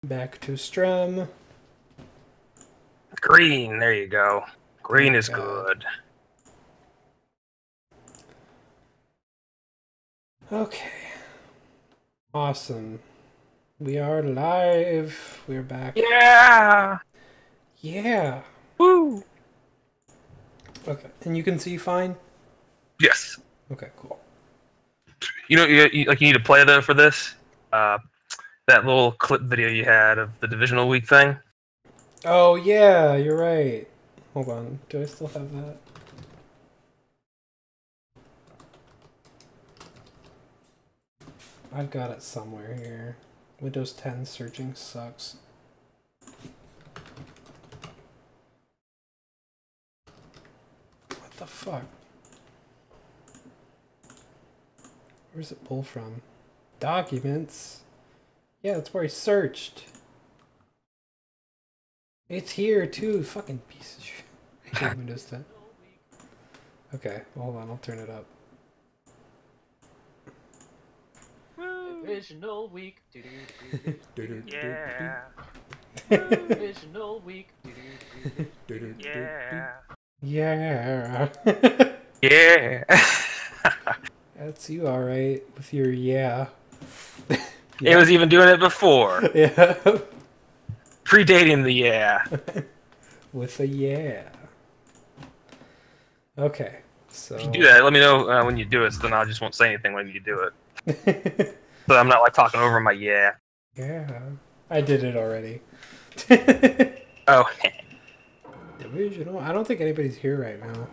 Back to Strum. Green, there you go. Green Oh, is God. good. Okay. Awesome. We are live. We're back. Yeah! Yeah. Woo! Okay. And you can see fine? Yes. Okay, cool. You know, you need to play for this. That little clip video you had of the divisional week thing. Oh, yeah, you're right. Hold on. Do I still have that? I've got it somewhere here. Windows 10 searching sucks. What the fuck? Where's it pull from? Documents? Yeah, that's where I searched. It's here too, fucking piece of shit. I hate Windows 10. Okay, well, hold on, I'll turn it up. Divisional week. Yeah. Divisional week. Yeah. Yeah. Yeah. That's you, alright, with your yeah. It was even doing it before. Yeah. Predating the yeah. With a yeah. Okay, so... If you do that, let me know when you do it, so then I just won't say anything when you do it. So I'm not like talking over my yeah. Yeah. I did it already. Oh. Divisional? I don't think anybody's here right now.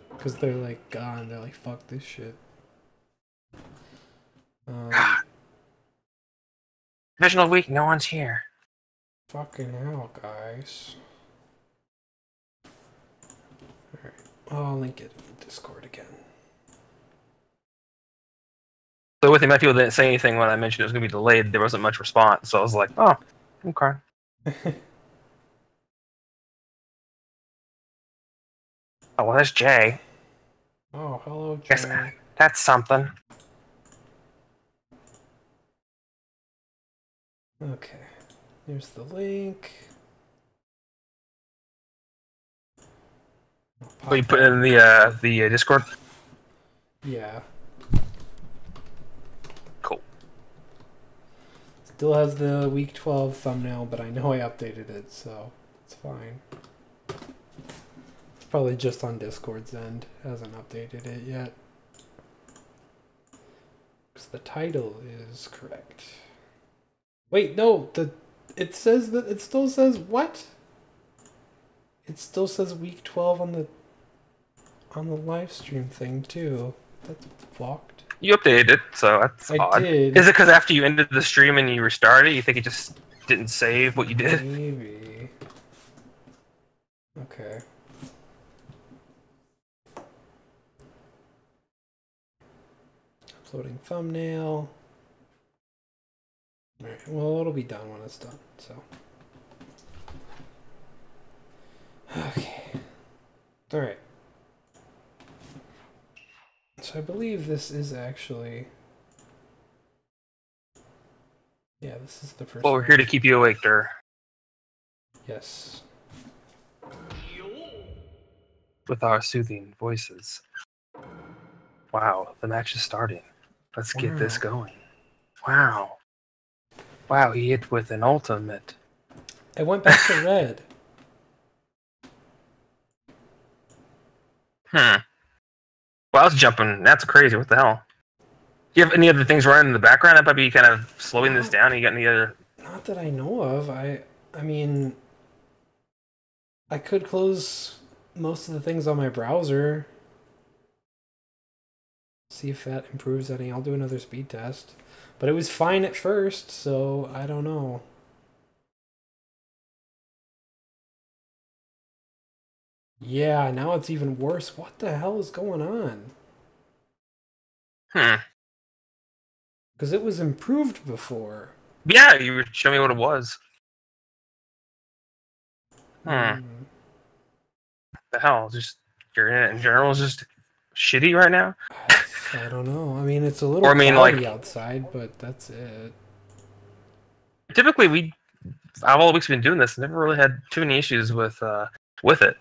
Because they're like gone. They're like, fuck this shit. Divisional week, no one's here. Fucking hell, guys. Alright. I'll link it in Discord again. So with him, my people didn't say anything when I mentioned it was going to be delayed. There wasn't much response, so I was like, oh, okay. Oh, well, there's Jay. Oh, hello, Guess Jay. that's something. Okay. There's the link. Oh, you put it in the Discord? Yeah. Cool. Still has the week 12 thumbnail, but I know I updated it, so it's fine. It's probably just on Discord's end. Hasn't updated it yet. Because the title is correct. Wait, no, it says that it still says what? It still says week 12 on the live stream thing too. That's fucked. You updated it, so that's I odd. did. Is it because after you ended the stream and you restarted, you think it just didn't save what you did? Maybe. Okay. Uploading thumbnail. Alright, well, it'll be done when it's done, so. Okay. Alright. So I believe this is actually... Yeah, this is the first Well, we're here to keep you awake, Dur. Yes. With our soothing voices. Wow, the match is starting. Let's get this going. Wow. Wow, he hit with an ultimate. I went back to red. Well, I was jumping. That's crazy. What the hell? Do you have any other things running in the background that might be kind of slowing this down? You got any other... Not that I know of. I mean... I could close most of the things on my browser. See if that improves any. I'll do another speed test. But it was fine at first, so I don't know. Yeah, now it's even worse. What the hell is going on? Because it was improved before. Yeah, you were showing me what it was. The hell? Just your internet in general is just shitty right now? I don't know. I mean, it's a little Or I mean, cloudy like... outside, but that's it. typically out of all the weeks we've been doing this, never really had too many issues with it.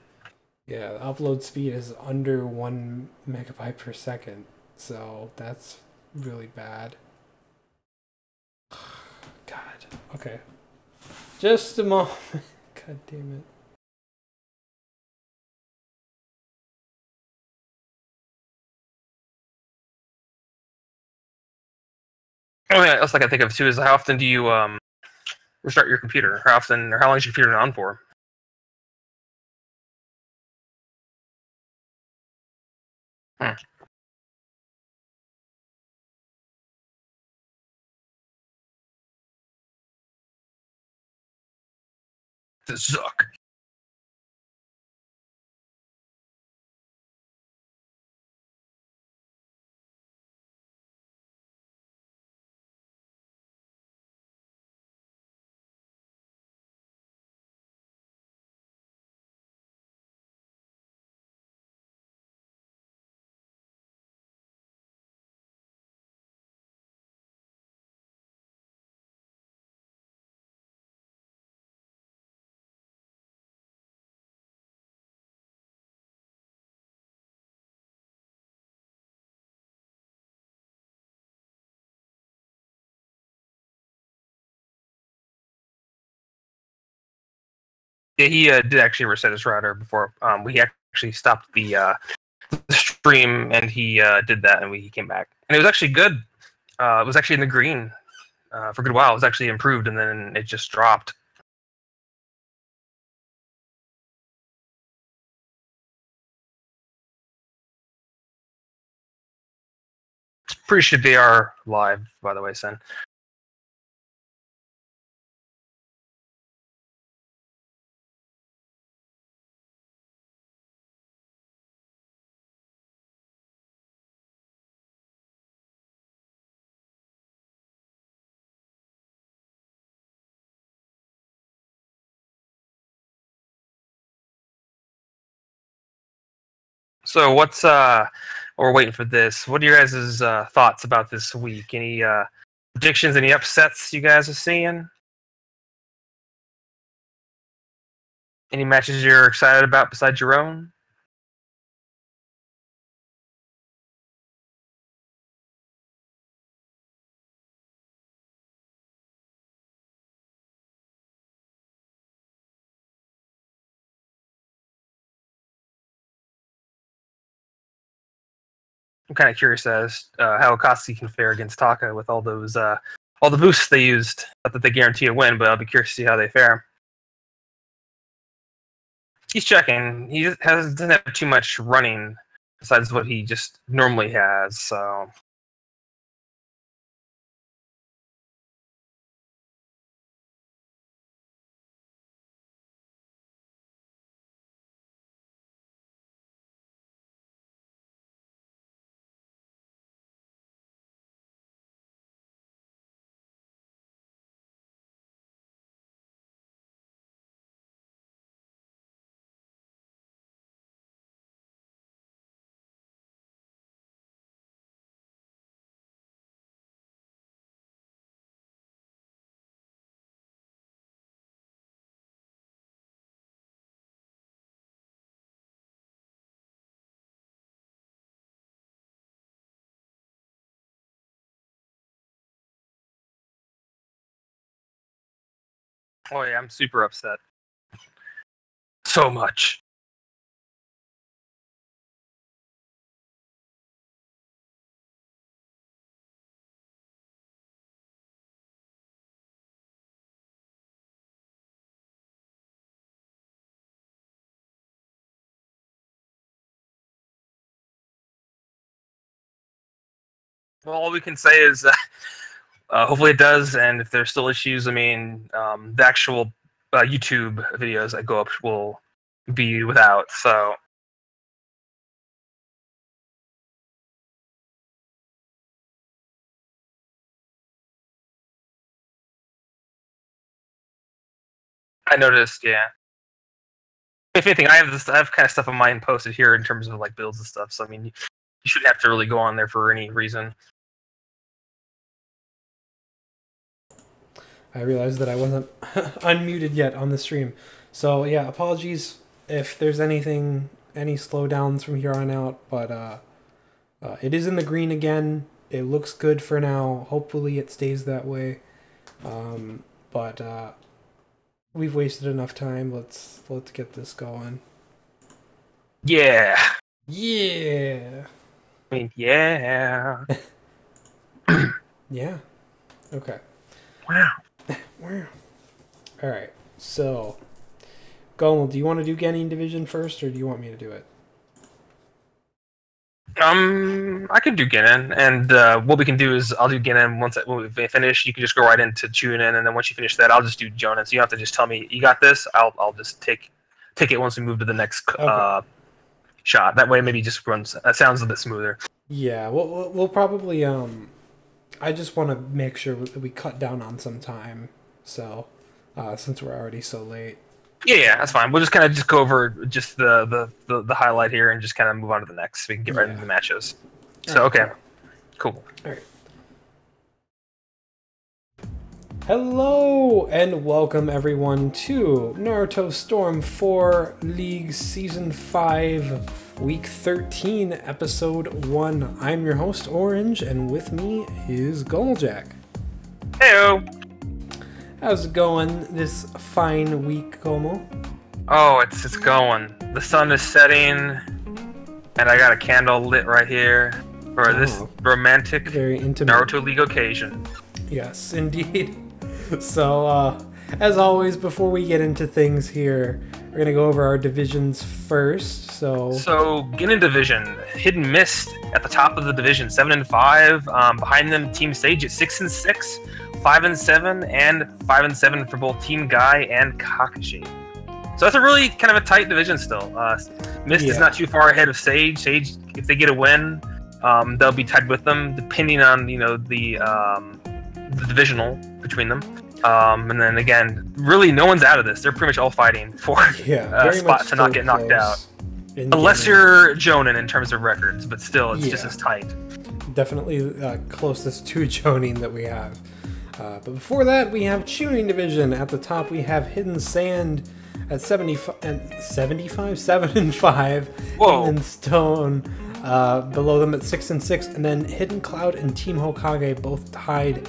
Yeah, the upload speed is under 1 megabyte per second, so that's really bad. God. Okay. Just a moment. God damn it. Only else I can think of too is how often do you restart your computer? How often or how long is your computer on for? To suck. Yeah, he did actually reset his router before we actually stopped the stream, and he did that, and he came back, and it was actually good. It was actually in the green for a good while. It was actually improved, and then it just dropped. Pretty sure they are live, by the way, Sen. So what's we're waiting for this. What are your guys' thoughts about this week? Any predictions? Any upsets you guys are seeing? Any matches you're excited about besides your own? I'm kind of curious as how Akatsuki can fare against Taka with all those all the boosts they used. Not that they guarantee a win, but I'll be curious to see how they fare. He's checking. He doesn't have too much running besides what he just normally has. So oh yeah, I'm super upset. So much. Well, all we can say is hopefully it does, and if there's still issues, I mean, the actual YouTube videos that go up will be without. So I noticed, yeah. If anything, I have kind of stuff on mine posted here in terms of like builds and stuff. So I mean, you shouldn't have to really go on there for any reason. I realized that I wasn't unmuted yet on the stream. So yeah, apologies if there's any slowdowns from here on out, but it is in the green again. It looks good for now. Hopefully it stays that way. But we've wasted enough time. Let's get this going. Yeah. Yeah. I mean, yeah. Yeah. Okay. Wow. Wow. All right. So, Gomel, do you want to do Genin Division first, or do you want me to do it? I can do Genin, and what we can do is I'll do Genin when we finish. You can just go right into Chunin, and then once you finish that, I'll just do Jonin. So you don't have to just tell me you got this. I'll just take it once we move to the next shot. That way, maybe just runs. That sounds a bit smoother. Yeah. We'll probably I just want to make sure that we cut down on some time. So, since we're already so late. Yeah, that's fine. We'll just kind of just go over just the highlight here and just kind of move on to the next so we can get right into the matches. So, okay. Cool. All right. Hello and welcome everyone to Naruto Storm 4 League Season 5 Week 13 Episode 1. I'm your host Orange and with me is Goldjack. Heyo! How's it going this fine week, Gomo? Oh, it's going. The sun is setting and I got a candle lit right here for this romantic very intimate Naruto League occasion. Yes, indeed. So, as always, before we get into things here, we're gonna go over our divisions first. So Genin Division, Hidden Mist at the top of the division, 7-5. Behind them, Team Sage at 6-6, 5-7, and 5-7 for both Team Guy and Kakashi. So that's a really kind of a tight division still. Mist is not too far ahead of Sage. Sage, if they get a win, they'll be tied with them, depending on the divisional between them. And then again, really no one's out of this. They're pretty much all fighting for a spot to not get knocked out. Unless you're Jonin in terms of records, but still it's just as tight. Definitely closest to Jonin that we have. But before that, we have Chunin Division. At the top, we have Hidden Sand at 7-5. Whoa. And Stone below them at 6-6. And then Hidden Cloud and Team Hokage both tied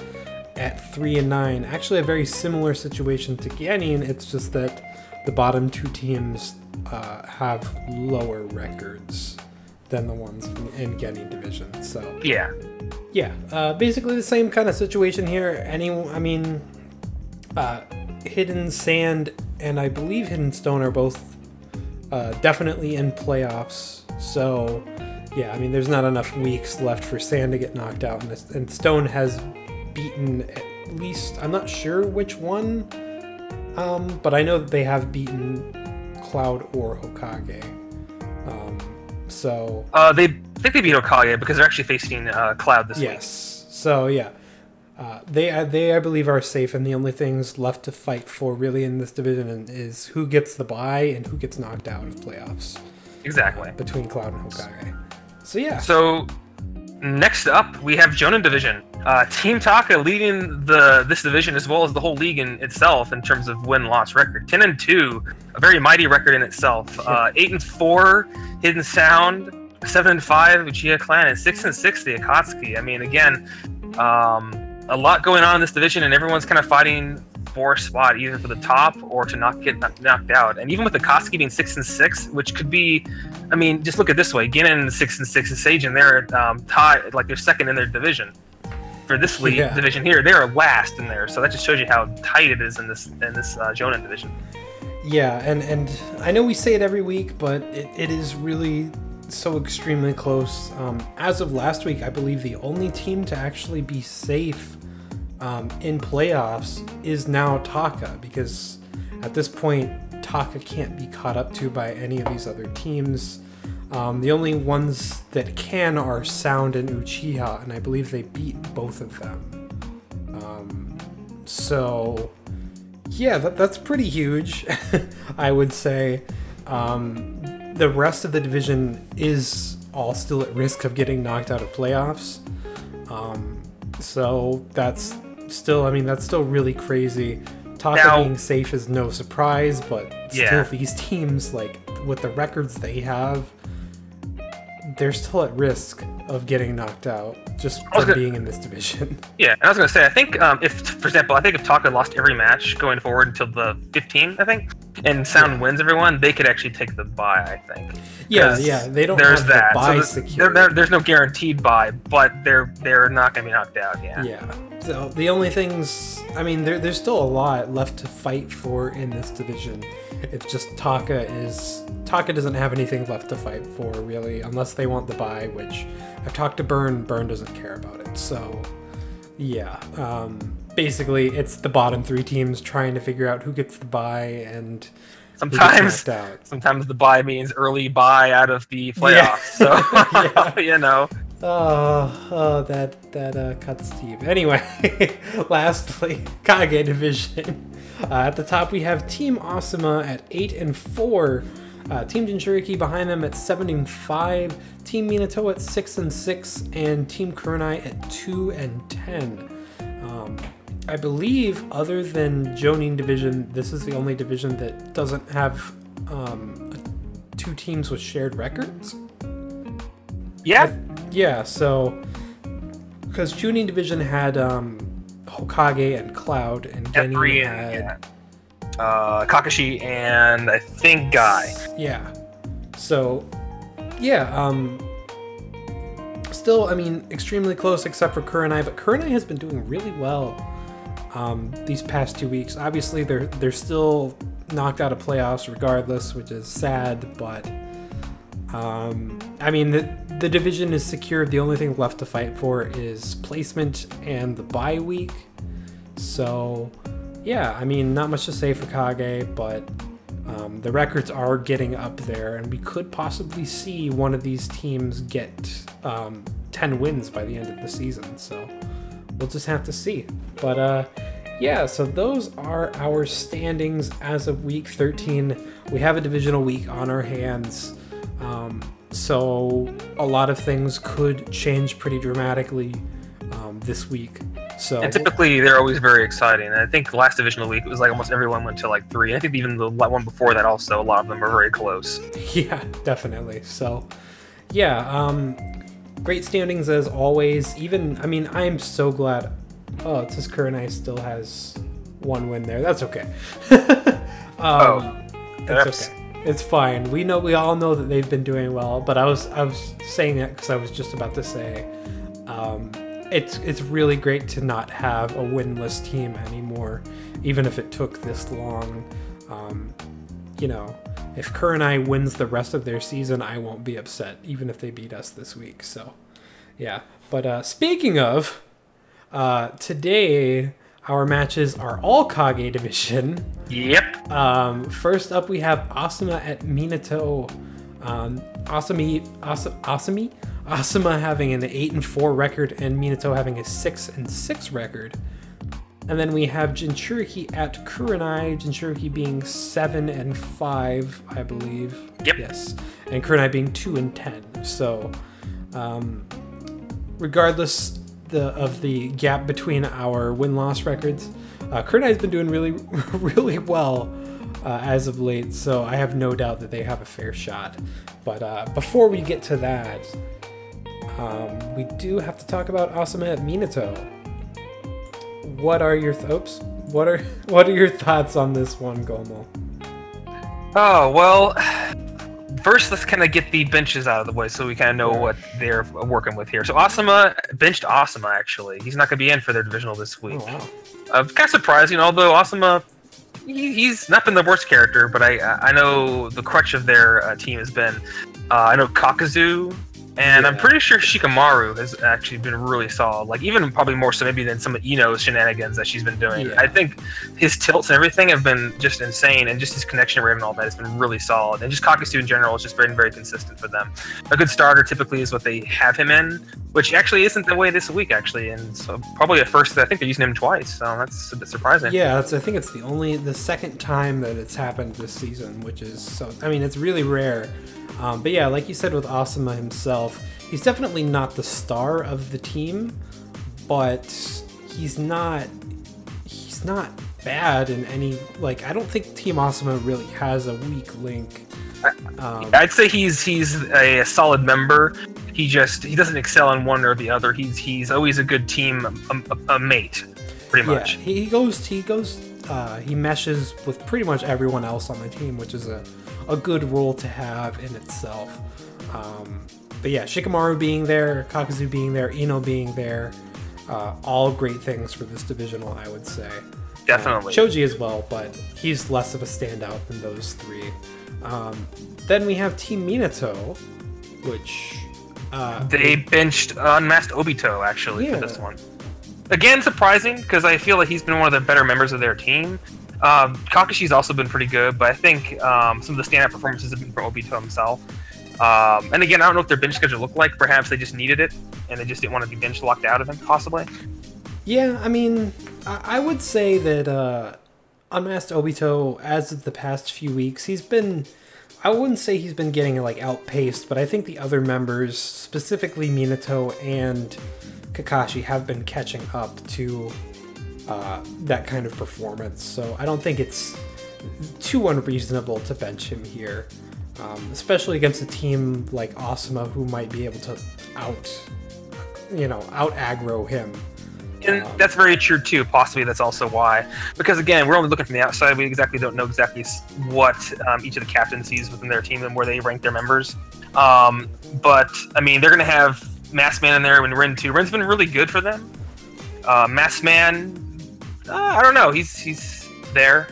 at 3-9. Actually, a very similar situation to Genin. It's just that the bottom two teams have lower records than the ones in Genin Division. So yeah, basically the same kind of situation here. Hidden Sand and I believe Hidden Stone are both definitely in playoffs. So yeah, I mean, there's not enough weeks left for Sand to get knocked out, and Stone has beaten at least, I'm not sure which one, but I know that they have beaten Cloud or Hokage. They think they beat Hokage because they're actually facing Cloud this week. Yes. So yeah, they I believe are safe, and the only things left to fight for really in this division is who gets the bye and who gets knocked out of playoffs. Exactly. Between Cloud and Hokage. So yeah. So next up, we have Jonin Division. Team Taka leading this division as well as the whole league in itself in terms of win-loss record. 10-2, a very mighty record in itself. 8-4, Hidden Sound. 7-5, Uchiha Clan, and 6-6, the Akatsuki. I mean, again, a lot going on in this division, and everyone's kind of fighting for a spot, either for the top or to not get knocked out. And even with the Akatsuki being 6-6, which could be, I mean, just look at it this way: Genin 6-6 and Sage, and they're tied, like they're second in their division. For this league division here, they're last in there, so that just shows you how tight it is in this Jonin division. Yeah, and I know we say it every week, but it is really so extremely close. As of last week, I believe the only team to actually be safe in playoffs is now Taka, because at this point Taka can't be caught up to by any of these other teams. The only ones that can are Sound and Uchiha, and I believe they beat both of them. So yeah, that's pretty huge. I would say. The rest of the division is all still at risk of getting knocked out of playoffs. So that's still, I mean, that's still really crazy. Taka Now- being safe is no surprise, but Yeah. still, these teams, like, with the records they have, they're still at risk of getting knocked out just from being in this division. Yeah, and I was gonna say, I think if, for example, if Taka lost every match going forward until the 15, I think, and Sound wins everyone, they could actually take the bye. I think. Yeah, 'Cause yeah, they don't there's have that. the bye So secure. there's no guaranteed bye, but they're not gonna be knocked out. Yeah. Yeah. So the only things, I mean, there's still a lot left to fight for in this division. It's just Taka doesn't have anything left to fight for, really, unless they want the bye, which I've talked to Burn doesn't care about it. So, yeah. Basically, it's the bottom 3 teams trying to figure out who gets the bye and who gets Sometimes knocked out. sometimes the bye means early bye out of the playoffs. Yeah. So you know. That cuts deep. Anyway, lastly, Kage division. At the top, we have Team Asuma at 8-4. Team Jinchuriki behind them at 7-5. Team Minato at 6-6, and Team Kurenai at 2-10. I believe, other than Jonin division, this is the only division that doesn't have 2 teams with shared records. Yeah. Yeah, so because Chunin division had Hokage and Cloud, and Genin 3 had and Kakashi and I think Guy. yeah. So yeah, still, I mean, extremely close except for Kurenai, but Kurenai has been doing really well these past 2 weeks. Obviously, they're still knocked out of playoffs regardless, which is sad, but I mean, the division is secured. The only thing left to fight for is placement and the bye week. So, yeah, I mean, not much to say for Kage, but the records are getting up there, and we could possibly see one of these teams get 10 wins by the end of the season. So, we'll just have to see. But, yeah, so those are our standings as of week 13. We have a divisional week on our hands. So a lot of things could change pretty dramatically this week. So And typically they're always very exciting. And I think last divisional week it was like almost everyone went to like 3. I think even the one before that also, a lot of them are very close. yeah, definitely. So yeah, great standings as always. Even, I mean, I'm so glad. Oh, it says Kurenai still has 1 win there. That's okay. It's okay. It's fine. We all know that they've been doing well, but I was saying it because I was just about to say, it's really great to not have a winless team anymore, even if it took this long. You know, if Kurenai wins the rest of their season, I won't be upset, even if they beat us this week. So, yeah. But speaking of, today our matches are all Kage division. Yep. First up, we have Asuma at Minato. Asuma having an 8-4 record, and Minato having a 6-6 record. And then we have Jinchuriki at Kurenai. Jinchuriki being 7-5, I believe. Yep. Yes, and Kurenai being 2-10. So, regardless of the gap between our win-loss records, Kurenai's been doing really, really well as of late, so I have no doubt that they have a fair shot. But before we get to that, we do have to talk about Asuma at Minato. What are your what are your thoughts on this one, Gomo? Oh, well, first let's kind of get the benches out of the way so we kind of know what they're working with here. So Asuma benched Asuma, actually. He's not going to be in for their divisional this week. Oh, wow. Kind of surprising, although Asuma, he's not been the worst character, but I know the crutch of their team has been, I know Kakuzu, and I'm pretty sure Shikamaru has actually been really solid. Like, even probably more so maybe than some of Ino's shenanigans that she's been doing. Yeah. I think his tilts and everything have been just insane, and just his connection rate and all that has been really solid. And just Kakuzu in general has just been very consistent for them. A good starter typically is what they have him in, which actually isn't the way this week, actually. And so probably at first, I think they're using him twice, so that's a bit surprising. Yeah, I think it's the second time that it's happened this season, which is so. I mean, it's really rare. But yeah, like you said with Asuma himself, he's definitely not the star of the team, but he's not he's not bad in any, like, I don't think Team Asuma really has a weak link. I'd say he's a solid member. He doesn't excel in one or the other. He's always a good team a mate, pretty much. Yeah, he meshes with pretty much everyone else on the team, which is a good role to have in itself. But yeah, Shikamaru being there, Kakuzu being there, Ino being there, all great things for this divisional, I would say. Definitely. Choji as well, but he's less of a standout than those three. Then we have Team Minato, which... they benched Unmasked Obito, actually, for this one. Again, surprising, because I feel like he's been one of the better members of their team. Kakashi's also been pretty good, but I think some of the standout performances have been from Obito himself. And again, I don't know what their bench schedule looked like. Perhaps they just needed it, and they just didn't want to be bench locked out of him, possibly. Yeah, I mean, I would say that Unmasked Obito, as of the past few weeks, he's been... I wouldn't say he's been getting, like, outpaced, but I think the other members, specifically Minato and Kakashi, have been catching up to that kind of performance. So I don't think it's too unreasonable to bench him here, especially against a team like Asuma, who might be able to out-aggro him. And that's very true too. Possibly that's also why, because again, we're only looking from the outside. We exactly don't know exactly what each of the captaincies within their team and where they rank their members. But I mean, they're going to have Masked Man in there when Rin too. Rin's been really good for them. Masked Man, I don't know. He's there.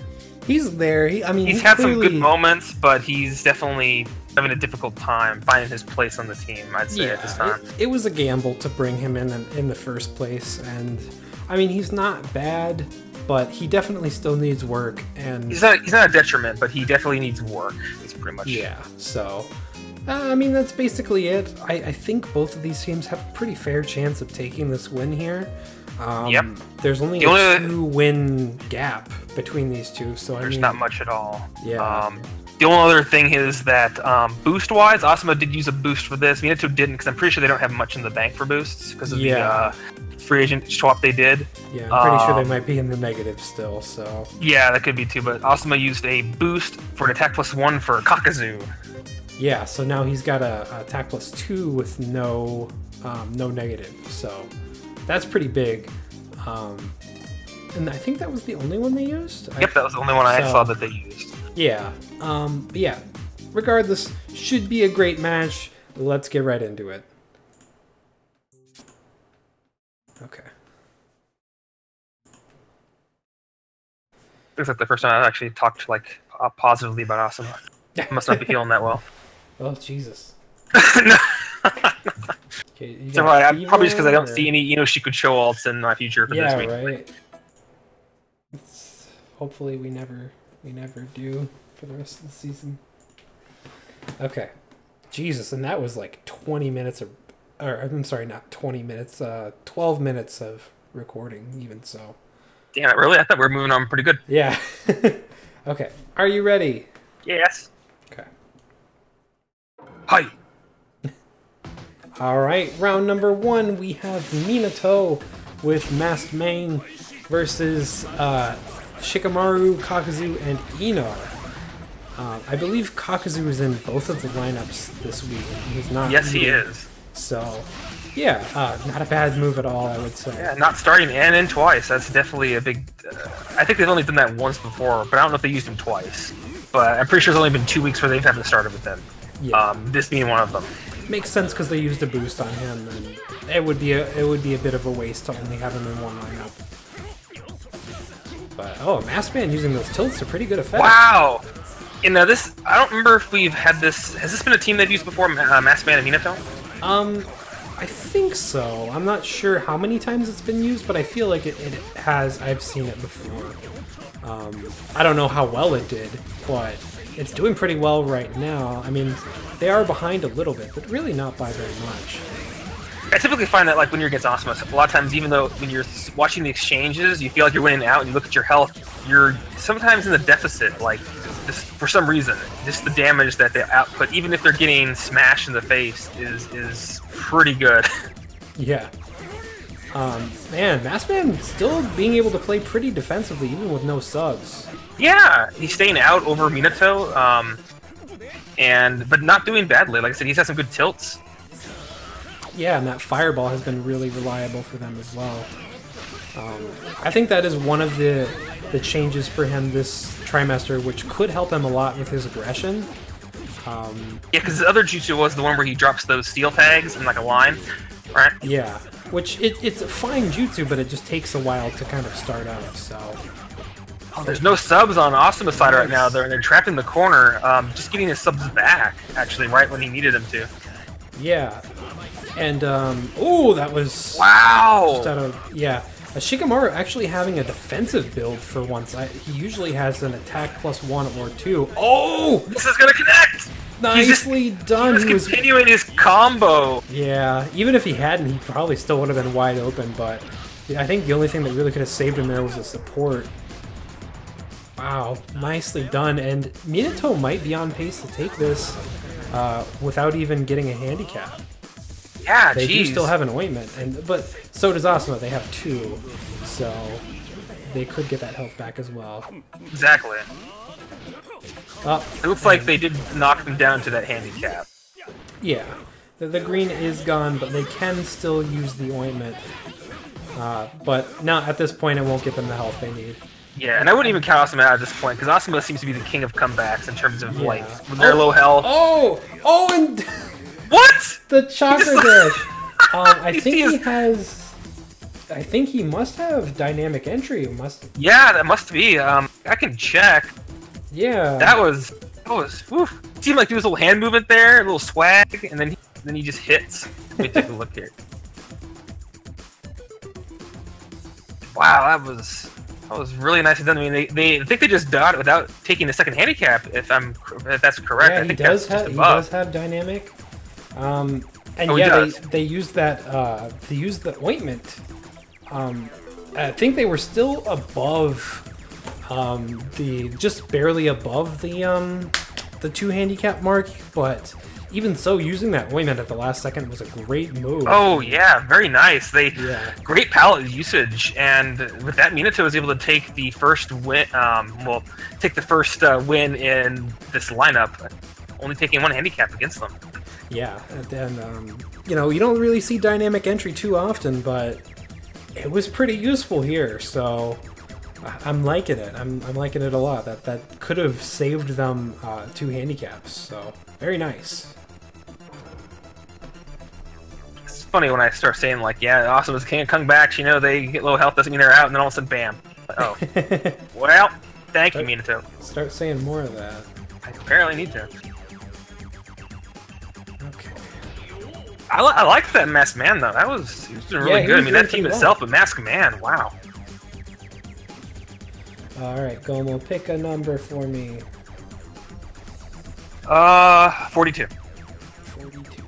He's there. He's had some good moments, but he's definitely having a difficult time finding his place on the team, I'd say, at this time. It was a gamble to bring him in the first place, and I mean, he's not bad, but he definitely still needs work. And he's not a detriment, but he definitely needs work. It's pretty much So, I mean, that's basically it. I think both of these teams have a pretty fair chance of taking this win here. There's only a 2-win gap between these two, so there's not much at all. Yeah. The only other thing is that boost-wise, Asuma did use a boost for this. Minato didn't, because I'm pretty sure they don't have much in the bank for boosts because of the free agent swap they did. Yeah, I'm pretty sure they might be in the negative still. So yeah, that could be too. But Asuma used a boost for an attack +1 for Kakuzu. Yeah, so now he's got a attack +2 with no negative. So that's pretty big. And I think that was the only one they used. Yep, that was the only one I saw that they used. Yeah. But yeah. Regardless, should be a great match. Let's get right into it. Okay. It's like the first time I've actually talked like positively about Asuma. I must not be feeling that well. Oh Jesus. No. Okay, so I'm probably just because I don't see any Shikucho alts in my future for this week. Yeah, right. Hopefully we never do for the rest of the season. Okay. Jesus, and that was like 20 minutes of... Or, I'm sorry, not 20 minutes. 12 minutes of recording, even so. Damn it, really? I thought we were moving on pretty good. Yeah. Okay. Are you ready? Yes. Okay. Hi. Alright, round number 1, we have Minato with Masked Man versus Shikamaru, Kakuzu, and Ino. I believe Kakuzu is in both of the lineups this week. He's not. Yes, he is. So, yeah, not a bad move at all, I would say. Yeah, not starting and in twice. That's definitely a big... I think they've only done that once before, but I don't know if they used him twice. But I'm pretty sure it's only been 2 weeks where they've haven't started with him. Yeah. This being one of them. Makes sense because they used a boost on him, and it would be a bit of a waste to only have him in one lineup. But Masked Man using those tilts are pretty good effect. Wow! You know, this, I don't remember if we've had this... Has this been a team they've used before, Masked Man and Minato? I think so. I'm not sure how many times it's been used, but I feel like it has. I've seen it before. I don't know how well it did, but it's doing pretty well right now. I mean, they are behind a little bit, but really not by very much. I typically find that, like, when you're against Asuma, a lot of times, even though when you're watching the exchanges, you feel like you're winning out, and you look at your health, you're sometimes in the deficit, like, just for some reason. Just the damage that they output, even if they're getting smashed in the face, is pretty good. Yeah. Man, Maskman still being able to play pretty defensively even with no subs. Yeah, he's staying out over Minato, but not doing badly. Like I said, he's had some good tilts. Yeah, and that fireball has been really reliable for them as well. I think that is one of the changes for him this trimester, which could help him a lot with his aggression. Yeah, because his other jutsu was the one where he drops those steel tags in like a line, right? Yeah, which it's a fine jutsu, but it just takes a while to kind of start out. So there's no subs on Asuma's side right now. They're trapped in the corner, just getting his subs back actually right when he needed them to. Yeah, and oh, that was wow. Just out of, yeah. Shikamaru actually having a defensive build for once. He usually has an attack +1 or 2. Oh! This is gonna connect! Nicely done. He was continuing his combo. Yeah, even if he hadn't, he probably still would have been wide open, but I think the only thing that really could have saved him there was the support. Wow, nicely done. And Minato might be on pace to take this without even getting a handicap. Yeah, they geez. do still have an ointment, but so does Asuma. They have 2, so they could get that health back as well. Exactly. It looks like they did knock them down to that handicap. Yeah, the green is gone, but they can still use the ointment. But now at this point, it won't get them the health they need. Yeah, and I wouldn't even count Asuma out at this point, because Asuma seems to be the king of comebacks in terms of like with their low health. Oh, and. What? The chakra dash. I think he has. I think he must have dynamic entry. Yeah, that must be. I can check. Yeah. That was. Woof. It seemed like there was a little hand movement there, a little swag, and then he just hits. Let me take a look here. Wow, that was really nicely done. I mean, I think they just got it without taking the second handicap. If that's correct. Yeah, I think he does have dynamic. And they used that. They used the ointment. I think they were still above just barely above the 2 handicap mark, but even so, using that ointment at the last second was a great move. Oh yeah, very nice. Great palette usage, and with that, Minato was able to take the first win. Take the first win in this lineup, only taking 1 handicap against them. Yeah, and you don't really see dynamic entry too often, but it was pretty useful here. So I'm liking it. I'm liking it a lot. That could have saved them 2 handicaps. So very nice. It's funny when I start saying like, yeah, Asuma's can't come back. They get low health doesn't mean they're out, and then all of a sudden, bam. Oh, well, thank you, Minato. Start saying more of that. I apparently need to. Okay. I liked that Masked Man though. He was doing really good. I mean, that team itself, but Masked Man, wow. All right, Gomo, pick a number for me. 42. 42.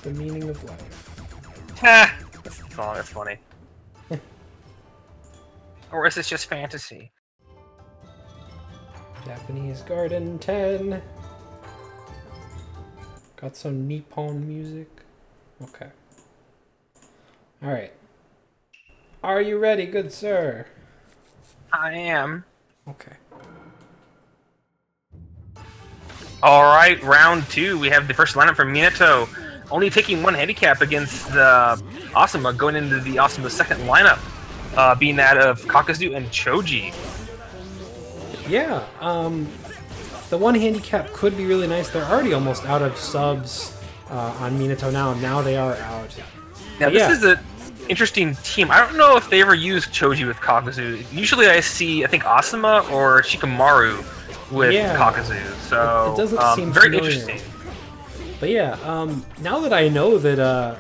The meaning of life. Ha! That's funny. Or is this just fantasy? Japanese Garden 10. Got some Nippon music. Okay. Alright. Are you ready, good sir? I am. Okay. Alright, round 2. We have the first lineup from Minato. Only taking 1 handicap against Asuma, going into the Asuma's second lineup. Being that of Kakazu and Choji. Yeah, the 1 handicap could be really nice. They're already almost out of subs on Minato now. Now they are out. Now this is an interesting team. I don't know if they ever use Choji with Kakazu. Usually I think Asuma or Shikamaru with Kakazu. So it doesn't seem very familiar. interesting. But yeah, now that I know that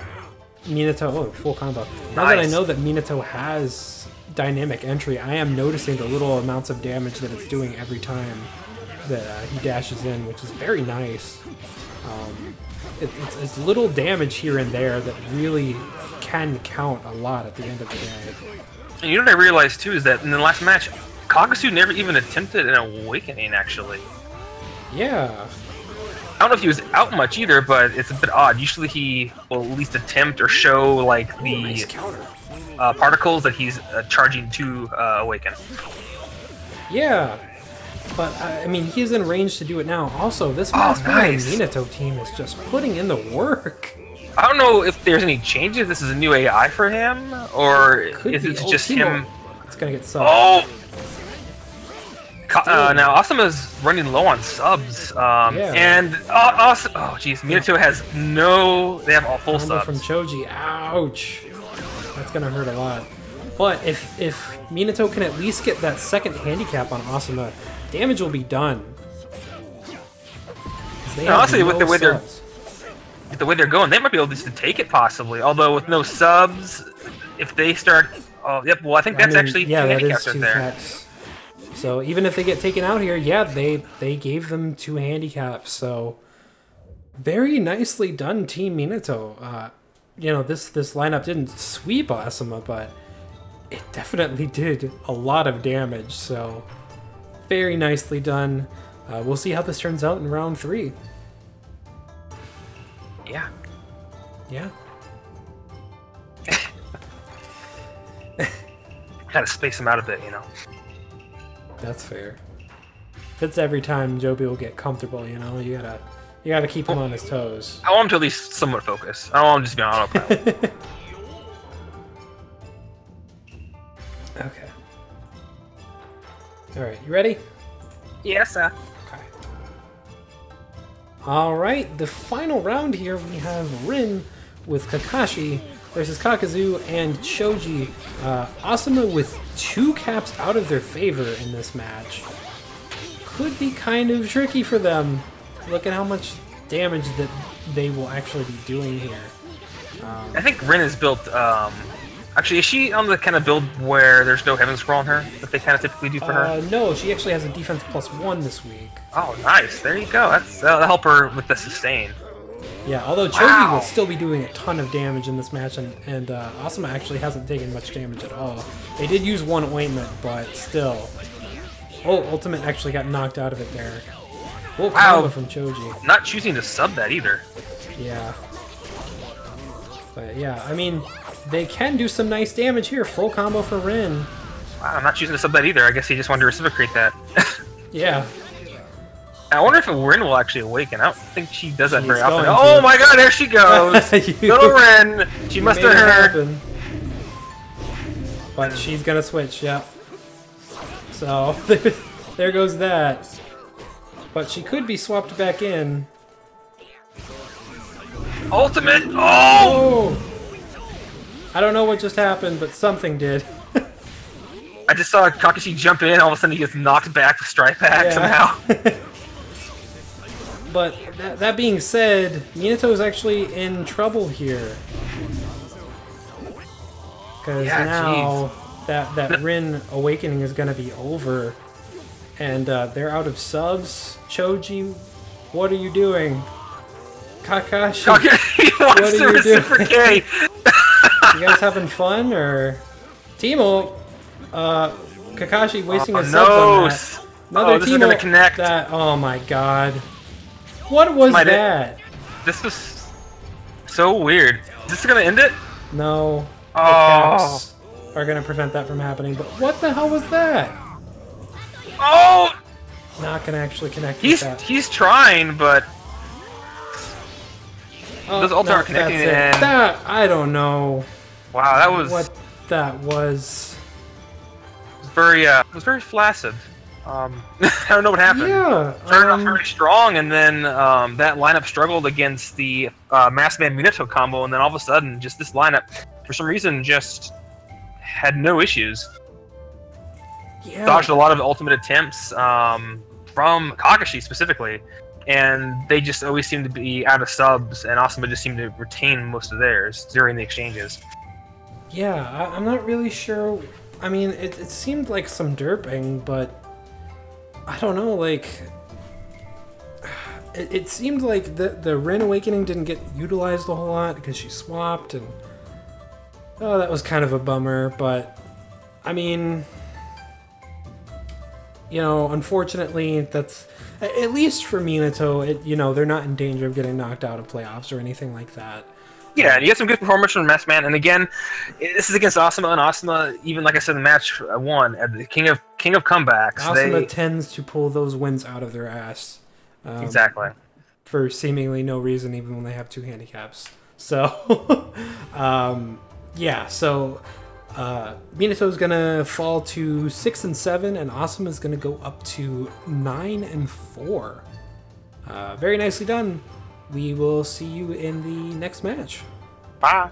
Minato, full combo. Now that I know that Minato has dynamic entry, I am noticing the little amounts of damage that it's doing every time that he dashes in, which is very nice. It's little damage here and there that really can count a lot at the end of the day. And you know what I realized too is that in the last match, Kakasu never even attempted an awakening actually. Yeah. don't know if he was out much either, but it's a bit odd. Usually he will at least attempt or show like the Nice counter. particles that he's charging to awaken. Yeah, but I mean, he's in range to do it now. Also, this nice. Minato team is just putting in the work. I don't know if there's any changes. This is a new AI for him, or is it just him? It's gonna get subbed. Oh! Now Asuma's running low on subs, and awesome. Oh, jeez, Minato has no. They have all full Combo subs. from Choji. Ouch! That's gonna hurt a lot. But if Minato can at least get that second handicap on Asuma, damage will be done. Honestly, with the way they're going, they might be able to take it possibly. Although with no subs, if they start, oh yep. Well, I think that's actually two handicaps right there. Caps. So even if they get taken out here, yeah, they gave them 2 handicaps. So very nicely done, Team Minato. You know, this lineup didn't sweep Asuma, but it definitely did a lot of damage. So very nicely done. We'll see how this turns out in round 3. Yeah. Yeah. Gotta space them out a bit, you know. That's fair. It's every time Joby will get comfortable, you know. You gotta keep him on his toes. I want him to at least somewhat focus. I don't want him to just be on autopilot. Okay. All right, you ready? Yes, sir. Okay. All right, the final round here we have Rin with Kakashi versus Kakazu and Choji. Asuma with 2 caps out of their favor in this match. Could be kind of tricky for them. Look at how much damage that they will actually be doing here. I think Rin is built. Actually, is she on the kind of build where there's no Heaven Scroll on her that they kind of typically do for her? No, she actually has a defense +1 this week. Oh, nice. There you go. That'll help her with the sustain. Yeah, although Choji will still be doing a ton of damage in this match, and Asuma actually hasn't taken much damage at all. They did use 1 ointment, but still. Oh, ultimate actually got knocked out of it there. Oh, combo from Choji. Not choosing to sub that either. Yeah. But yeah, I mean, they can do some nice damage here. Full combo for Rin. Wow, I'm not choosing to sub that either. I guess he just wanted to reciprocate that. Yeah. I wonder if Rin will actually awaken. I don't think she does that very often. going Oh to. my god, there she goes! Little Rin! She must have heard. But she's gonna switch, yeah. So, there goes that. But she could be swapped back in. Ultimate! Oh! I don't know what just happened, but something did. I just saw Kakashi jump in, all of a sudden he gets knocked back to strike back somehow. But that being said, Minato is actually in trouble here. Because now that Rin awakening is going to be over. And they're out of subs. Choji, what are you doing? Kakashi, wants to reciprocate. You guys having fun, or Teemo? Kakashi wasting his subs on that. Another this is gonna connect. Oh my god! What was that? This was so weird. Is this gonna end it? No. The caps are gonna prevent that from happening. But what the hell was that? Oh! Not gonna actually connect. He's trying, but those ults aren't connecting. I don't know. Wow, that was what that was. It was very flaccid. I don't know what happened. Yeah, started off very strong, and then that lineup struggled against the Mass Man Minato combo, and then all of a sudden, just this lineup, for some reason, just had no issues. Yeah. Dodged a lot of ultimate attempts from Kakashi specifically, and they just always seemed to be out of subs, and Asuma just seemed to retain most of theirs during the exchanges. Yeah, I'm not really sure. I mean, it seemed like some derping, but I don't know, like it seemed like the Rin Awakening didn't get utilized a whole lot because she swapped, and that was kind of a bummer. But I mean, you know, unfortunately, that's at least for Minato. You know, they're not in danger of getting knocked out of playoffs or anything like that. Yeah, and you get some good performance from Mess Man, and again, this is against Asuma, and Asuma, even like I said in match one, at the king of comebacks. Asuma tends to pull those wins out of their ass. Exactly. For seemingly no reason, even when they have 2 handicaps. So, yeah. So, Minato's gonna fall to 6 and 7, and Asuma's gonna go up to 9 and 4. Very nicely done. We will see you in the next match. Bye.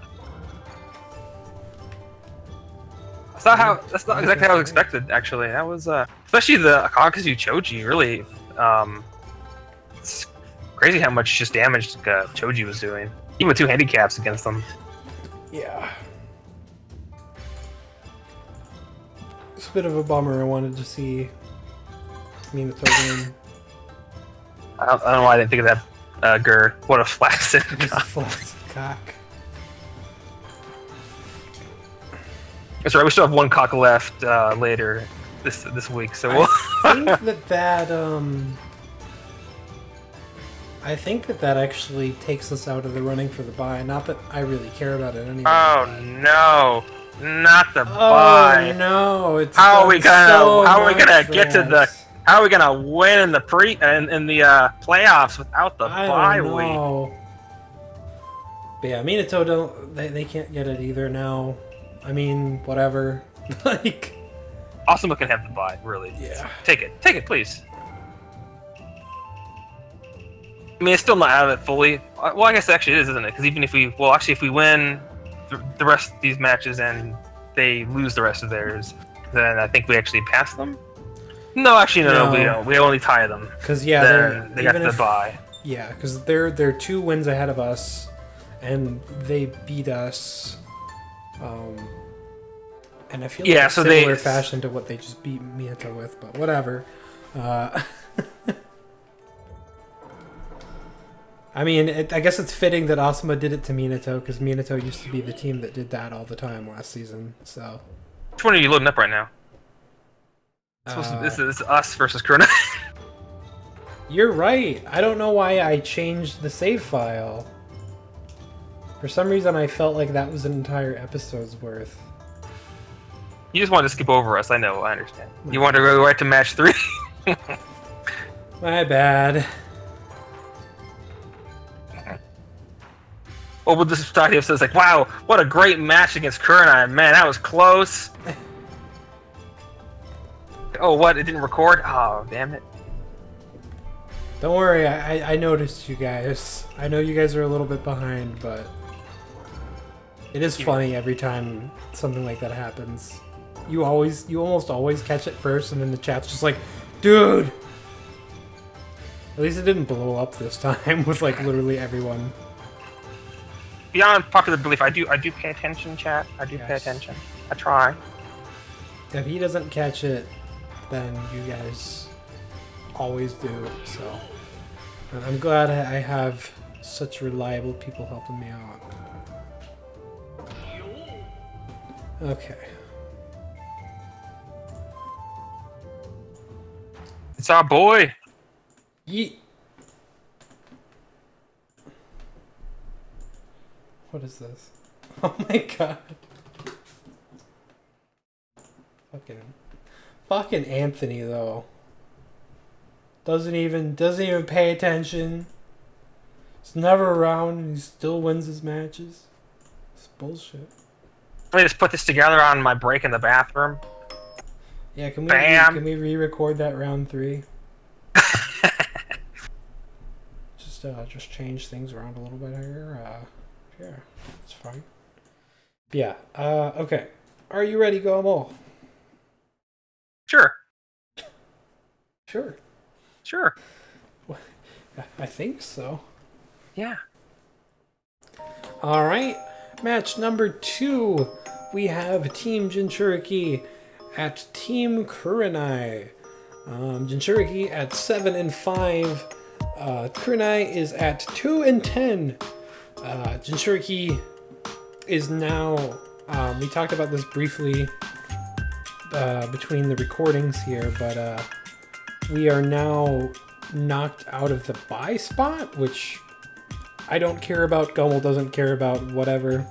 That's not exactly how I was expected. Actually, that was especially the Akakazu Choji. Really, it's crazy how much just damage Choji was doing, even with 2 handicaps against them. Yeah. It's a bit of a bummer. I wanted to see Minato win. I don't know why I didn't think of that. Gur, what a flaccid cock. That's right. We still have 1 cock left later this week, so we'll. I think that actually takes us out of the running for the bye. Not that I really care about it anyway. Oh no, not the bye. Oh no! It's how are we gonna get to the? How are we gonna win in the playoffs without the bye week? But yeah, Minato don't. They can't get it either now. I mean, whatever. Like, Asuma can have the bye. Really? Yeah. Take it, please. I mean, it's still not out of it fully. Well, I guess it actually is, isn't it? Because even if we win the rest of these matches and they lose the rest of theirs, then I think we actually pass them. No, actually, no, we don't. We only tie them. Because yeah, they got the bye. Yeah, because they're 2 wins ahead of us, and they beat us. And I feel like it's similar fashion to what they just beat Minato with, but whatever. I mean, I guess it's fitting that Asuma did it to Minato, because Minato used to be the team that did that all the time last season. So. Which one are you loading up right now? This is us versus Kurona. You're right. I don't know why I changed the save file. For some reason, I felt like that was an entire episode's worth. You just wanted to skip over us. I know. I understand. You wanted to go right to match 3. My bad. Well, with this start episode, it's like, wow, what a great match against Kurona. Man, that was close. Oh, what? It didn't record? Oh, damn it. Don't worry, I noticed you guys. I know you guys are a little bit behind, but it is funny every time something like that happens. You almost always catch it first, and then the chat's just like, dude! At least it didn't blow up this time with like literally everyone. Beyond popular belief, I do pay attention, chat. I do pay attention. I try. If he doesn't catch it, then you guys always do, so. And I'm glad I have such reliable people helping me out. Okay. It's our boy! Yeet. What is this? Oh my god. Fucking Anthony though. Doesn't even pay attention. He's never around and he still wins his matches. It's bullshit. Let me just put this together on my break in the bathroom. Yeah, can we re-record that round 3? Just change things around a little bit here. Yeah, it's fine. Yeah. Okay. Are you ready, Gomo? Sure. Sure. Sure. I think so. Yeah. All right. Match number 2. We have Team Jinchuriki at Team Kurenai. Jinchuriki at 7 and 5. Kurenai is at 2 and 10. Jinchuriki is now. We talked about this briefly between the recordings here, but we are now knocked out of the bye spot, which I don't care about. Gummel doesn't care about, whatever.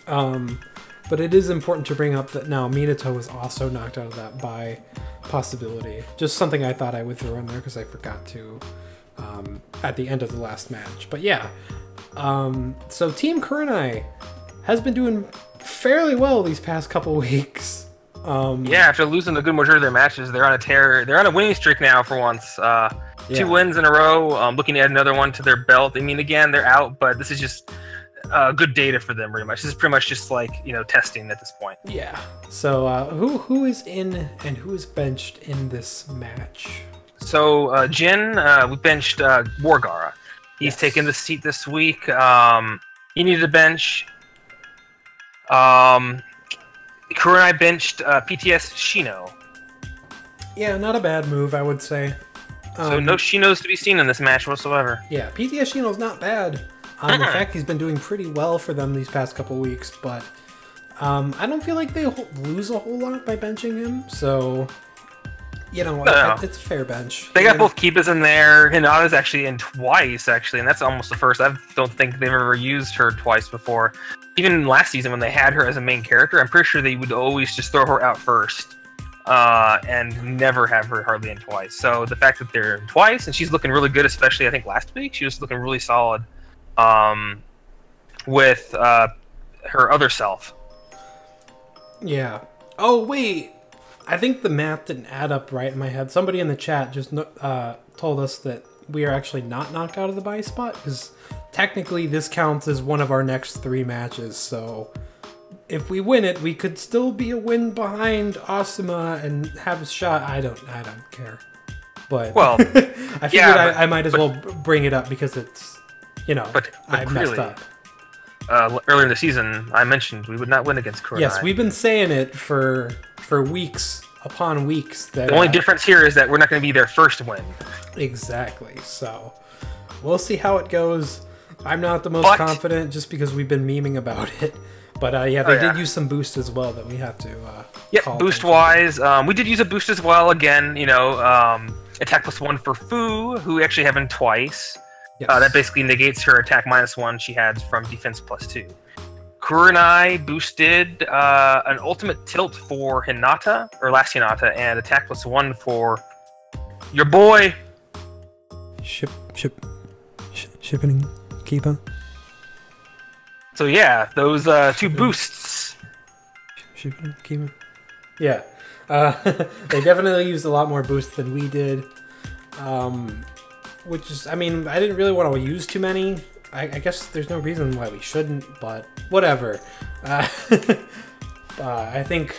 But it is important to bring up that now Minato was also knocked out of that bye possibility. Just something I thought I would throw in there because I forgot to at the end of the last match. But yeah, so Team Kurenai has been doing fairly well these past couple weeks. Yeah, after losing the good majority of their matches, they're on a tear. They're on a winning streak now for once. 2 wins in a row. Looking to add another one to their belt. I mean, again, they're out, but this is just good data for them, pretty much. This is pretty much just like, you know, testing at this point. Yeah. So who is in and who is benched in this match? So Jin, we benched Wargara. He's taken the seat this week. He needed a bench. Kurenai benched PTS Shino. Yeah, not a bad move, I would say. So no Shinos to be seen in this match whatsoever. Yeah, PTS Shino's not bad. In fact, he's been doing pretty well for them these past couple weeks, but I don't feel like they lose a whole lot by benching him, so, you know, it's a fair bench. They got both Kiba's in there. Hinata's actually in twice, actually, and that's almost the first. I don't think they've ever used her twice before. Even last season when they had her as a main character, I'm pretty sure they would always just throw her out first and never have her hardly in twice. So the fact that they're in twice, and she's looking really good, especially I think last week, she was looking really solid with her other self. Yeah. Oh, wait. I think the math didn't add up right in my head. Somebody in the chat just told us that we are actually not knocked out of the bye spot, because technically this counts as one of our next 3 matches, so if we win it, we could still be a win behind Asuma and have a shot. I don't care. But well, I figured I might as well bring it up because it's, you know, but I messed up. Earlier in the season, I mentioned we would not win against Kurenai. Yes, we've been saying it for weeks upon weeks. That the only difference here is that we're not going to be their first win. Exactly. So we'll see how it goes. I'm not the most confident just because we've been memeing about it. But yeah, they did use some boost as well that we have to. Yep, boost-wise, we did use a boost as well. Again, you know, attack +1 for Fu, who we actually have in twice. Yes. That basically negates her attack -1 she had from defense +2. Kurenai boosted an ultimate tilt for Hinata, or last Hinata, and attack +1 for your boy. Shipping keeper. So yeah, those 2 boosts. Shipping keeper. Yeah, they definitely used a lot more boost than we did. Which is, I mean, I didn't really want to use too many. I guess there's no reason why we shouldn't, but whatever. I think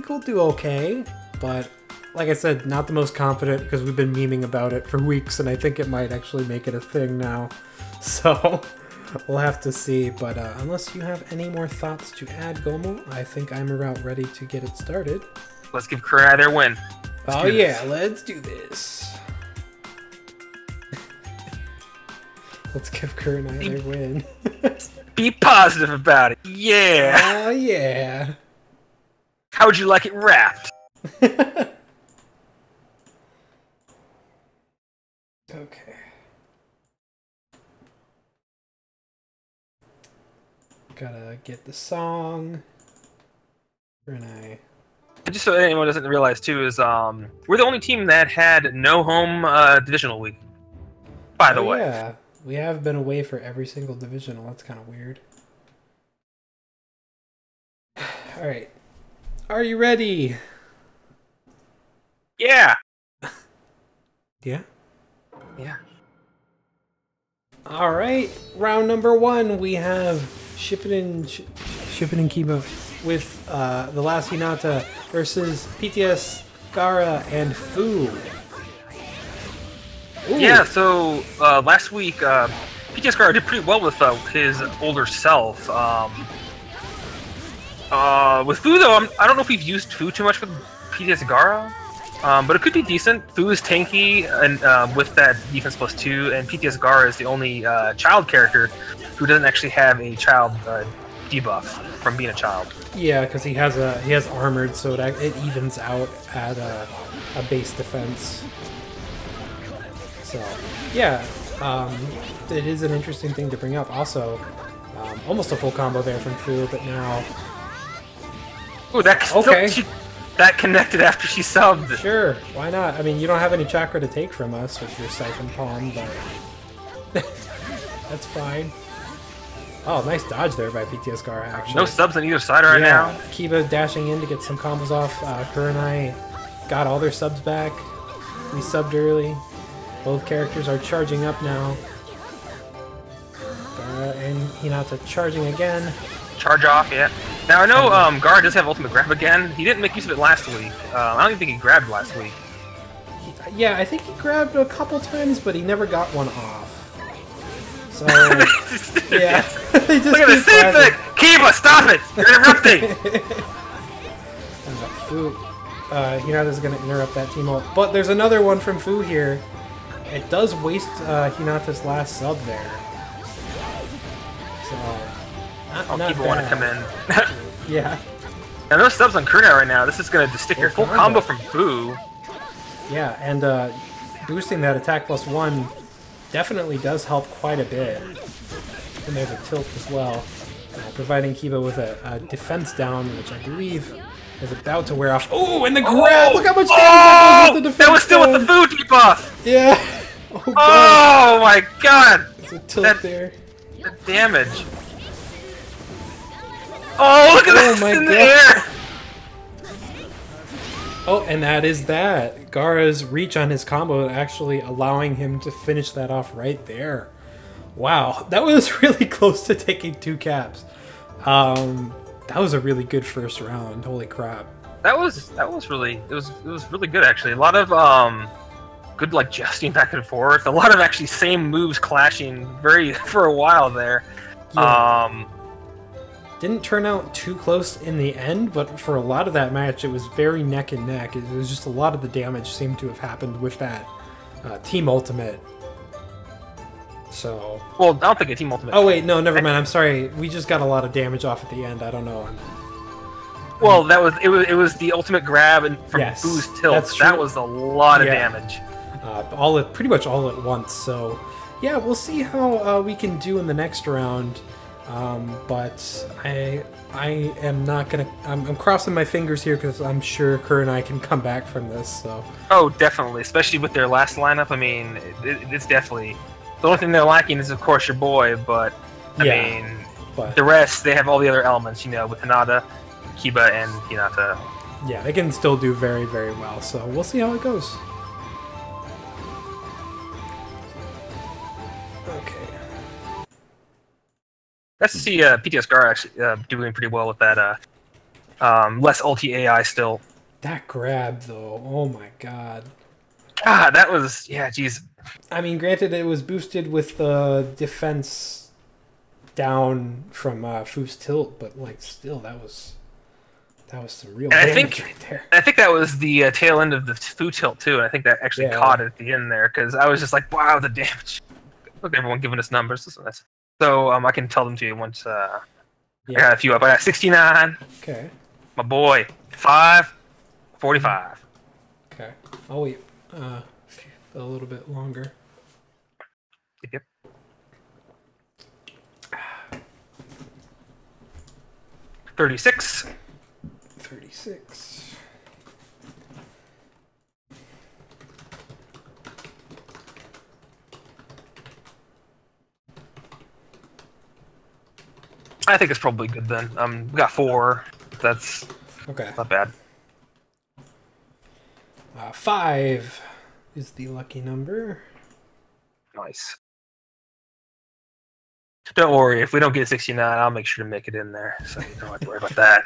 we'll do okay, but like I said, not the most confident because we've been memeing about it for weeks, and I think it might actually make it a thing now. So we'll have to see. But unless you have any more thoughts to add, Gomo, I think I'm about ready to get it started. Let's give Kurenai their win. Oh yeah, let's do this. Let's give Kurenai their win. Be positive about it. Yeah. Oh yeah. How would you like it wrapped? Okay. Gotta get the song. Kurenai. Just so anyone doesn't realize too, is we're the only team that had no home divisional week. By the way. Yeah. We have been away for every single divisional. That's kind of weird. Alright. Are you ready? Yeah. Yeah? Yeah. Alright. Round number 1. We have Shippuden Kiba with the last Hinata versus PTS, Gara, and Fu. Ooh. Yeah, so last week, PTS Gara did pretty well with his older self. With Fu, though, I don't know if we've used Fu too much with PTS Gara, but it could be decent. Fu is tanky and with that defense +2, and PTS Gara is the only child character who doesn't actually have a child debuff from being a child. Yeah, because he has armored, so it evens out at a base defense. So yeah, it is an interesting thing to bring up. Also, almost a full combo there from Fu, but now. Ooh, that connected after she subbed. Sure, why not? I mean, you don't have any chakra to take from us with your Siphon Palm, but that's fine. Oh, nice dodge there by PTS Gar, actually. No subs on either side right now. Kiba dashing in to get some combos off. Kurenai got all their subs back. We subbed early. Both characters are charging up now. Gara and Hinata charging again. Charge off, yeah. Now I know Gar does have ultimate grab again. He didn't make use of it last week. I don't even think he grabbed last week. Yeah, I think he grabbed a couple times, but he never got one off. So yeah, they just look at the same thing. Kiba, stop it! You're interrupting. Fu, Hinata's gonna interrupt that team ult, but there's another one from Fu here. It does waste Hinata's last sub there. So not Kiba want to come in. Yeah. Now no subs on Kurenai right now. This is gonna just stick your full combo from Fu. Yeah, and boosting that attack +1 definitely does help quite a bit. And there's a tilt as well, providing Kiba with a defense down, which I believe is about to wear off. Oh, and the grab! Look how much damage that does with the defense. That was still with the Fu debuff! Yeah! Oh, oh my god! There's a tilt there. The damage. Oh, look at this in the air! Oh, and that is that. Gara's reach on his combo actually allowing him to finish that off right there. Wow, that was really close to taking 2 caps. That was a really good first round. Holy crap. That was really it was really good actually. A lot of good like jousting back and forth. A lot of actually same moves clashing for a while there. Yeah. Didn't turn out too close in the end, but for a lot of that match, it was very neck and neck. It was just a lot of the damage seemed to have happened with that team ultimate. So. Well, I don't think a team ultimate. Oh wait, no, never mind. I'm sorry. We just got a lot of damage off at the end. I don't know. Well, it was the ultimate grab and from yes, Fu's tilt. That was a lot of damage. Pretty much all at once. So yeah, we'll see how we can do in the next round. But I am not gonna. I'm crossing my fingers here because I'm sure Kurenai can come back from this. So. Oh, definitely, especially with their last lineup. I mean, it's definitely the only thing they're lacking is, of course, your boy. But I mean, the rest they have all the other elements. You know, with Hinata, Kiba, and Hinata. Yeah, they can still do very, very well. So we'll see how it goes. Nice to see PTS Gar actually doing pretty well with that less ulti AI still. That grab, though, oh my god. God, that was, yeah, jeez. I mean, granted, it was boosted with the defense down from Fu's tilt, but, like, still, that was some real damage right there. I think that was the tail end of the Fu tilt, too, and I think that actually caught it at the end there, because I was just like, wow, the damage. Look, everyone giving us numbers. So I can tell them to you once I got a few up. I got 69. Okay. My boy, 545. Okay. I'll wait a little bit longer. Yep. 36. 36. I think it's probably good then. We got 4. That's not bad. 5 is the lucky number. Nice. Don't worry, if we don't get 69, I'll make sure to make it in there, so you don't have to worry about that.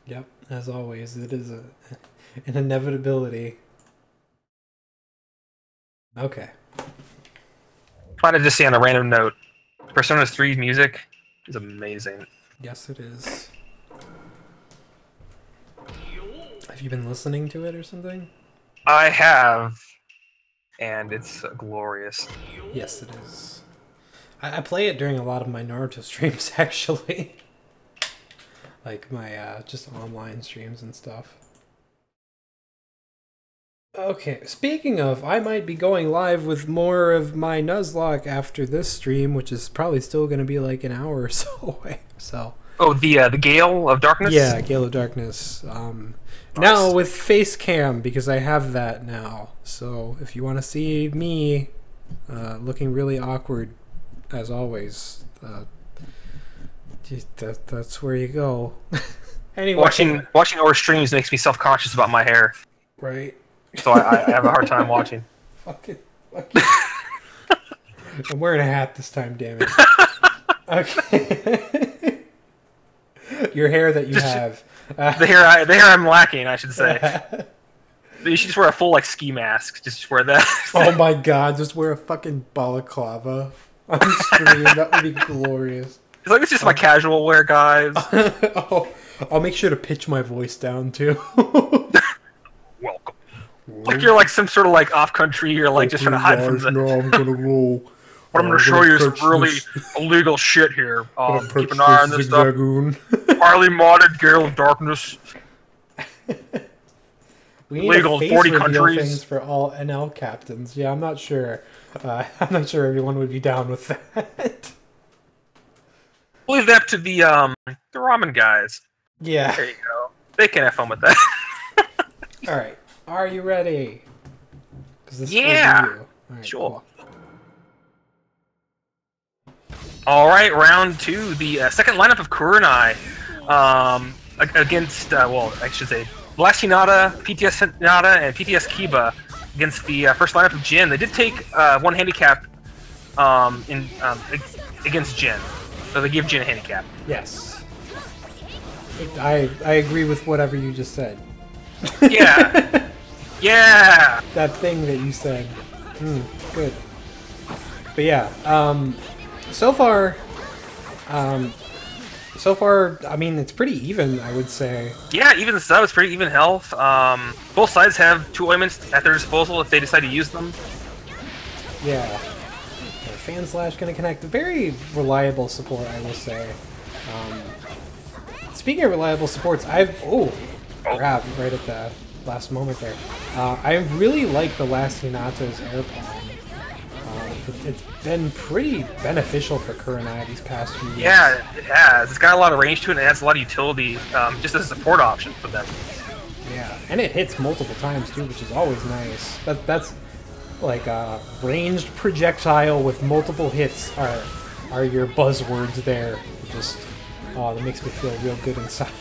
Yep, as always, it is an inevitability. Okay. Trying to just say on a random note, Persona 3's music is amazing. Yes, it is. Have you been listening to it or something? I have, and it's glorious. Yes, it is. I play it during a lot of my Naruto streams, actually. Like my just online streams and stuff. Okay, speaking of, I might be going live with more of my Nuzlocke after this stream, which is probably still going to be like an hour or so away. So. Oh, the Gale of Darkness? Yeah, Gale of Darkness. Nice. Now with face cam, because I have that now. So if you want to see me looking really awkward, as always, that's where you go. Anyway, watching our streams makes me self-conscious about my hair. Right. So I have a hard time watching. Fuck it. I'm wearing a hat this time, damn it. Okay. Your hair that you have. The hair I'm lacking, I should say. You should just wear a full like ski mask. Just wear that. Oh my god! Just wear a fucking balaclava on stream. That would be glorious. It's like it's just my casual wear, guys. Oh, I'll make sure to pitch my voice down too. Welcome. Like you're like some sort of like off country. You're like just trying to hide from the. No, I'm gonna roll. What I'm gonna show you is some really illegal shit here. Keep an eye on this stuff. Highly modded Gale of Darkness. We need legal in 40 countries. Things for all NL captains. Yeah, I'm not sure. I'm not sure everyone would be down with that. Leave that to the ramen guys. Yeah. There you go. They can have fun with that. All right. Are you ready? This yeah. All right, sure. Cool. All right, round 2. The second lineup of Kurenai against, well, I should say, Blast Hinata, PTS Hinata, and PTS Kiba against the first lineup of Jin. They did take one handicap against Jin, so they give Jin a handicap. Yes. I agree with whatever you just said. Yeah. Yeah. That thing that you said. Good. But yeah, so far, I mean, it's pretty even, I would say. Yeah, even so, it's pretty even health. Both sides have 2 ointments at their disposal if they decide to use them. Yeah. Fan Slash gonna connect. Very reliable support, I will say. Speaking of reliable supports, grab right at the last moment there. I really like the last Hinata's Air Palm. It's been pretty beneficial for Kurenai these past few years. Yeah, it has. It's got a lot of range to it, and it has a lot of utility just as a support option for them. Yeah, and it hits multiple times too, which is always nice. That's like a ranged projectile with multiple hits are your buzzwords there. That makes me feel real good inside.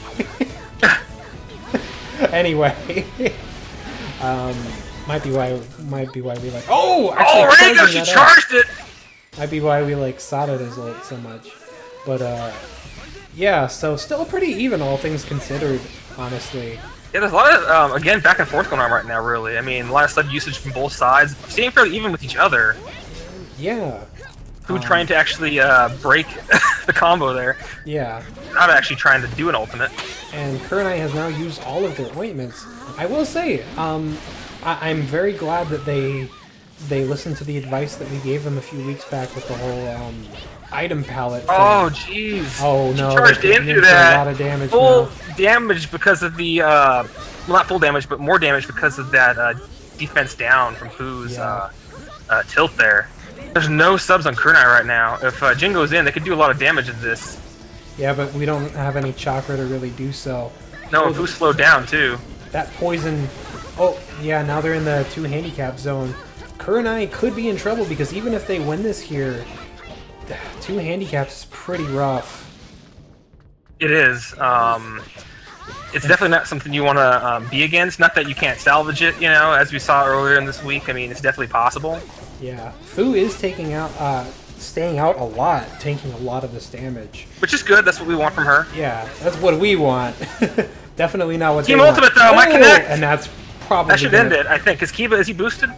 Anyway. Might be why we like. Oh, actually, Rango, she charged it. Might be why we like Sadada's ult so much, but yeah. So still pretty even, all things considered, honestly. Yeah, there's a lot of again back and forth going on right now. Really, I mean, a lot of sub usage from both sides, staying fairly even with each other. Yeah. Who trying to actually break the combo there? Yeah. Not actually trying to do an ultimate. And Kurenai has now used all of their ointments. I will say, I'm very glad that they listened to the advice that we gave them a few weeks back with the whole item palette thing. Oh, jeez. Oh, no. She charged into that. A lot of damage full damage because of the, well, not full damage, but more damage because of that defense down from Pooh's tilt there. There's no subs on Kurenai right now. If Jin goes in, they could do a lot of damage in this. Yeah, but we don't have any chakra to really do so. No, and Pooh's slowed down, too. That poison... Oh, yeah, now they're in the 2 handicap zone. Kurenai could be in trouble because even if they win this here, 2 handicaps is pretty rough. It is. It's definitely not something you want to be against. Not that you can't salvage it, you know, as we saw earlier in this week. I mean, it's definitely possible. Yeah. Fu is staying out a lot, tanking a lot of this damage. Which is good. That's what we want from her. Yeah, that's what we want. Definitely not what Team they Ultimate, want. though, might connect! And that's probably... That should end it, I think. Is he boosted?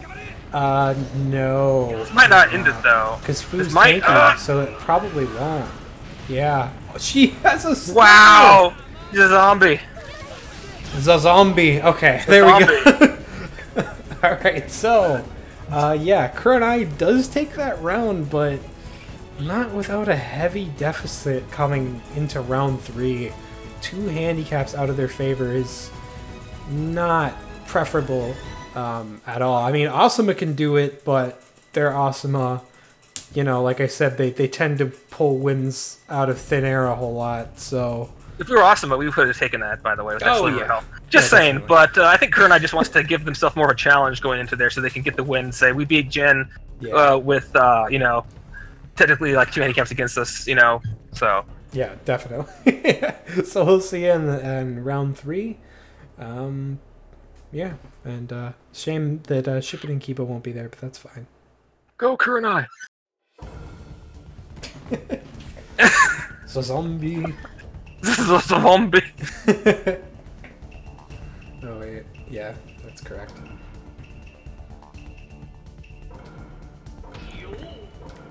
No. This might not end it, though. Because Fu's tanking, so it probably won't. Yeah. She has a... Wow! He's a zombie. The zombie. Okay, there we go. Alright, so... yeah, Kurenai does take that round, but not without a heavy deficit coming into round 3. 2 handicaps out of their favor is not preferable at all. I mean, Asuma can do it, but they're Asuma. You know, like I said, they tend to pull wins out of thin air a whole lot, so... If we were awesome, we would have taken that, by the way, with that sliver health. Just Yeah, saying, definitely. but I think Kurenai just wants to give themselves more of a challenge going into there so they can get the win and say, we beat Jin with, you know, technically like 2 handicaps against us, you know, so... Yeah, definitely. So we'll see you in round 3. Yeah, and shame that Shippuden and Kiba won't be there, but that's fine. Go Kurenai! So zombie. This is a zombie! Oh wait, yeah, that's correct.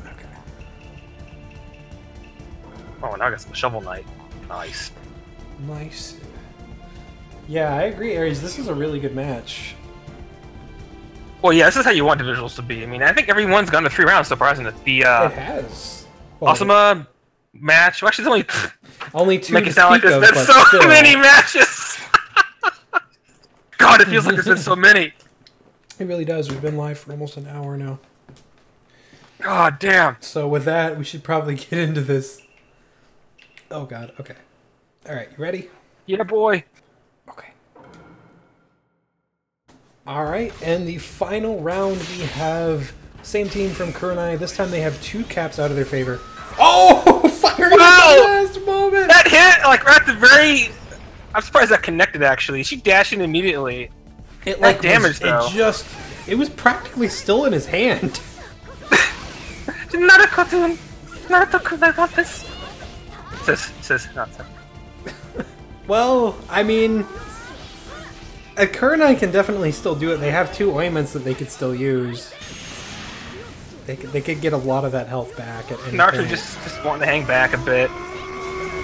Okay. Oh, now I got some Shovel Knight. Nice. Nice. Yeah, I agree, Aries. This is a really good match. Well, yeah, this is how you want individuals to be. I mean, I think everyone's gone to 3 rounds so far, hasn't it? The, It has. Well, Asuma match. Well, actually, it's only only 2 make to it sound like speak of, there's but been so still. many matches. God, it feels like there's been so many. It really does. We've been live for almost an hour now. God damn. So with that, we should probably get into this. Oh god, okay. Alright, you ready? Yeah, boy. Okay. Alright, and the final round we have same team from Kurenai. This time they have 2 caps out of their favor. Oh! Firing Wow! at the last moment! That hit, like, right at the very... I'm surprised that connected, actually. She dashed in immediately. It That damage, though. It was practically still in his hand. Naruto, Naruto, I want this. Sis, not sis. Well, I mean... Kurenai can definitely still do it. They have 2 ointments that they could still use. They could get a lot of that health back at any Naruto point. just wanting to hang back a bit.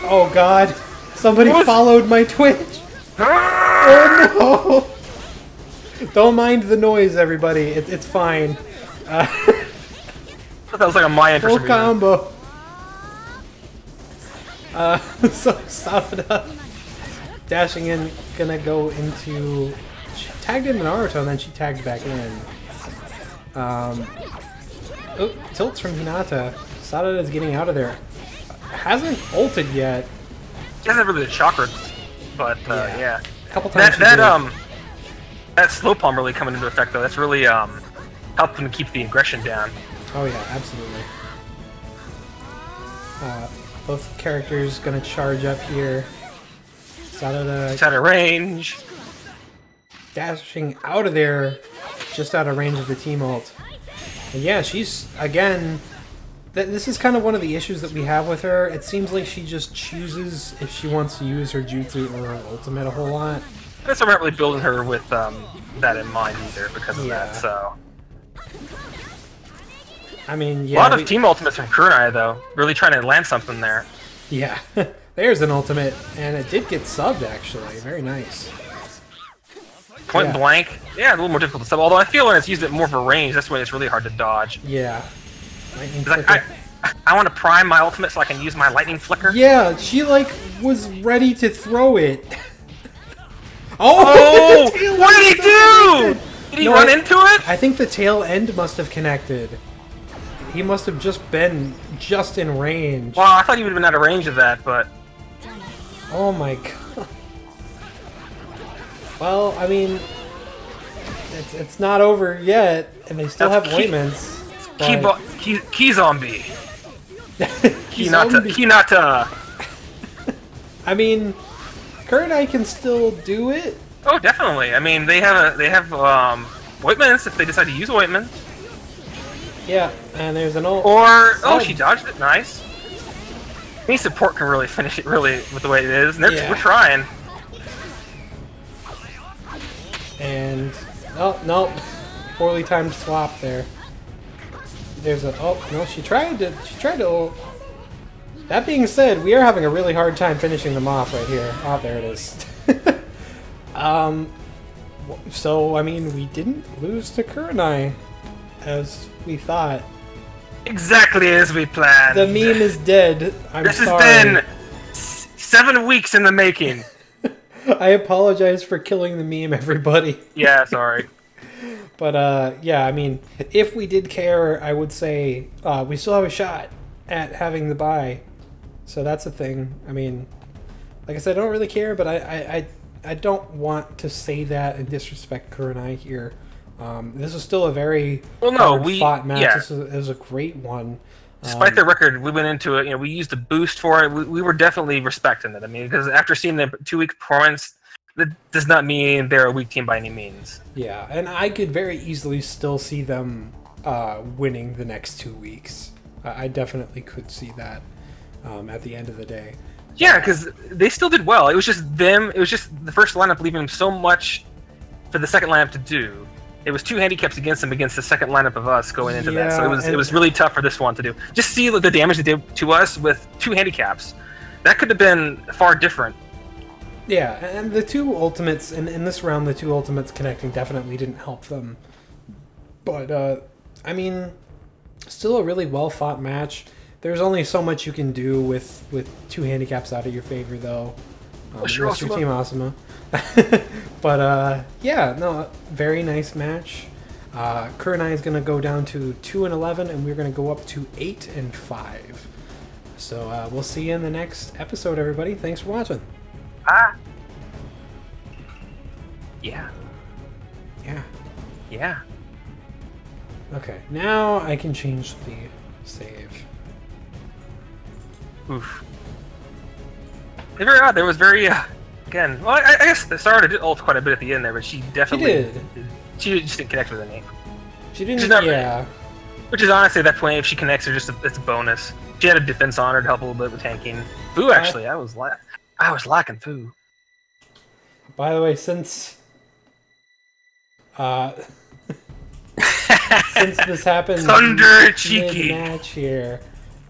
Oh god! Somebody What? followed my Twitch! Oh no! Don't mind the noise, everybody. It's fine. I thought that was like a Mayan for Full some reason. combo. So Sabada dashing in, gonna go into... She tagged into Naruto and then she tagged back in. Oh, tilts from Hinata. Sadada's getting out of there. Hasn't ulted yet. She hasn't really the chakra, but yeah. A couple times That slow palm really coming into effect though. That's really helping to keep the aggression down. Oh yeah, absolutely. Both characters gonna charge up here. Sadada It's out of range. dashing out of there, just out of range of the team ult. And yeah, she's, again, this is kind of one of the issues that we have with her. It seems like she just chooses if she wants to use her jutsu or her ultimate a whole lot. That's I'm not really building her with that in mind either because of Yeah. that. So I mean, a yeah. lot of team ultimates from Kurenai though, really trying to land something there. Yeah. There's an ultimate, and it did get subbed, actually. Very nice. Point Yeah. blank, yeah, a little more difficult to sub. Although I feel when it's used at more of a range, that's when it's really hard to dodge. Yeah. Lightning It's like, flicker. I want to prime my ultimate so I can use my lightning flicker. Yeah, she, like, was ready to throw it. Oh! Oh! the tail What did he end do? connected. Did he No, run into it? I think the tail end must have connected. He must have just been just in range. Well, I thought he would have been out of range of that, but Oh my god. Well, I mean, it's not over yet, and they still That's have ointments. key zombie. Key Hinata. Hinata. I mean, Kurenai can still do it. Oh, definitely. I mean, they have ointments if they decide to use ointment. Yeah, and there's an ult. Or Oh. she dodged it. Nice. Any support can really finish it really with the way it is. And Yeah. we're trying. And oh no, poorly timed swap there. There's a no. She tried to ult. That being said, we are having a really hard time finishing them off right here. Oh, there it is. So I mean, we didn't lose to Kurenai as we thought. Exactly as we planned. The meme is dead. I'm This sorry. has been 7 weeks in the making. I apologize for killing the meme, everybody. Yeah, sorry. But yeah, I mean, if we did care, I would say we still have a shot at having the bye. So that's a thing. I mean, like I said, I don't really care, but I don't want to say that and disrespect Kurenai here. This is still a very fought match. Yeah. This is a great one. Despite the record, we went into it. You know, we used a boost for it. We were definitely respecting it. I mean, because after seeing the 2-week performance, that does not mean they're a weak team by any means. Yeah, and I could very easily still see them winning the next 2 weeks. I definitely could see that at the end of the day. Yeah, because they still did well. It was just them. It was just the first lineup leaving them so much for the second lineup to do. It was 2 handicaps against them against the second lineup of us going into that. So it was really tough for this one to do. Just see the damage they did to us with 2 handicaps. That could have been far different. Yeah, and the 2 ultimates, in this round, the 2 ultimates connecting definitely didn't help them. But, I mean, still a really well-fought match. There's only so much you can do with 2 handicaps out of your favor, though. Sure, unless your team Asuma. But, yeah, no, very nice match. Kurenai is going to go down to 2-11, and we're going to go up to 8-5. So, we'll see you in the next episode, everybody. Thanks for watching. Yeah. Yeah. Yeah. Okay, now I can change the save. Oof. They very odd. There was very again. Well, I guess Sarah did ult quite a bit at the end there, but she definitely she just didn't connect with any. She didn't. Yeah. Which is honestly at that point, if she connects, it's a bonus. She had a defense on her to help a little bit with tanking. Foo, actually, I was lacking Foo. By the way, since since this happened Thunder cheeky match here,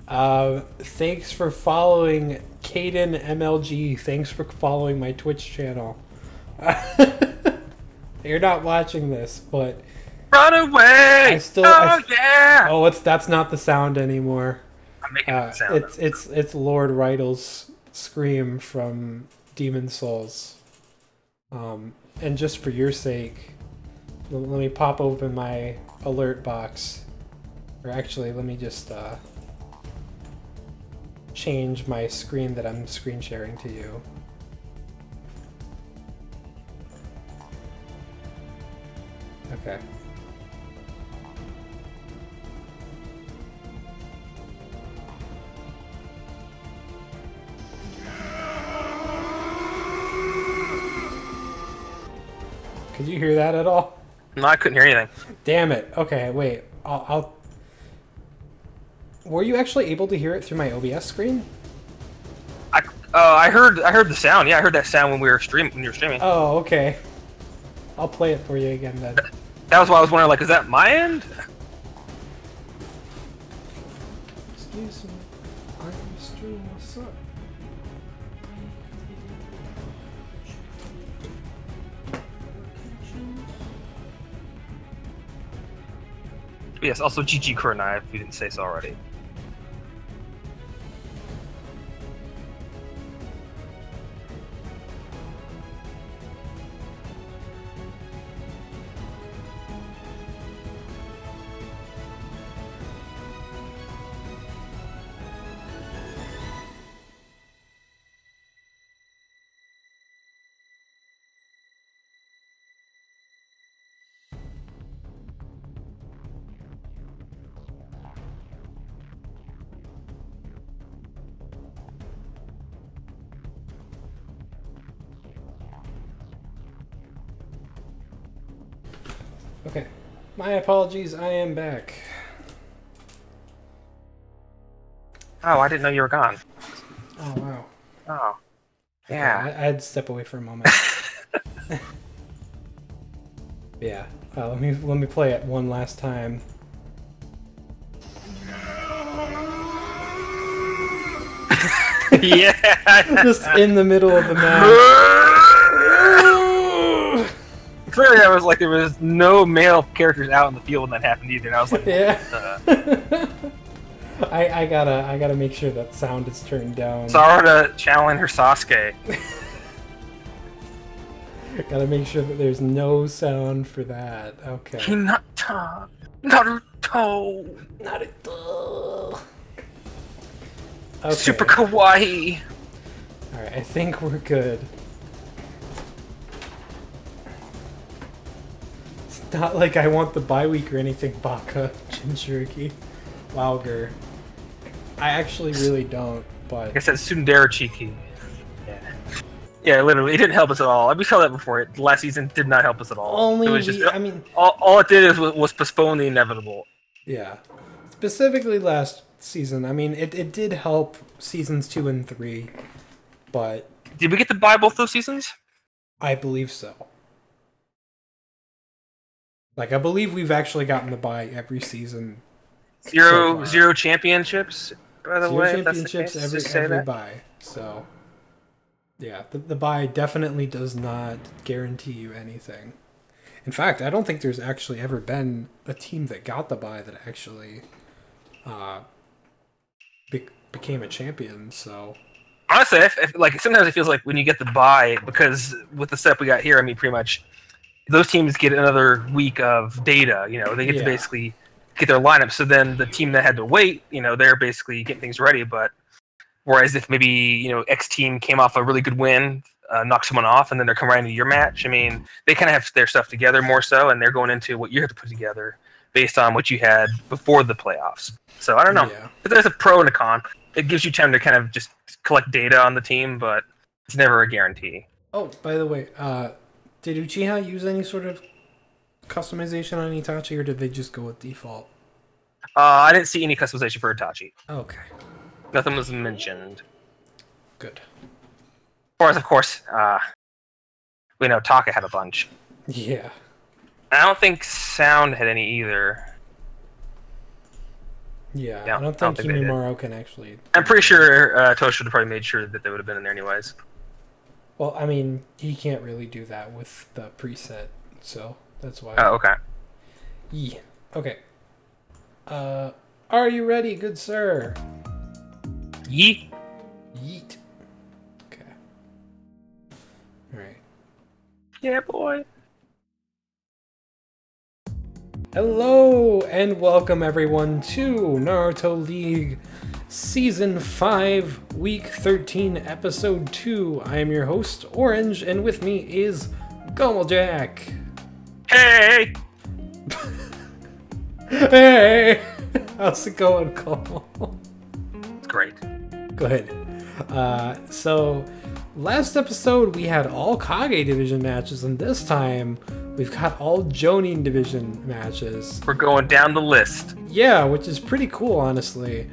thanks for following Caden MLG. Thanks for following my Twitch channel. You're not watching this, but run away! Yeah! Oh, that's not the sound anymore. I'm making the sound. It's Lord Rydell's scream from Demon Souls. And just for your sake, let me pop open my alert box. Or actually, let me just change my screen that I'm screen sharing to you. Okay. Could you hear that at all? No, I couldn't hear anything. Damn it. Okay, wait. I'll... Were you actually able to hear it through my OBS screen? I heard the sound. Yeah, I heard that sound when you were streaming. Oh, okay. I'll play it for you again then. That was why I was wondering, like, is that my end? Excuse me. I'm streaming. What's up? Yes, also GG Kurenai, if you didn't say so already. Okay. My apologies, I am back. Oh, I didn't know you were gone. Oh, wow. Oh. Yeah. Okay, I had to step away for a moment. Yeah. Let me play it one last time. Yeah. Just in the middle of the match. Clearly, I was like, there was no male characters out in the field when that happened either, and I was like, yeah. I gotta make sure that sound is turned down. Sarada challenge her Sasuke. Gotta make sure that there's no sound for that. Okay. Hinata. Naruto. Naruto. Okay. Super kawaii. Alright, I think we're good. It's not like I want the bye week or anything, Baka, Jinchuriki, Lauger. I actually really don't, but... Like I said, Tsundere Chiki. Yeah. Yeah, literally, it didn't help us at all. We saw that before. Last season did not help us at all. Only it was just, I mean... all it did was postpone the inevitable. Yeah. Specifically last season, I mean, it did help seasons 2 and 3, but... Did we get to buy both those seasons? I believe so. Like, I believe we've actually gotten the bye every season. Zero championships, by the way. Zero championships every bye. So, yeah, the bye definitely does not guarantee you anything. In fact, I don't think there's actually ever been a team that got the bye that actually became a champion. So, honestly, like sometimes it feels like when you get the bye, because with the setup we got here, I mean, pretty much those teams get another week of data. You know, they get to basically get their lineup. So then the team that had to wait, you know, they're basically getting things ready. But whereas if maybe, you know, X team came off a really good win, knocked someone off, and then they're coming right into your match, I mean, they kind of have their stuff together more so, and they're going into what you have to put together based on what you had before the playoffs. So I don't know. Yeah. But there's a pro and a con. It gives you time to kind of just collect data on the team, but it's never a guarantee. Oh, by the way, did Uchiha use any sort of customization on Itachi, or did they just go with default? I didn't see any customization for Itachi. Okay. Nothing was mentioned. Good. Of course, we know Taka had a bunch. Yeah. I don't think Sound had any either. Yeah, No, I don't think they did. Kimimaro can actually... I'm pretty sure Tosh would have probably made sure that they would have been in there anyways. Well, I mean, he can't really do that with the preset, so that's why. Oh, okay. Yeah. Okay. Are you ready, good sir? Yeet. Yeet. Okay. Alright. Yeah, boy. Hello, and welcome everyone to Naruto League Season 5, Week 13, Episode 2. I am your host, Orange, and with me is Gomeljack. Hey! Hey! How's it going, Cole? It's great. Good. So, last episode we had all Kage Division matches, and this time we've got all Jonin Division matches. We're going down the list. Yeah, which is pretty cool, honestly.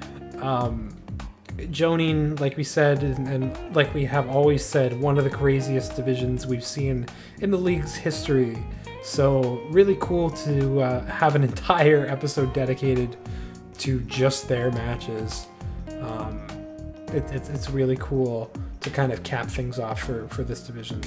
Jonin, like we said, and like we have always said, one of the craziest divisions we've seen in the league's history. So, really cool to have an entire episode dedicated to just their matches. It's really cool to kind of cap things off for this division.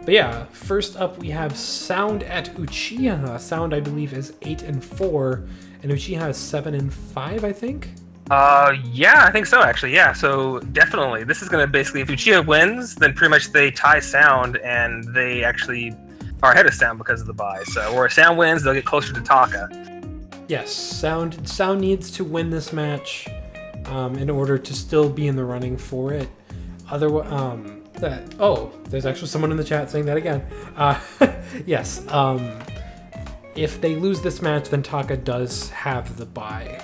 But yeah, first up we have Sound at Uchiha. Sound, I believe, is 8-4, and Uchiha is 7-5, I think. Yeah, I think so, actually. Yeah, so definitely, this is gonna basically, if Uchiha wins, then pretty much they tie Sound, and they actually are ahead of Sound because of the bye. So, where Sound wins, they'll get closer to Taka. Yes, Sound needs to win this match in order to still be in the running for it. Otherwise, there's actually someone in the chat saying that again. Yes, if they lose this match, then Taka does have the bye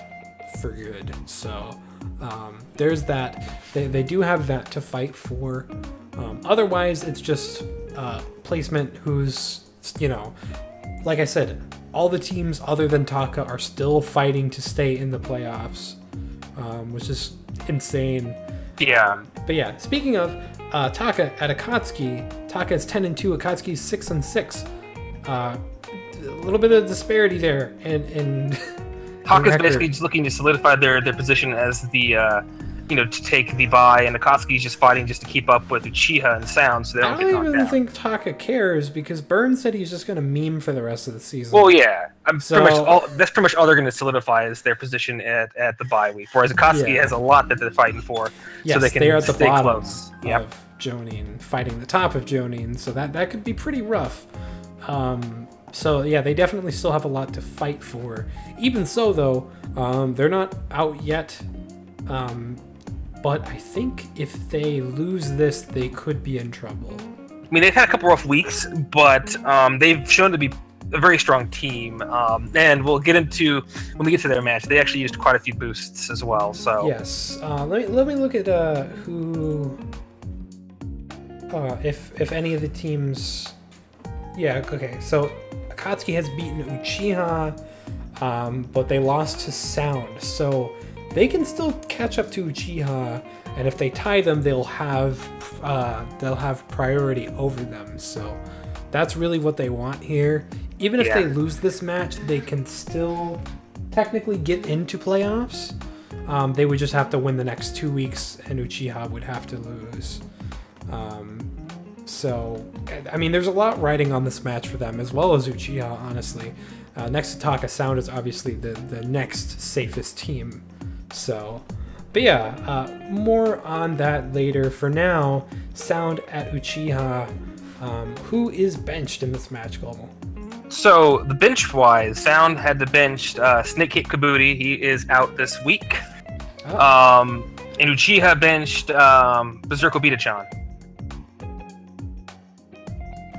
for good. So there's that. They do have that to fight for. Otherwise, it's just placement who's, you know, like I said, all the teams other than Taka are still fighting to stay in the playoffs, which is insane. Yeah. But yeah, speaking of Taka at Akatsuki, Taka is 10-2, Akatsuki is 6-6. A little bit of disparity there, and Taka's basically just looking to solidify their position as the to take the bye, and Akatsuki's just fighting just to keep up with Uchiha and Sound, so they don't I get knocked don't even down. think Taka cares because Burns said he's just going to meme for the rest of the season. Well, yeah, that's pretty So- much all they're going to solidify is their position at the bye week. Whereas Akatsuki Yeah. has a lot that they're fighting for, Yes, so they can they're at the stay bottom close. Yep. of Jonin, fighting the top of Jonin, so that could be pretty rough. So yeah, they definitely still have a lot to fight for. Even so, though, they're not out yet. But I think if they lose this, they could be in trouble. I mean, they've had a couple rough weeks, but they've shown to be a very strong team. And we'll get into when we get to their match. They actually used quite a few boosts as well. So Yes. Let me look at who. If any of the teams. Yeah. Okay. So Akatsuki has beaten Uchiha, but they lost to Sound. So they can still catch up to Uchiha, and if they tie them, they'll have priority over them. So that's really what they want here. Even if they lose this match, they can still technically get into playoffs. They would just have to win the next 2 weeks, and Uchiha would have to lose. So, I mean, there's a lot riding on this match for them, as well as Uchiha, honestly. Next to Taka, Sound is obviously the next safest team. So, but yeah, more on that later. For now, Sound at Uchiha. Who is benched in this match, Global? So the bench-wise, Sound had to bench Snake Cape Kabuti. He is out this week. Oh. And Uchiha benched Berserk Obita-chan.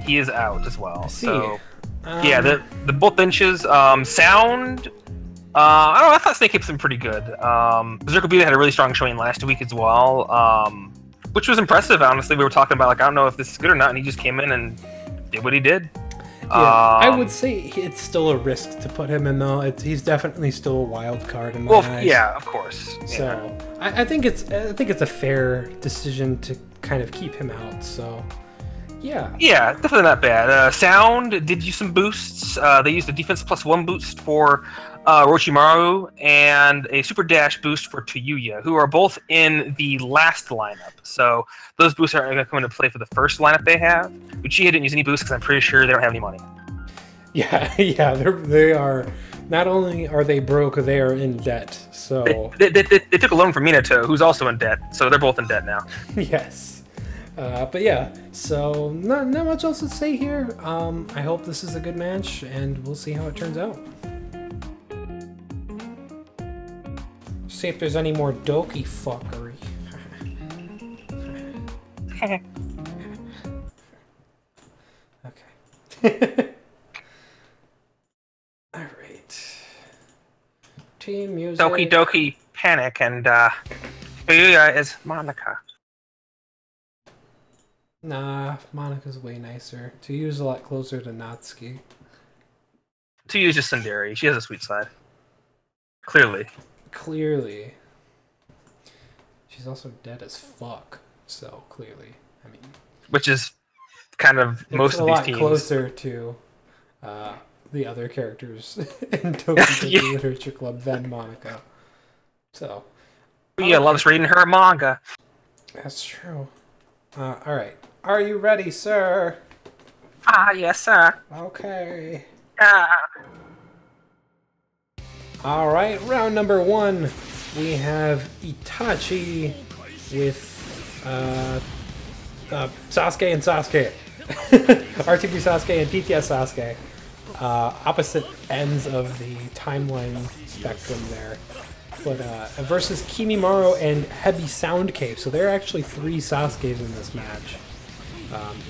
He is out as well. I see. So yeah, the both benches. Sound. I don't know. I thought Snake Cape's been pretty good. Berserk Obita had a really strong showing last week as well, which was impressive. Honestly, we were talking about I don't know if this is good or not, and he just came in and did what he did. Yeah, I would say it's still a risk to put him in, though. He's definitely still a wild card in my eyes. Yeah, of course. So I think it's a fair decision to kind of keep him out. So yeah. Yeah, definitely not bad. Sound did use some boosts. They used a defense +1 boost for Orochimaru and a super dash boost for Toyuya, who are both in the last lineup. So those boosts aren't going to come into play for the first lineup they have. Uchiha didn't use any boosts because I'm pretty sure they don't have any money. Yeah, yeah, they are. Not only are they broke, they are in debt. So They took a loan from Minato, who's also in debt. So they're both in debt now. yes. But yeah, so not much else to say here. I hope this is a good match, and we'll see how it turns out. See if there's any more Doki fuckery. Okay. Alright. Team music. Doki Doki Panic and Toyuya is Monica. Nah, Monica's way nicer. Toyu's a lot closer to Natsuki. Toyuya is just Sundari. She has a sweet side. Clearly. Clearly. She's also dead as fuck. So, clearly. I mean... Which is kind of most of these teams. It's a lot closer to the other characters in Doki Literature Club than Monica. So... Toyuya loves reading her manga. That's true. Alright. Are you ready, sir? Ah, yes, sir. Okay. Ah. Alright, round number 1. We have Itachi with Sasuke and Sasuke. RTB Sasuke and PTS Sasuke. Opposite ends of the timeline spectrum there. But versus Kimimaro and Heavy Sound K. So there are actually 3 Sasukes in this match.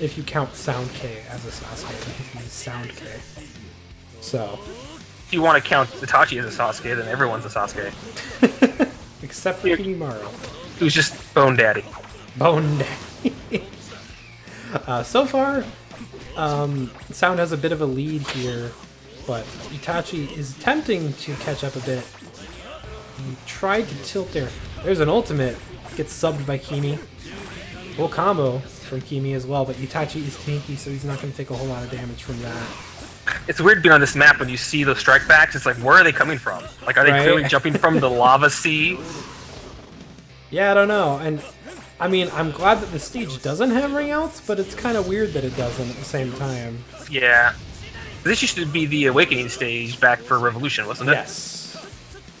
If you count Sound K as a Sasuke, he's Sound K. So... If you want to count Itachi as a Sasuke, then everyone's a Sasuke. Except for Kimimaro. Who's just Bone Daddy. Bone Daddy. So far, Sound has a bit of a lead here, but Itachi is attempting to catch up a bit. He tried to tilt there. There's an ultimate. Gets subbed by Kimi. Full combo from Kimi as well, but Itachi is tanky, so he's not going to take a whole lot of damage from that. It's weird being on this map when you see those strike backs. It's like, where are they coming from? Like, are they clearly jumping from the lava sea? Yeah, I don't know. And I mean, I'm glad that the stage doesn't have ring outs, but it's kind of weird that it doesn't at the same time. Yeah. This used to be the Awakening stage back for Revolution, wasn't it? Yes.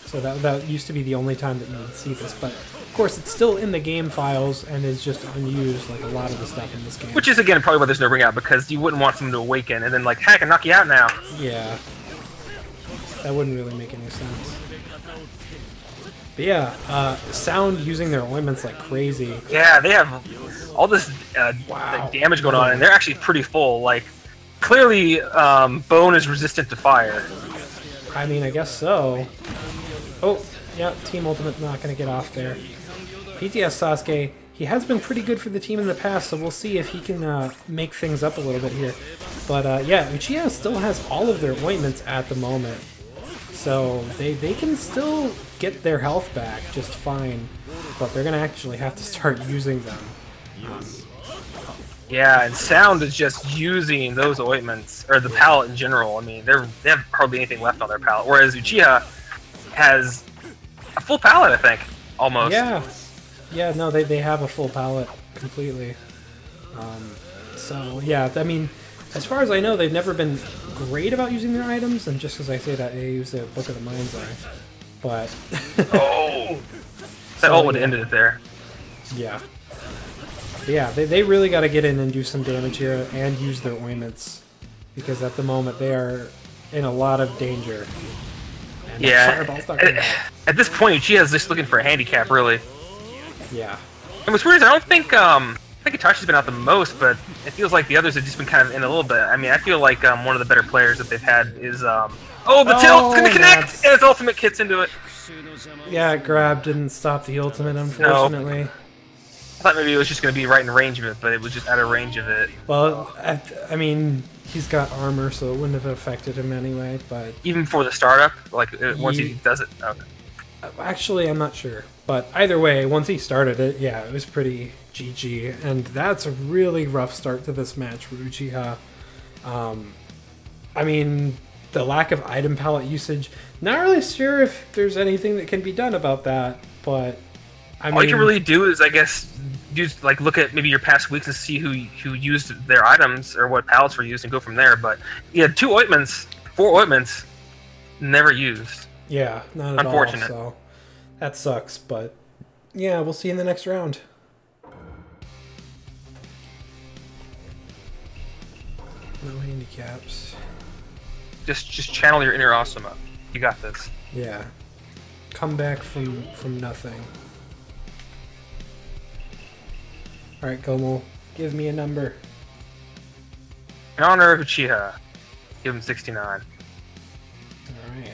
So that used to be the only time that you would see this, but of course it's still in the game files and is just unused like a lot of the stuff in this game. Which is, again, probably why there's no ring out, because you wouldn't want someone to awaken and then, like, heck, I can knock you out now. Yeah. That wouldn't really make any sense. But yeah, Sound using their ointments like crazy. Yeah, they have all this like, damage going on, and they're actually pretty full. Like, clearly, Bone is resistant to fire. I mean, I guess so. Oh, yeah, Team Ultimate not going to get off there. PTS Sasuke, he has been pretty good for the team in the past, so we'll see if he can make things up a little bit here. But yeah, Uchiha still has all of their ointments at the moment. So they can still get their health back just fine, but they're going to actually have to start using them. Yeah, and Sound is just using those ointments, or the palette in general. I mean, they have hardly anything left on their palette, whereas Uchiha has a full palette, I think, almost. Yeah. Yeah, no, they have a full palette completely. So, yeah, I mean, as far as I know, they've never been great about using their items, and just as I say that, they use the Book of the Mind's Eye. But... Oh! That ult would have ended it there. Yeah. Yeah, they really got to get in and do some damage here and use their ointments, because at the moment they are in a lot of danger. And yeah, at this point, Uchiha's just looking for a handicap, really. Yeah. And what's weird is I don't think Itachi's been out the most, but it feels like the others have just been kind of in a little bit. I mean, I feel like one of the better players that they've had is oh, the tilt's gonna connect, and its ultimate kits into it. Yeah, grab didn't stop the ultimate, unfortunately. No. I thought maybe it was just going to be right in range of it, but it was just out of range of it. Well, I mean, he's got armor, so it wouldn't have affected him anyway, but... Even before the startup? Like, once he does it? Okay. Actually, I'm not sure. But either way, once he started it, yeah, it was pretty GG. And that's a really rough start to this match for Uchiha. I mean, the lack of item palette usage, not really sure if there's anything that can be done about that, but... I mean, all you can really do is, I guess, look at maybe your past weeks and see who used their items or what palettes were used and go from there. But yeah, 4 ointments, never used. Yeah, not at Unfortunate. all. So that sucks, but yeah, we'll see you in the next round. No handicaps. Just channel your inner Asuma. You got this. Yeah. Come back from nothing. Alright, Gomo, give me a number. In honor of Uchiha, give him 69. Alright.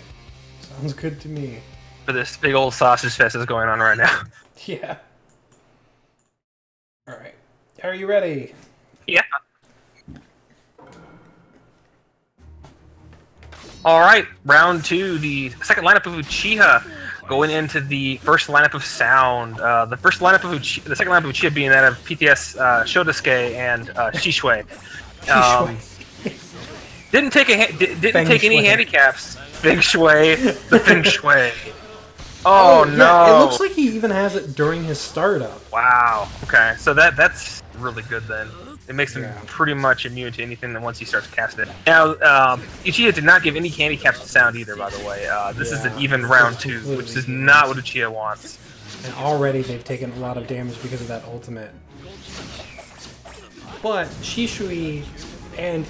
Sounds good to me. For this big old sausage fest that's going on right now. Yeah. Alright. Are you ready? Yeah. Alright, round 2, the second lineup of Uchiha. Going into the first lineup of Sound, the second lineup of Uchiha being that of PTS Shodosuke and Shishui. Didn't take any handicaps. Feng Shui, the Feng Shui. Oh no! Yeah, it looks like he even has it during his startup. Wow. Okay, so that's really good then. It makes him pretty much immune to anything that once he starts casting it. Now, Uchiha did not give any handicaps to Sound either, by the way. This is an even round 2, which is not what Uchiha wants. And already they've taken a lot of damage because of that ultimate. But Shishui and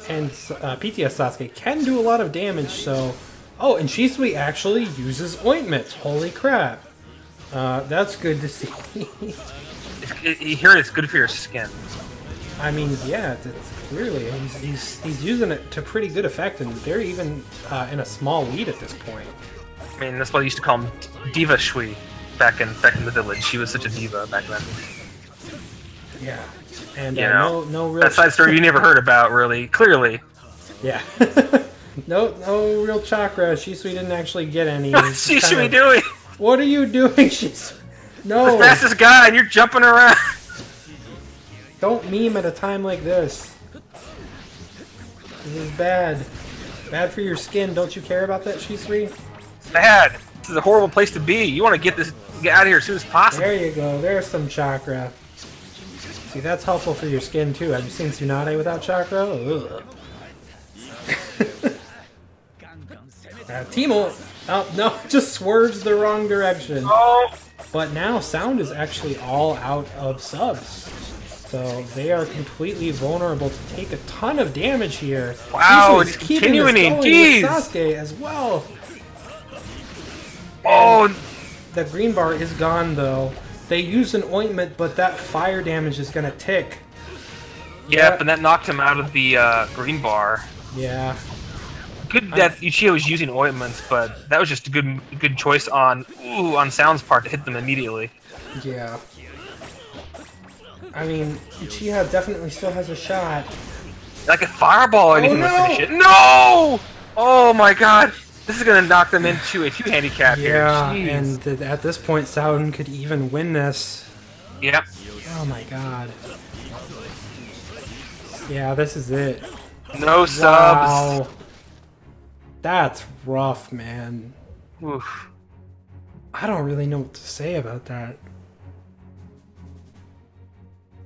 PTS Sasuke can do a lot of damage, so... Oh, and Shisui actually uses ointments. Holy crap. That's good to see. You hear it's good for your skin. I mean, yeah, it's clearly he's using it to pretty good effect, and they're even in a small lead at this point. I mean, that's what I used to call him, Diva Shui, back in the village. She was such a diva back then. Yeah, and no real. That side story you never heard about, really. Clearly. Yeah. No real chakra. Shisui didn't actually get any. What's Shisui doing? What are you doing, Shisui? No! The fastest guy, and you're jumping around! Don't meme at a time like this. This is bad. Bad for your skin. Don't you care about that, Shisui? Bad. This is a horrible place to be. You want to get this Get out of here as soon as possible. There you go. There's some chakra. See, that's helpful for your skin too. Have you seen Tsunade without chakra? Ugh. Timo. Oh no, just swerves the wrong direction. Oh. But now Sound is actually all out of subs. So they are completely vulnerable to take a ton of damage here. Wow, He's continuing continuing, with jeez. Sasuke as well. Oh, The green bar is gone though. They used an ointment, but that fire damage is gonna tick. yep, and that knocked him out of the green bar. Yeah. Good that Uchiha was using ointments, but that was just a good choice on Sound's part to hit them immediately. Yeah. I mean, Uchiha definitely still has a shot. Like a fireball or anything no! to finish it. No! Oh my god! This is gonna knock them into a 2 handicap Yeah, here. Jeez. and at this point, Sound could even win this. Yep. Oh my god. Yeah, this is it. No subs. Wow. That's rough, man. Oof. I don't really know what to say about that.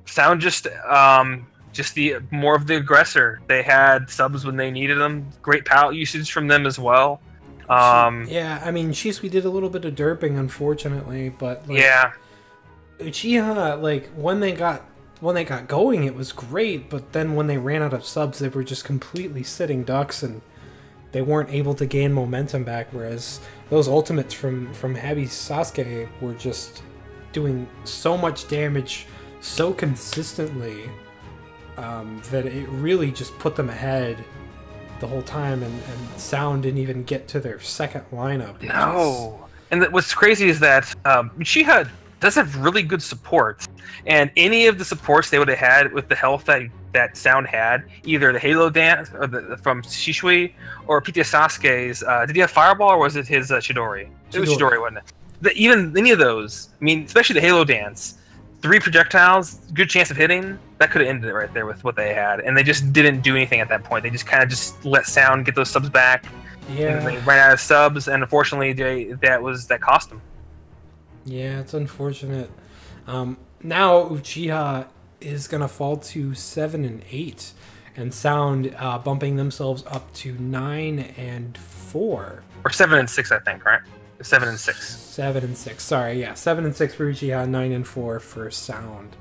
Sound just the more of the aggressor. They had subs when they needed them. Great palette usage from them as well. Yeah, I mean, Shisui did a little bit of derping, unfortunately, but like, Yeah. Uchiha, like when they got going, it was great, but then when they ran out of subs, they were just completely sitting ducks, and they weren't able to gain momentum back. Whereas those ultimates from Happy Sasuke were just doing so much damage so consistently that it really just put them ahead the whole time, and Sound didn't even get to their second lineup. No. And what's crazy is that Uchiha does have really good support, and any of the supports they would have had with the health that Sound had, either the Halo Dance or from Shisui or PT Sasuke's. Did he have Fireball or was it his Chidori? It was Chidori, wasn't it? Even any of those, I mean, especially the Halo Dance, 3 projectiles, good chance of hitting. That could have ended it right there with what they had, and they just didn't do anything at that point. They just kind of just let Sound get those subs back. Yeah, And they ran out of subs, and unfortunately, that cost them. yeah, it's unfortunate. Now Uchiha is gonna fall to 7 and 8, and Sound bumping themselves up to 9 and 4. Or 7 and 6, I think, right? 7 and 6. 7 and 6. Sorry, yeah, 7 and 6 for Uchiha, 9 and 4 for Sound.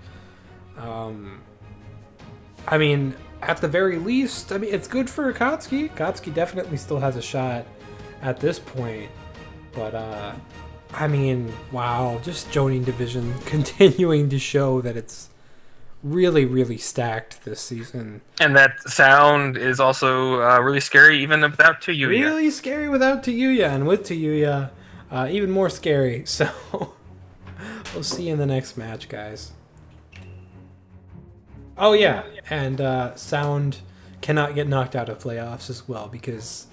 I mean, at the very least, I mean, it's good for Akatsuki. Akatsuki definitely still has a shot at this point, but I mean, wow, just Jonin Division continuing to show that it's really, really stacked this season. And that Sound is also really scary even without Tuyuya. Really scary without Tuyuya, and with Tuyuya, even more scary. So, we'll see you in the next match, guys. Oh yeah, and Sound cannot get knocked out of playoffs as well because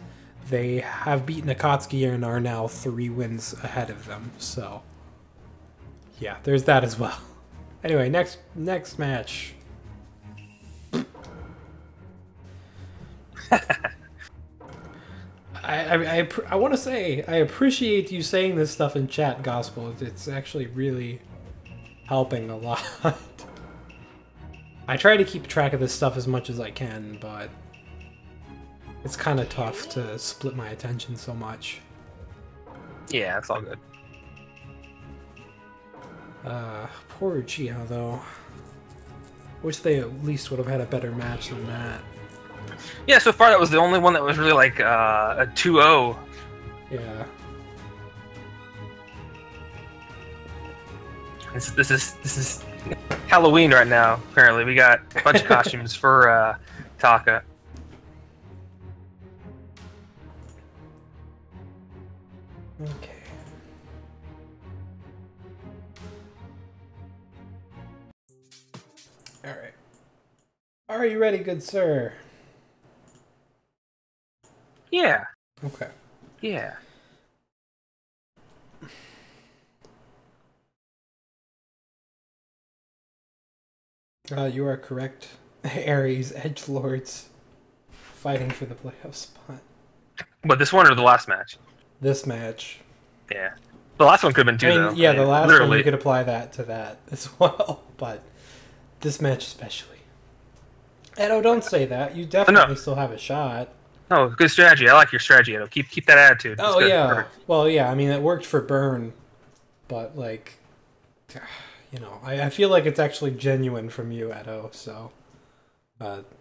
they have beaten Akatsuki and are now 3 wins ahead of them. So, yeah, there's that as well. Anyway, next match. I want to say I appreciate you saying this stuff in chat, Gospel. It's actually really helping a lot. I try to keep track of this stuff as much as I can, but it's kind of tough to split my attention so much. Yeah, it's all good. Poor Uchiha, though. Wish they at least would have had a better match than that. Yeah, so far that was the only one that was really like a 2-0. Yeah. This is Halloween right now. Apparently, we got a bunch of costumes for Taka. Okay. All right. Are you ready, good sir? Yeah. Okay. Yeah. You are correct. Ares edgelords fighting for the playoff spot. But this one or the last match? This match. Yeah. The last one could have been 2, though. yeah, the last literally. one you could apply that to that as well, but this match especially. Edo, don't say that. You definitely still have a shot. Oh, good strategy. I like your strategy, Edo. Keep that attitude. Oh, good. yeah. Perfect. Well, yeah, I mean, it worked for Burn, but, like, you know, I feel like it's actually genuine from you, Edo, so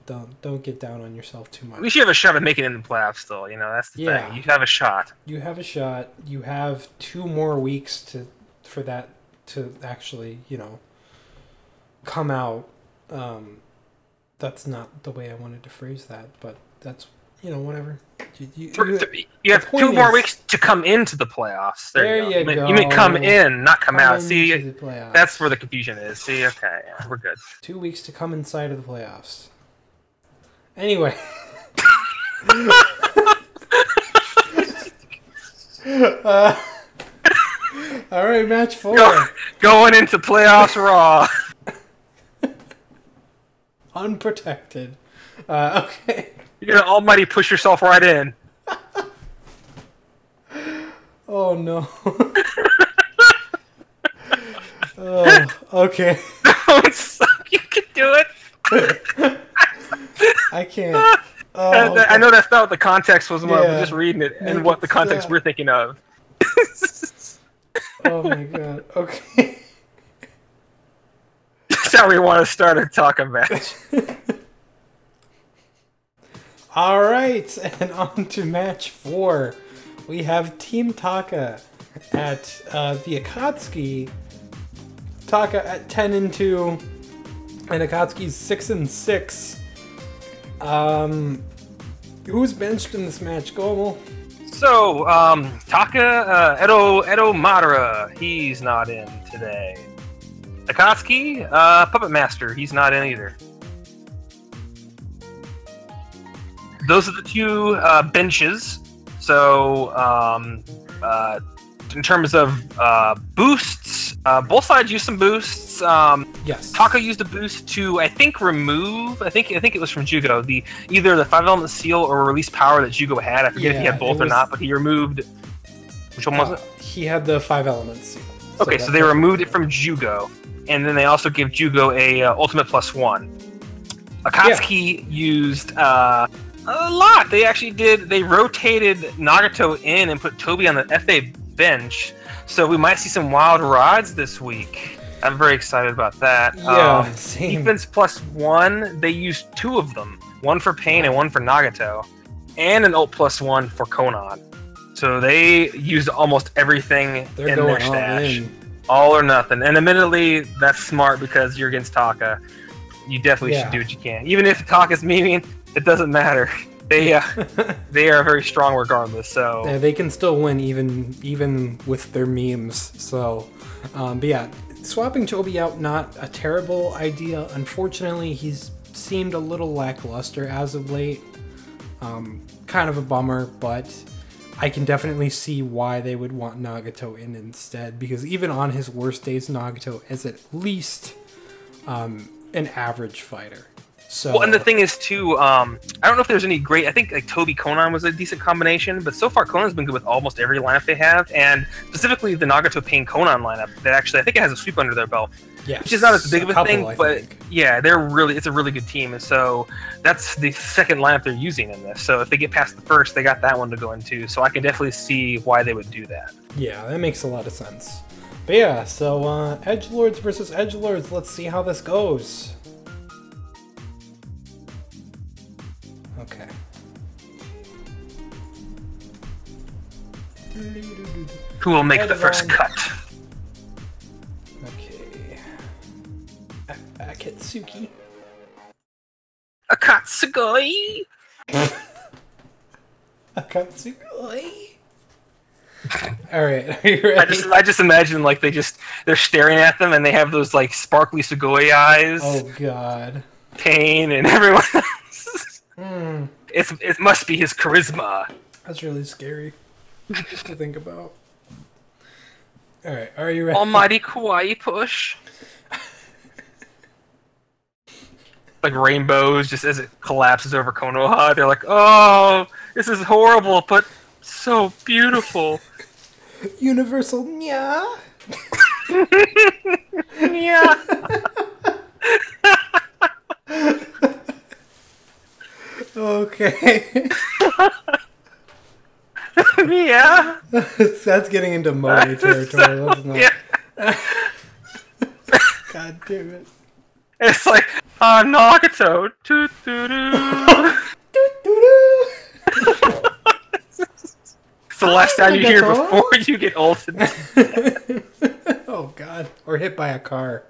don't get down on yourself too much. At least you have a shot at making it in the playoffs still, you know, that's the thing. You have a shot. You have a shot. You have 2 more weeks for that to actually, you know, come out. That's not the way I wanted to phrase that, but that's, you know, whatever. You have 2 more weeks to come into the playoffs. There you go. You mean come in, not come out. See, that's where the confusion is. See, okay, yeah, we're good. 2 weeks to come inside of the playoffs. Anyway. All right, match 4. Going into playoffs Raw. Unprotected. Okay. You're gonna almighty push yourself right in. Oh no. Oh, okay. Don't suck. You can do it. I can't. Oh, I know that's not what the context was. I'm just reading it and what the context we're thinking of. Oh my god. Okay. That's how we want to start a talking match. All right, and on to match 4. We have Team Taka at the Akatsuki. Taka at 10-2, and Akatsuki's 6-6. Who's benched in this match? Go, Emil. So, Taka, Edo Madara, he's not in today. Akatsuki, Puppet Master, he's not in either. Those are the 2 benches. So, in terms of boosts, both sides used some boosts. Yes. Taka used a boost to, I think, remove. I think it was from Jugo. Either the 5-element seal or release power that Jugo had. I forget if he had both or not, but he removed. Which one was it? He had the 5-element seal. Okay, so they removed it from Jugo, and then they also gave Jugo a Ultimate +1. Akatsuki used a lot. They actually did. They rotated Nagato in and put Toby on the FA bench, so we might see some wild rods this week. I'm very excited about that. Yeah, same. Defense +1. They used 2 of them, one for Pain and one for Nagato, and an ult +1 for Konan. So they used almost everything in their stash. All or nothing. And admittedly, that's smart because you're against Taka. You definitely should do what you can. Even if Taka's memeing, it doesn't matter. They are very strong regardless. So yeah, they can still win even with their memes. So, but yeah, swapping Toby out, not a terrible idea. Unfortunately, he's seemed a little lackluster as of late. Kind of a bummer, but I can definitely see why they would want Nagato in instead, because even on his worst days, Nagato is at least an average fighter. So, well, and the thing is too, I don't know if there's any great. I think like Toby Konan was a decent combination, but so far Konan's been good with almost every lineup they have, and specifically the Nagato Pain Konan lineup. That actually, I think it has a sweep under their belt, which is not as big of a thing, but yeah, it's a really good team, and so that's the second lineup they're using in this. So if they get past the first, they got that one to go into. So I can definitely see why they would do that. Yeah, that makes a lot of sense. But yeah, so Edgelords versus Edgelords. Let's see how this goes. Okay. Who will make the first cut? Okay. Akatsuki. Akatsugoi! Akatsuki. Alright, are you ready? I just imagine like they're staring at them and they have those like sparkly Sugoi eyes. Oh god. Pain and everyone else. It must be his charisma. That's really scary to think about. Alright, are you ready? Almighty kawaii push. Like rainbows just as it collapses over Konoha. They're like, oh, this is horrible, but so beautiful. Universal nya. Yeah. Okay. Yeah. That's getting into Moe territory. Let's not. Yeah. God damn it. It's like Nagato. Toot, toot, toot. Doo-doo-doo. It's the last time you hear Nagato. before you get ulted. Oh god. Or hit by a car.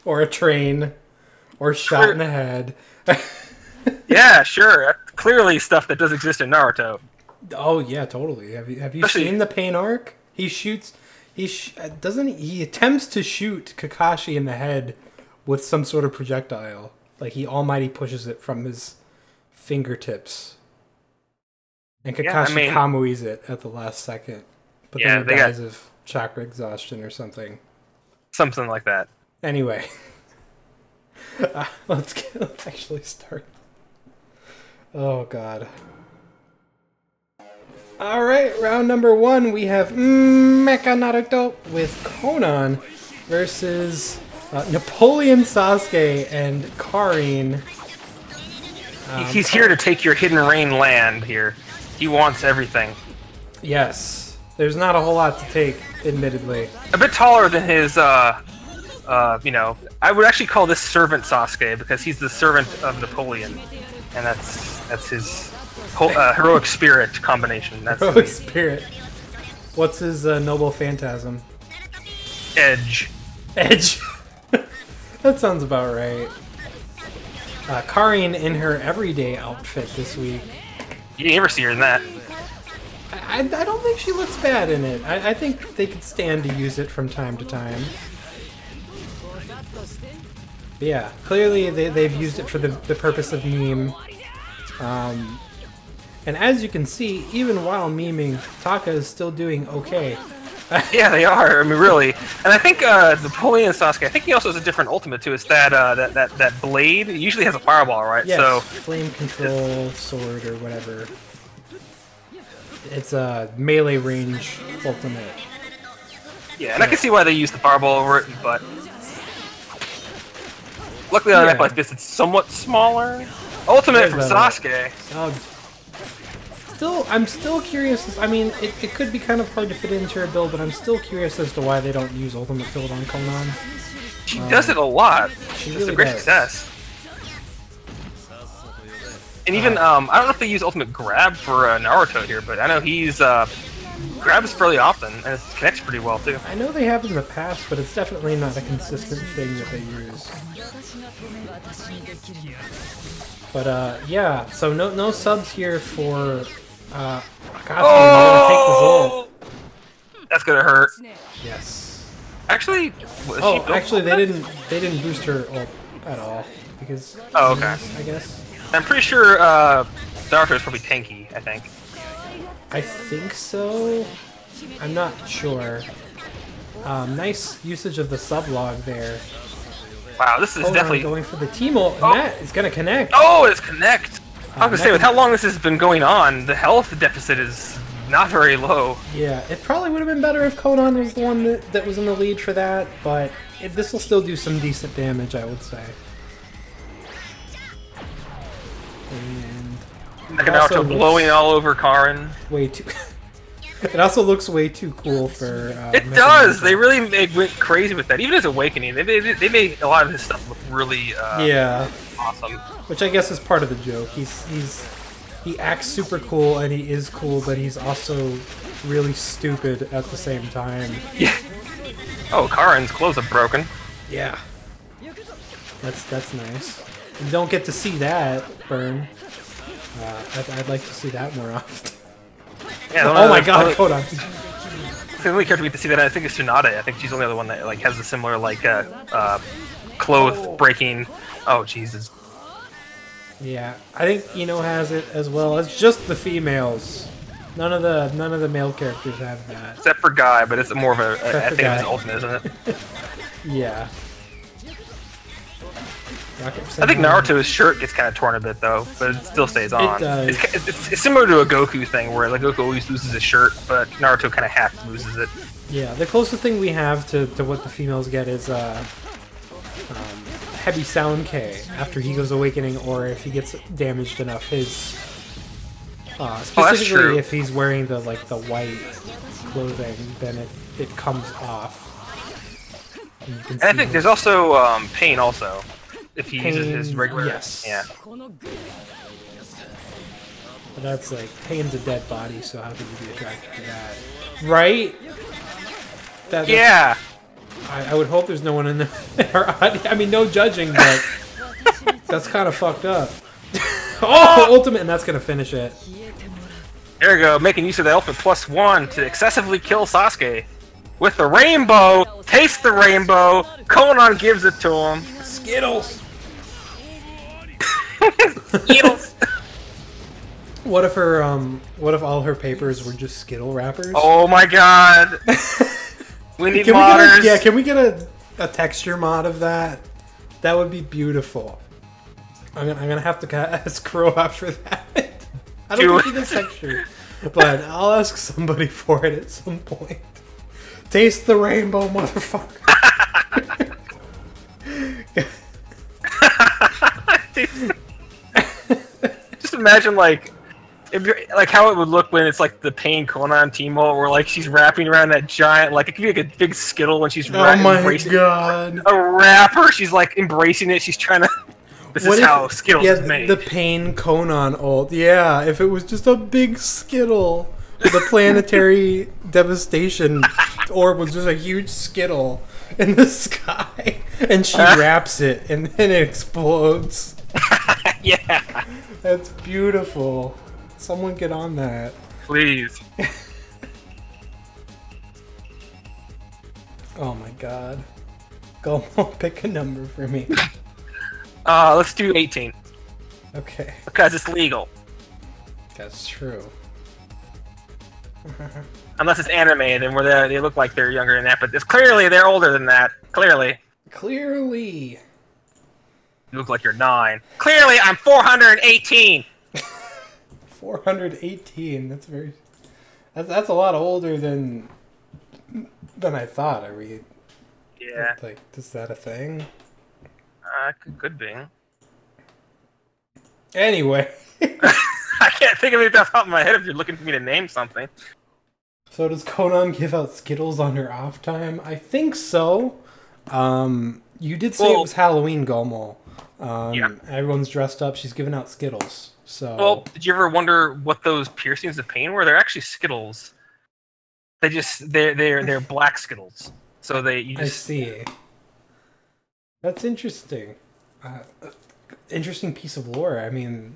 Or a train. Or shot in the head. Yeah, sure. Clearly stuff that does exist in Naruto. Oh yeah, totally. Have you Especially- seen the pain arc? He shoots. Doesn't he attempts to shoot Kakashi in the head with some sort of projectile. Like he almighty pushes it from his fingertips. And Kakashi Kamui's it at the last second. But then he dies of chakra exhaustion or something. Something like that. Anyway. Let's actually start. Oh god. Alright, round number 1, we have Mecha Naruto with Conan versus Napoleon Sasuke and Karin. He's here to take your hidden rain land here. He wants everything. Yes. There's not a whole lot to take, admittedly. A bit taller than his, I would actually call this Servant Sasuke because he's the servant of Napoleon. And that's his heroic spirit combination. That's Heroic spirit. What's his noble phantasm? Edge. Edge. That sounds about right. Karin in her everyday outfit this week. You never see her in that. I don't think she looks bad in it. I think they could stand to use it from time to time. But yeah, clearly they've used it for the purpose of meme. And as you can see, even while memeing, Taka is still doing okay. Yeah, they are. I mean, really. And I think Napoleon Sasuke, I think he also has a different ultimate too. It's that blade. It usually has a fireball, right? Yes, So flame control sword or whatever. It's a melee range ultimate. yeah, and I can see why they use the fireball over it, but luckily on a map like this, it's somewhat smaller. Ultimate from Sasuke. I'm still curious. I mean, it could be kind of hard to fit into her build, but I'm still curious as to why they don't use ultimate build on Conan. She does it a lot. She It's really a great does. success. And even I don't know if they use ultimate grab for Naruto here, but I know he's grabs fairly often and it connects pretty well too. I know they have in the past, but it's definitely not a consistent thing that they use. But Yeah, so no subs here for Akatsuki. oh! That's gonna hurt. Yes. Actually, Actually, they didn't boost her ult at all because. Oh, okay. I guess. I'm pretty sure Naruto is probably tanky. I think. I think so. I'm not sure. Nice usage of the sublog there. Wow, this is definitely going for the team ult, and that is gonna connect. Oh, it's connect. I was gonna say, with how long this has been going on, the health deficit is not very low. Yeah, it probably would have been better if Conan was the one that was in the lead for that, but this will still do some decent damage, I would say. And Naruto blowing all over Karin. way too. It also looks way too cool for. It does. They really went crazy with that. Even as Awakening, they made a lot of his stuff look really awesome. Which I guess is part of the joke. He acts super cool and he is cool, but he's also really stupid at the same time. Yeah. Oh, Karin's clothes are broken. Yeah. That's nice. You don't get to see that, Burn. I'd like to see that more often. Yeah, oh my god, hold on. The only character we get to see that I think is Tsunade. I think she's the only other one that like has a similar like cloth breaking. Oh Jesus. Yeah, I think Ino has it as well as just the females. None of the male characters have that. Except for Guy, but it's more of I think it's an ultimate, isn't it? Yeah. Rock, paper, I scissors, think Naruto's shirt gets kind of torn a bit though, but it still stays on. does. It's similar to a Goku thing where like Goku always loses his shirt, but Naruto kind of half loses it. Yeah, the closest thing we have to what the females get is heavy sound K after he goes awakening, or if he gets damaged enough. His specifically true. if he's wearing the white clothing, then it comes off. And you can And I see think his there's also pain also if he uses his Pain, regular. yes. Yeah. But that's like Pain's a dead body, so how could you be attracted to that? Right? That's, Yeah. I would hope there's no one in our audience. I mean, no judging, but that's kind of fucked up. Oh, ultimate, and that's gonna finish it. There we go, making use of the ultimate +1 to excessively kill Sasuke. With the rainbow, taste the rainbow, Konan gives it to him. Skittles. Skittles. What if her what if all her papers were just Skittle wrappers? Oh my god. We need can modders. we get can we get a texture mod of that? That would be beautiful. I'm gonna have to ask Crow for that. I don't think he does texture, but I'll ask somebody for it at some point. Taste the rainbow, motherfucker. Just imagine like if you're like how it would look when it's like the Pain Konan Teemo where like she's wrapping around that giant like it could be like a big Skittle when she's Oh my embracing god. a wrapper. She's like embracing it. She's trying to. This is how Skittles is made. The Pain Conan ult. Yeah, if it was just a big Skittle. The planetary devastation orb was just a huge Skittle in the sky. And she wraps it and then it explodes. Yeah. That's beautiful. Someone get on that. Please. Oh my god. Go pick a number for me. Let's do 18. Okay. Because it's legal. That's true. Unless it's anime, then where they look like they're younger than that, but it's clearly they're older than that. Clearly. Clearly. You look like you're 9. Clearly, I'm 418! 418. That's very... That's a lot older than I thought. Are we... Yeah. Like, is that a thing? Could be. Anyway. I can't think of it off the top of my head if you're looking for me to name something. So does Conan give out Skittles on her off time? I think so. You did say it was Halloween, Gomo. Yeah. Everyone's dressed up. She's giving out Skittles. So. Well, did you ever wonder what those piercings of pain were? They're actually Skittles. They're black Skittles. So I see. That's interesting. Interesting piece of lore. I mean,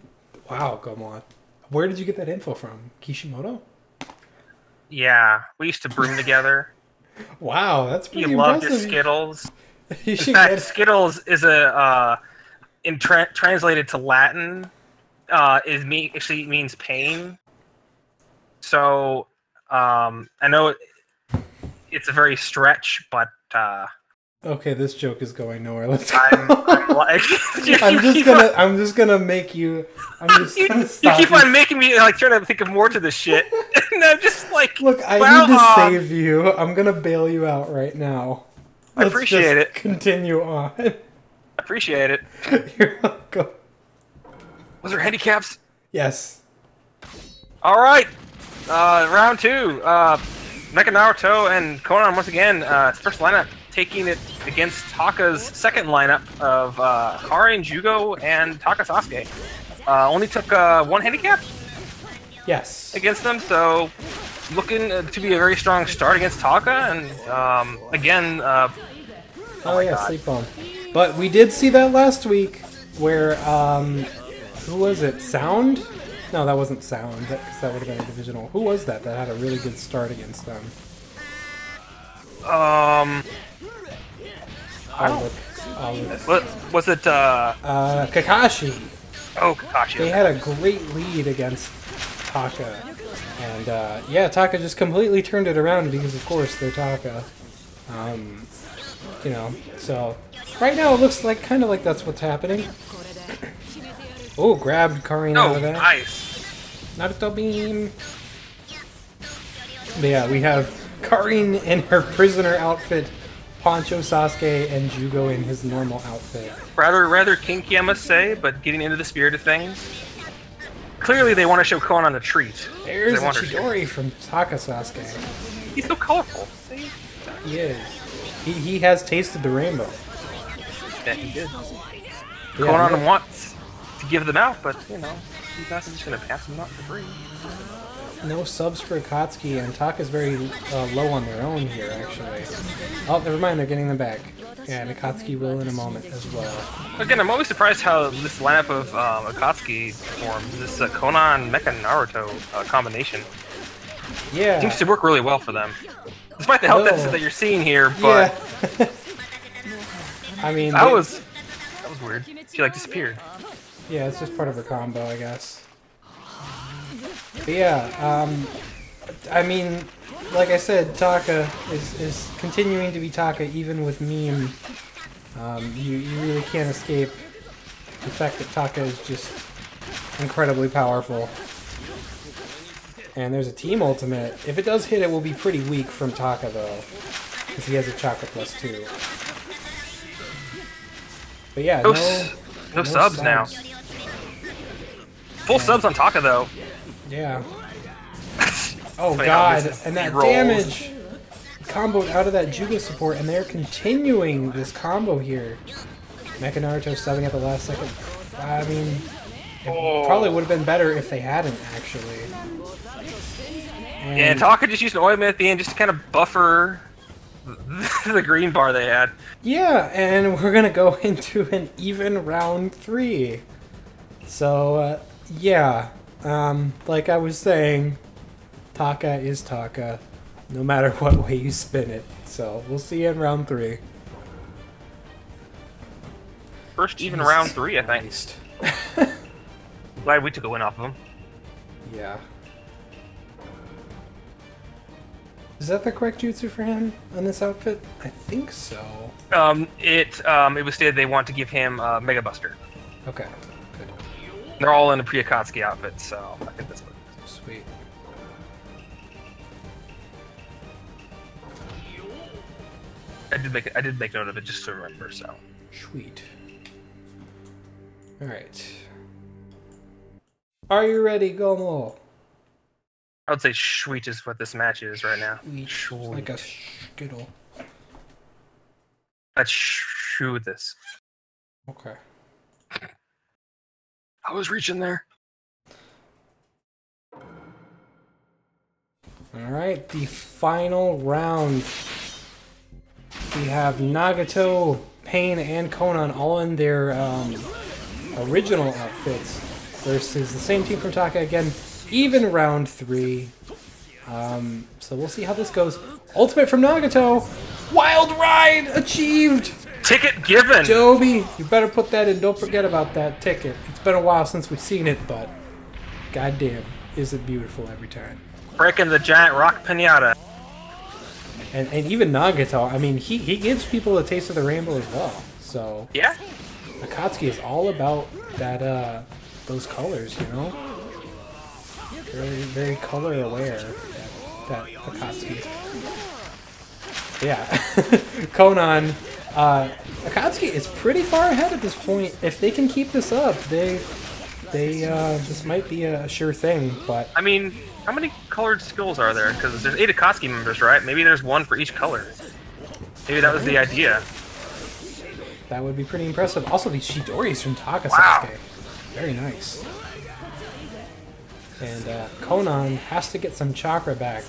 wow, Gomo. Where did you get that info from? Kishimoto? Yeah, we used to broom together. Wow, that's pretty He loved impressive. his Skittles. You In should fact, get... Skittles is translated to Latin, actually means pain. So, I know it's a very stretch, but Okay, this joke is going nowhere. Let's go. I'm like, I'm just gonna make you. I'm just gonna you stop keep you. on making me like trying to think of more to this shit, and I'm just like, Look, I well, need to save you. I'm gonna bail you out right now. I appreciate it. Continue on. Appreciate it. You're welcome. Was there handicaps? Yes. All right, round 2. Mecha Naruto and Konan once again. First lineup taking it against Taka's second lineup of Kari and Jugo and Taka Sasuke. Only took 1 handicap Yes. against them, so looking to be a very strong start against Taka. And again, Oh yeah, sleep on. But we did see that last week, where who was it? Sound? No, that wasn't Sound. Because that would have been a divisional. Who was that had a really good start against them? I'll look. What was it? Kakashi. Oh, Kakashi. They had a great lead against Taka. And yeah, Taka just completely turned it around because of course they're Taka. You know, so Right now it looks like kind of like that's what's happening. Oh, grabbed Karin out Oh, of that. nice. Naruto beam. But yeah, we have Karin in her prisoner outfit, Poncho Sasuke, and Jugo in his normal outfit. Rather kinky, I must say, but getting into the spirit of things. Clearly, they want to show Conan a treat. There's They a want her- Chidori from Taka Sasuke. He's so colorful. See? He is. He has tasted the rainbow. Yeah, he did. Yeah, Conan no- wants to give them out, but you know, he's not just gonna pass them out for free. No subs for Akatsuki, and Taka's very low on their own here, actually. Oh, never mind, they're getting them back. Yeah, and Akatsuki will in a moment as well. Again, I'm always surprised how this lineup of Akatsuki forms, this Conan Mecha Naruto combination, Yeah. seems to work really well for them. Despite the health No. deficit that you're seeing here, but Yeah. I mean, that was weird. She like disappeared. yeah, it's just part of her combo, I guess. But yeah, I mean, like I said, Taka is continuing to be Taka even with meme. You really can't escape the fact that Taka is just incredibly powerful. And there's a team ultimate. If it does hit, it will be pretty weak from Taka though, because he has a chakra +2. But yeah, No subs now. Full subs on Taka though. Yeah. Oh Funny how god, this and that rolls. damage comboed out of that Juga support, and they're continuing this combo here. Mecha Naruto subbing at the last second. I mean, it probably would have been better if they hadn't, actually. And Taka just used an ointment at the end just to kind of buffer the green bar they had. Yeah, and we're gonna go into an even round 3. So, yeah. Like I was saying, Taka is Taka, no matter what way you spin it. So, we'll see you in round 3. First even round 3, I think. Christ. Glad we took a win off of them. Yeah. Is that the correct jutsu for him on this outfit? I think so. It was stated they want to give him Mega Buster. Okay, good. They're all in a Akatsuki outfit, so I think that's what it is. Sweet. I did make note of it just to remember, so. Sweet. Alright. Are you ready, Gomo? I would say sweet is what this match is right now. Sweet. Like a skittle. Let's shoot this. Okay. I was reaching there. Alright, the final round. We have Nagato, Pain, and Conan all in their original outfits versus the same team from Taka again. Even round 3. So we'll see how this goes. Ultimate from Nagato. Wild Ride achieved. Ticket given. Joby, you better put that in. Don't forget about that ticket. It's been a while since we've seen it, but goddamn, is it beautiful every time. Breaking the giant rock pinata. And even Nagato, I mean, he gives people a taste of the rainbow as well. So Yeah. Akatsuki is all about that those colors, you know. Very color aware. That Akatsuki is. Yeah, Conan. Akatsuki is pretty far ahead at this point. If they can keep this up, they this might be a sure thing. But I mean, how many colored skills are there? Because there's 8 Akatsuki members, right? Maybe there's 1 for each color. Maybe that was the idea. that would be pretty impressive. Also, these Chidoris from Taka Wow. Sasuke, very nice. And Conan has to get some chakra back.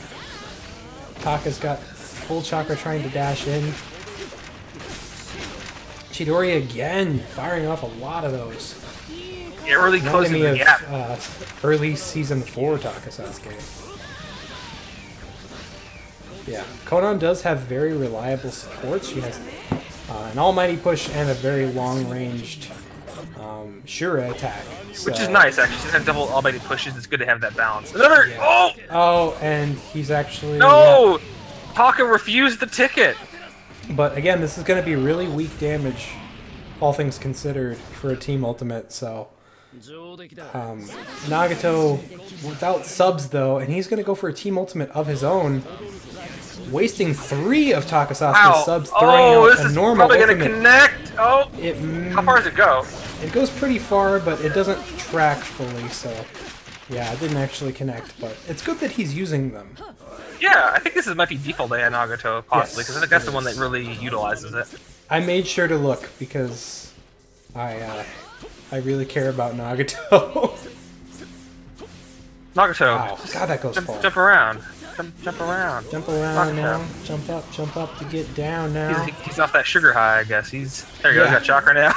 Taka's got full chakra trying to dash in. Chidori again, firing off a lot of those. Yeah, really closing Reminding the me gap. of early season 4 Taka Sasuke. Yeah, Conan does have very reliable supports. She has an almighty push and a very long-ranged Shura attack. Which is So- nice, actually. Since I have double almighty pushes, it's good to have that balance. Another! Yeah. Oh! Oh, and he's actually... No! Taka refused the ticket! yeah. But again, this is going to be really weak damage all things considered, for a team ultimate. So Nagato without subs though, and he's gonna go for a team ultimate of his own, wasting 3 of Takasasuke's subs, throwing out this a is normal probably ultimate. gonna connect. Oh, how far does it go? It goes pretty far, but it doesn't track fully. So yeah, it didn't actually connect, but it's good that he's using them. Yeah, I think this might be default AI Nagato, possibly, because Yes, I think that's it the one is. that really utilizes it. I made sure to look because I really care about Nagato. Nagato, Wow, God, that goes far. jump around. Jump around. Jump around Nagato. now. Jump up to get down now. He's off that sugar high, I guess. There you go, he's got chakra now.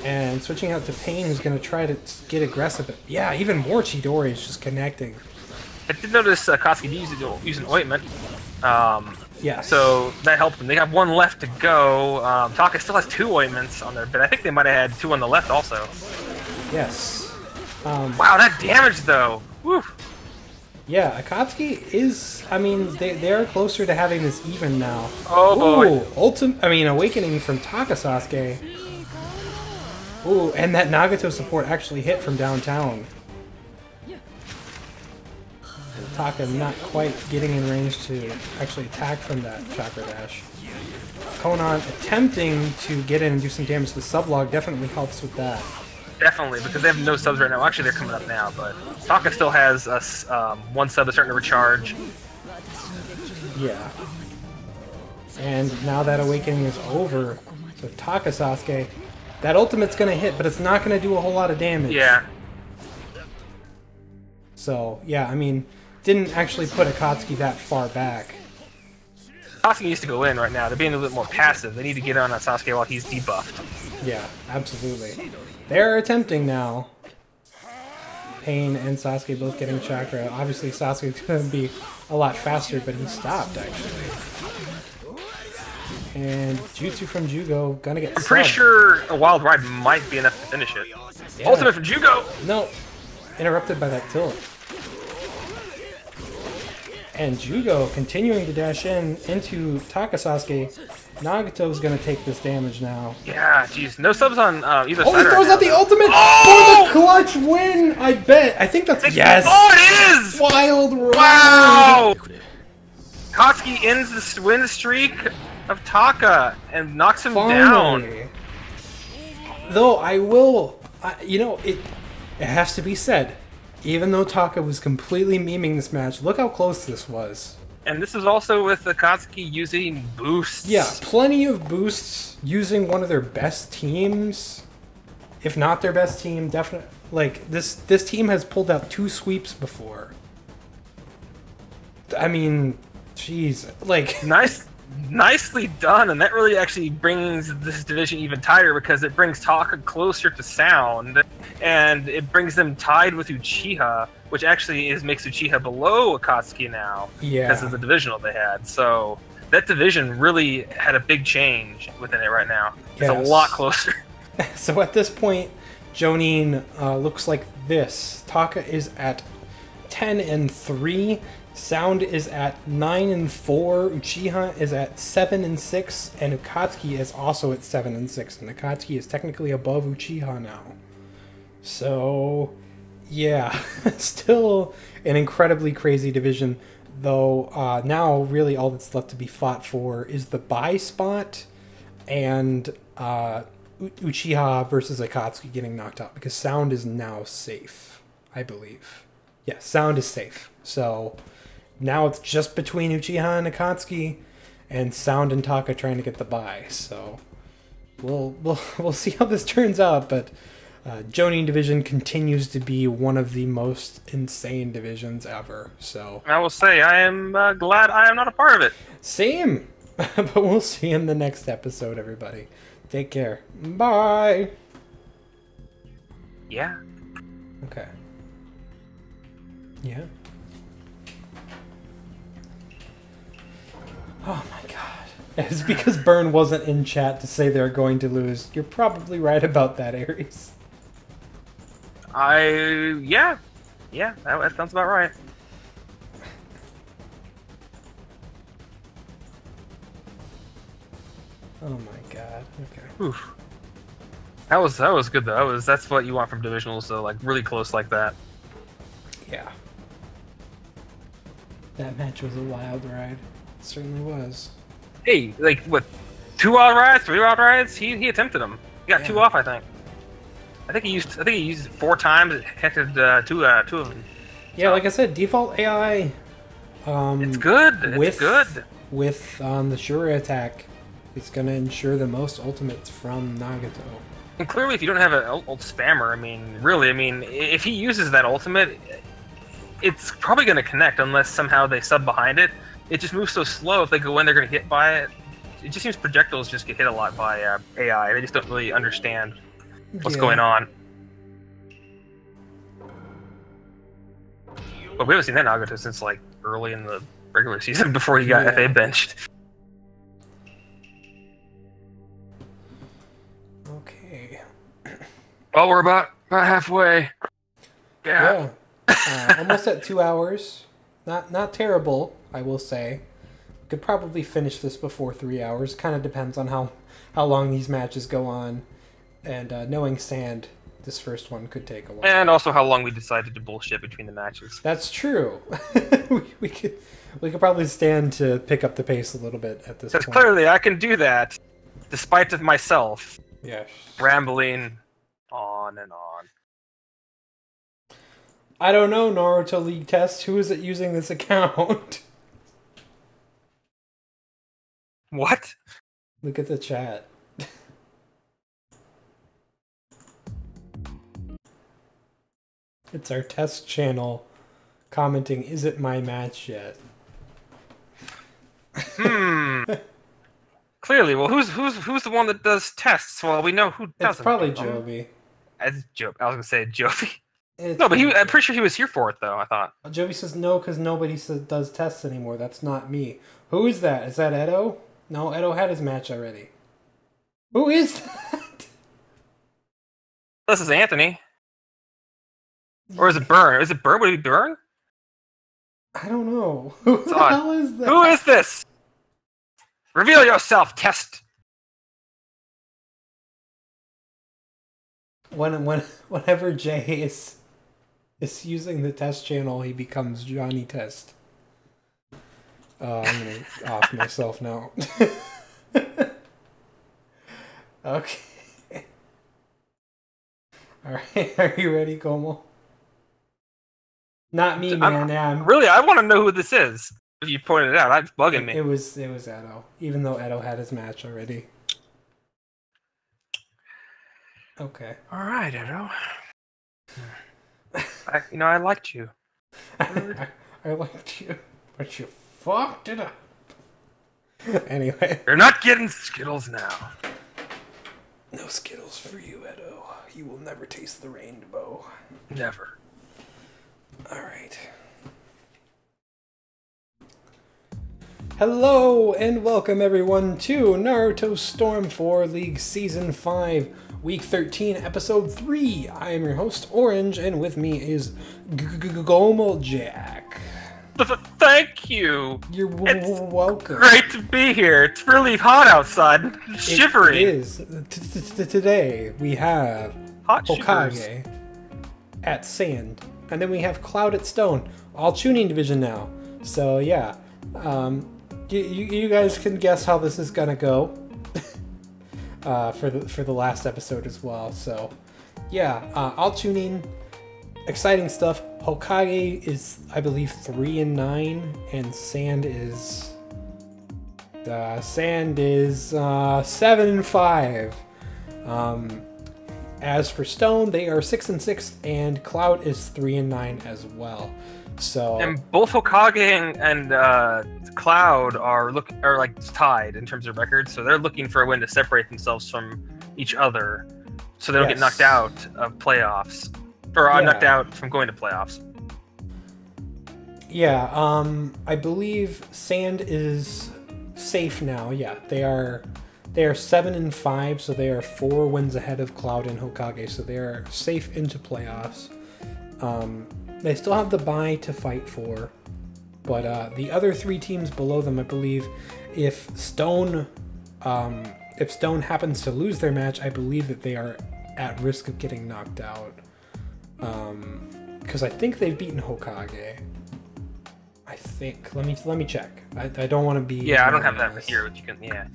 And switching out to Pain, who's going to try to get aggressive. Yeah, even more Chidori is just connecting. I did notice Koski use an ointment. Yes. So that helped them. They have 1 left to go. Taka still has 2 ointments on there, but I think they might have had 2 on the left also. Yes. Wow, that damage though. Woo. Yeah, Akatsuki is. I mean, they are closer to having this even now. Oh boy. Ooh, Awakening from Takasasuke. Ooh, and that Nagato support actually hit from downtown. Taka not quite getting in range to actually attack from that chakra dash. Konan attempting to get in and do some damage. The sublog definitely helps with that. Definitely, because they have no subs right now. Actually, they're coming up now, but Taka still has 1 sub that's starting to recharge. Yeah. And now that awakening is over, so Takasasuke, that ultimate's gonna hit, but it's not gonna do a whole lot of damage. Yeah. So, yeah, I mean, didn't actually put Akatsuki that far back. Sasuke needs to go in right now. They're being a little bit more passive. They need to get on Sasuke while he's debuffed. Yeah, absolutely. They're attempting now. Pain and Sasuke both getting chakra. Obviously, Sasuke's going to be a lot faster, but he stopped, actually. And Jutsu from Jugo gonna get I'm pretty subbed. sure a Wild Ride might be enough to finish it. Yeah. Ultimate from Jugo! No. Interrupted by that tilt. And Jugo continuing to dash into Takasasuke. Nagato's gonna take this damage now. Yeah, jeez. No subs on either Oh, side. he throws right out the now, ultimate Oh! for the clutch win! I bet. I think that's... Yes! Oh, it is! Wild round! Wow! Koski ends the win streak of Taka and knocks him down. Finally. Though I will... you know, it has to be said. Even though Taka was completely memeing this match, look how close this was. And this is also with Akatsuki using boosts. Yeah, plenty of boosts using one of their best teams. If not their best team, definitely. Like, this team has pulled out 2 sweeps before. I mean, jeez. Like... Nicely done, and that really actually brings this division even tighter because it brings Taka closer to Sound, and it brings them tied with Uchiha, which actually makes Uchiha below Akatsuki now because of the divisional they had. So that division really had a big change within it right now. It's a lot closer. So at this point, Jonin looks like this. Taka is at 10-3. Sound is at 9-4, Uchiha is at 7-6, and Akatsuki is also at 7-6, and Akatsuki is technically above Uchiha now. So, yeah, still an incredibly crazy division, though now really all that's left to be fought for is the bye spot and Uchiha versus Akatsuki getting knocked out, because Sound is now safe, I believe. Yeah, Sound is safe, so... Now it's just between Uchiha and Akatsuki, and Sound and Taka trying to get the bye. So we'll see how this turns out. But Jonin division continues to be one of the most insane divisions ever. So I will say I am glad I am not a part of it. Same, but we'll see in the next episode. Everybody, take care. Bye. Yeah. Okay. Yeah. Oh my god. It's because Burn wasn't in chat to say they're going to lose. You're probably right about that, Aries. Yeah, that sounds about right. Oh my god. God. Okay. Oof. That was good though. That's what you want from divisionals though, like really close like that. Yeah. That match was a wild ride. It certainly was. Hey, like what? 2 wild rides, 3 wild rides? He attempted them. He got 2 off, I think. I think he used it 4 times. It connected two of them. Yeah, like I said, default AI. It's good. It's good. With the Shura attack, it's gonna ensure the most ultimates from Nagato. And clearly, if you don't have an ult spammer, I mean, really, I mean, if he uses that ultimate, it's probably going to connect unless somehow they sub behind it. It just moves so slow. If they go in, they're going to get hit by it. It just seems projectiles just get hit a lot by AI. They just don't really understand what's going on. But we haven't seen that Nagato since like early in the regular season before he got FA benched. Okay. Well, we're about halfway. Yeah. Almost at 2 hours. Not terrible, I will say. We could probably finish this before 3 hours. Kind of depends on how long these matches go on. And knowing Sand, this first one could take a while. And also how long we decided to bullshit between the matches. That's true. we could probably stand to pick up the pace a little bit at this point. Because clearly I can do that, despite of myself. Yeah. Rambling on and on. I don't know, Naruto League Test. Who is it using this account? What? Look at the chat. It's our test channel commenting, is it my match yet? Clearly, well, who's the one that does tests? Well, we know who doesn't. It's probably Joby. It's Joby. I was gonna say Joby. It's no, but I'm pretty sure he was here for it, though, I thought. Joby says no, because nobody does tests anymore. That's not me. Who is that? Is that Edo? No, Edo had his match already. Who is that? This is Anthony. Or is it Burn? Is it Burn? Would it be Burn? I don't know. Who the hell is that? Who is this? Reveal yourself, test! Whenever Jay is using the test channel, he becomes Johnny Test. I'm gonna off myself now. Okay. Alright, are you ready, Como? Not me, man. Really, I want to know who this is. If you pointed it out, it's bugging me. It was Edo, even though Edo had his match already. Okay. All right, Edo. I liked you. I liked you, but you fucked it up. Anyway. You're not getting Skittles now. No Skittles for you, Edo. You will never taste the rainbow. Never. Alright. Hello and welcome everyone to Naruto Storm 4 League Season 5, Week 13, Episode 3. I am your host, Orange, and with me is Gomel Jack. Thank you. You're welcome. Great to be here. It's really hot outside. Shivering. It is. Today we have Hot Hokage shivers. at Sand, and then we have Cloud at Stone. All tuning division now. So yeah, you guys can guess how this is gonna go. For the last episode as well. So yeah, all tuning. Exciting stuff. Hokage is, I believe, 3-9, and Sand is 7-5. As for Stone, they are 6-6, and Cloud is 3-9 as well. So and both Hokage and Cloud are like tied in terms of records, so they're looking for a win to separate themselves from each other, so they don't get knocked out of playoffs. Or knocked out from going to playoffs. Yeah, I believe Sand is safe now. Yeah, they are 7-5, so they are 4 wins ahead of Cloud and Hokage, so they are safe into playoffs. They still have the bye to fight for, but the other 3 teams below them, I believe, if Stone if Stone happens to lose their match, I believe that they are at risk of getting knocked out. Because I think they've beaten Hokage. I think. Let me check. I don't want to be. Yeah, I don't have that here. But you can. Yeah.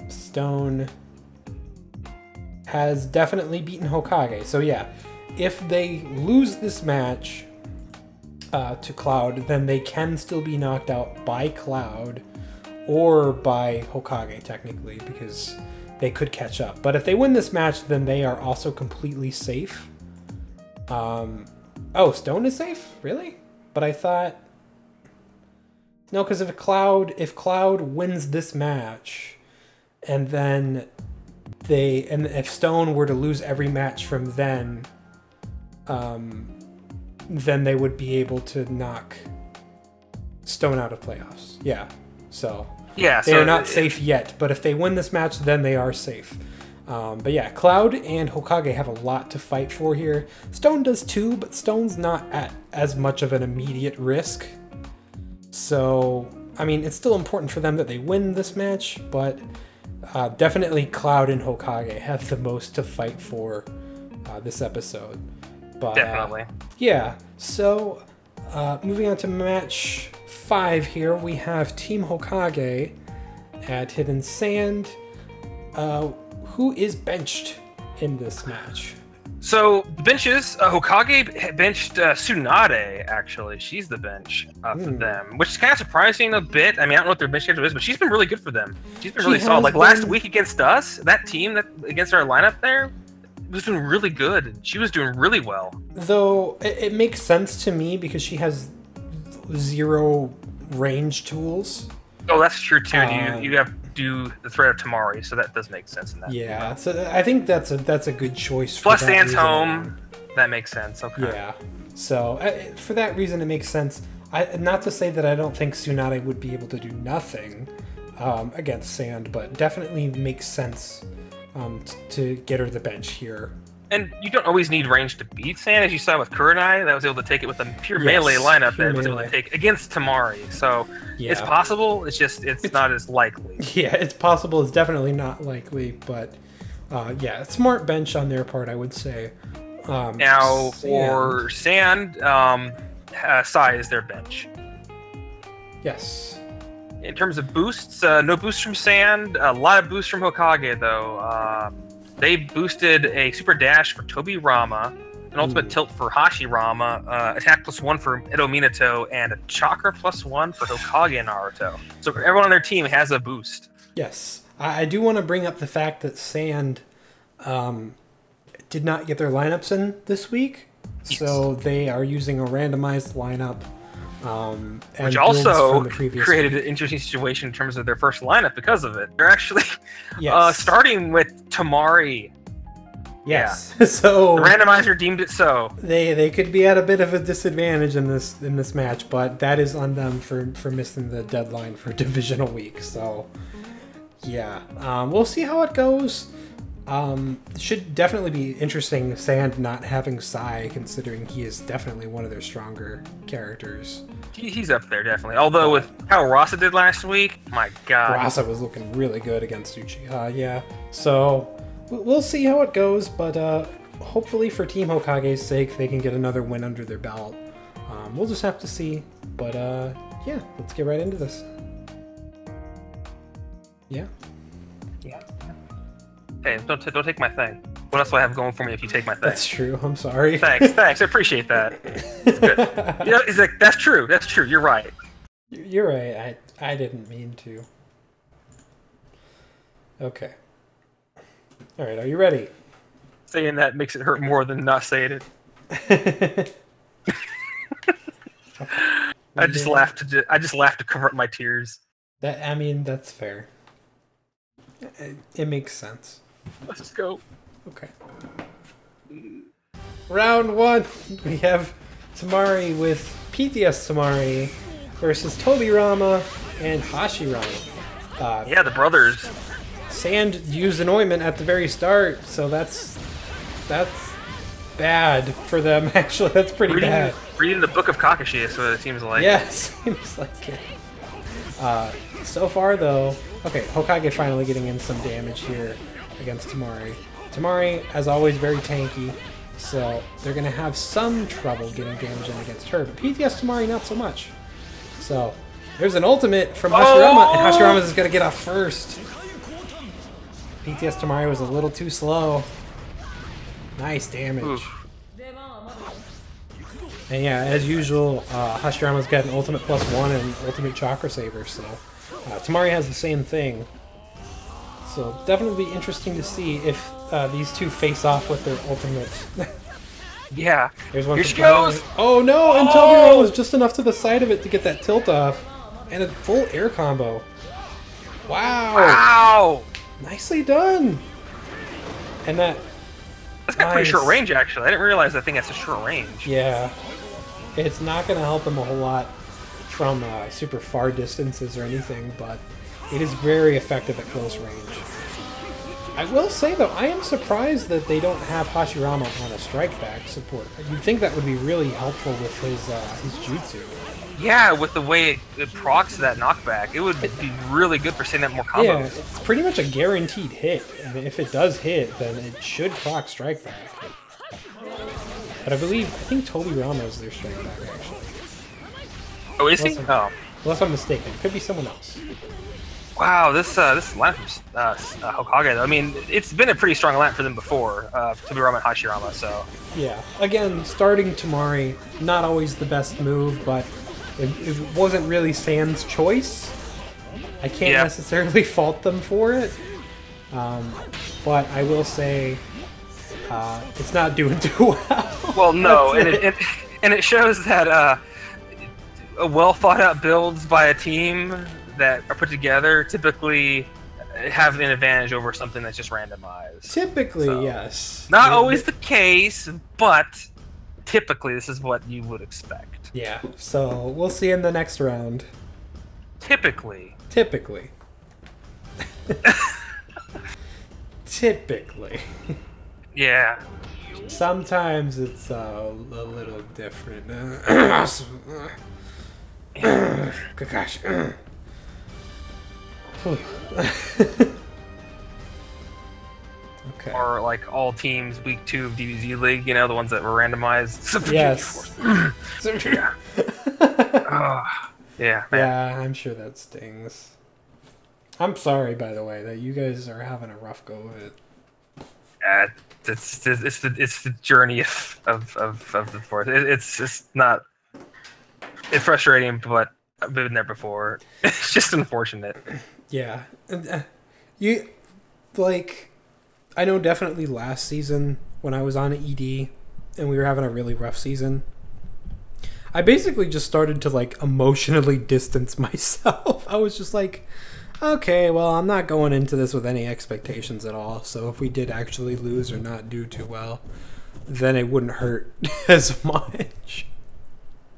Stone has definitely beaten Hokage. So yeah, if they lose this match to Cloud, then they can still be knocked out by Cloud or by Hokage technically, because they could catch up. But if they win this match, then they are also completely safe. Oh, Stone is safe? Really? But I thought... No, because if Cloud wins this match, and then and if Stone were to lose every match from then they would be able to knock Stone out of playoffs. Yeah. So yeah, they are not safe yet, but if they win this match, then they are safe. But yeah, Cloud and Hokage have a lot to fight for here. Stone does too, but Stone's not at as much of an immediate risk. So, I mean, it's still important for them that they win this match, but definitely Cloud and Hokage have the most to fight for this episode. But, definitely. Yeah, so moving on to match 5 here, we have Team Hokage at Hidden Sand. Who is benched in this match? So the benches, Hokage benched Tsunade, actually. She's the bench for them, which is kind of surprising a bit. I mean, I don't know what their bench schedule is, but she's been really good for them. She's been really solid. Like last week against us, that team against our lineup there was doing really good. She was doing really well. Though it makes sense to me because she has 0 range tools. Oh, that's true too. You have do the threat of Tamari, so that does make sense in that. Yeah, so I think that's a good choice. Plus Sand's home, that makes sense. Okay. Yeah, so for that reason, it makes sense. Not to say that I don't think Tsunade would be able to do nothing against Sand, but definitely makes sense to get her the bench here. And you don't always need range to beat Sand, as you saw with Kurenai, that was able to take it with a pure melee lineup that was able to take against Tamari. So it's possible, it's not as likely. Yeah, it's possible, it's definitely not likely, but yeah, smart bench on their part, I would say. Now, for Sand, Sai is their bench. Yes. In terms of boosts, no boosts from Sand, a lot of boosts from Hokage, though. They boosted a super dash for Tobi Rama, an ultimate tilt for Hashirama, attack +1 for Edo Minato, and a chakra +1 for Hokage Naruto. So everyone on their team has a boost. Yes. I do want to bring up the fact that Sand did not get their lineups in this week. Yes. So they are using a randomized lineup. Which also created an interesting situation in terms of their first lineup because of it. They're actually starting with Tamari. Yes. Yeah. So the randomizer deemed it so. They could be at a bit of a disadvantage in this match, but that is on them for missing the deadline for divisional week. So yeah, we'll see how it goes. Should definitely be interesting, Sand not having Sai, considering he is definitely one of their stronger characters. He's up there, definitely. Although with how Rasa did last week, my god. Rasa was looking really good against Uchiha, yeah. So, we'll see how it goes, but hopefully for Team Hokage's sake, they can get another win under their belt. We'll just have to see, but yeah, let's get right into this. Yeah. Yeah. Hey, don't take my thing. What else do I have going for me if you take my thing? That's true. I'm sorry. Thanks. I appreciate that. It's good. You know, it's like that's true. You're right. You're right. I didn't mean to. Okay. All right. Are you ready? Saying that makes it hurt more than not saying it. I just laughed to cover up my tears. That's fair. It makes sense. Let's just go. Okay. Round 1. We have Tamari with PTS Tamari versus Tobi Rama and Hashirama. Yeah, the brothers. Sand used an ointment at the very start, so that's bad for them. Actually, that's pretty bad. Reading the Book of Kakashi is what it seems like. Yeah, seems like it. So far, though, Okay, Hokage finally getting in some damage here against Tamari. Tamari, as always, very tanky, so they're going to have some trouble getting damage in against her. But PTS Tamari, not so much. So, there's an ultimate from Hashirama, and Hashirama is going to get off first. PTS Tamari was a little too slow. Nice damage. Oof. And yeah, as usual, Hashirama's got an ultimate +1 and ultimate chakra saver, so Tamari has the same thing. So definitely be interesting to see if these two face off with their ultimates. Yeah. There's one Here from she goes. Oh no, and Tobirama was just enough to the side of it to get that tilt off. And a full air combo. Wow. Wow. Nicely done. And that... That's got pretty short range, actually. I didn't realize that thing has a short range. Yeah. It's not going to help them a whole lot from super far distances or anything, but it is very effective at close range. I will say, though, I am surprised that they don't have Hashirama on a strike back support. You'd think that would be really helpful with his jutsu. Yeah, with the way it procs that knockback, it would be really good for setting up more combos. Yeah, it's pretty much a guaranteed hit. I mean, if it does hit, then it should proc strike back. But I think Tobirama is their strike back, actually. Oh, is he? Oh. Unless I'm mistaken. Could be someone else. Wow, this line from Hokage, though. I mean, it's been a pretty strong line for them before, Tobirama and Hashirama, so... Yeah. Again, starting Tamari, not always the best move, but it wasn't really Sand's choice. I can't necessarily fault them for it. But I will say, it's not doing too well. Well, no, and it shows that a well-thought-out builds by a team that are put together typically have an advantage over something that's just randomized. Typically, so, yes. Not always the case, but typically this is what you would expect. Yeah, so we'll see in the next round. Typically. Typically. Typically. Yeah. Sometimes it's a little different. Gosh. Okay. Or like all teams week 2 of DBZ League, you know, the ones that were randomized. Yes. Yeah. Yeah, man. Yeah, I'm sure that stings. I'm sorry, by the way, that you guys are having a rough go of it. It's the journey of the sport. It's not. It's frustrating, but I've been there before. It's just unfortunate. Yeah, you like. I know definitely last season when I was on ED and we were having a really rough season, I basically just started to like emotionally distance myself. I was just like, okay, well, I'm not going into this with any expectations at all. So if we did actually lose or not do too well, then it wouldn't hurt as much.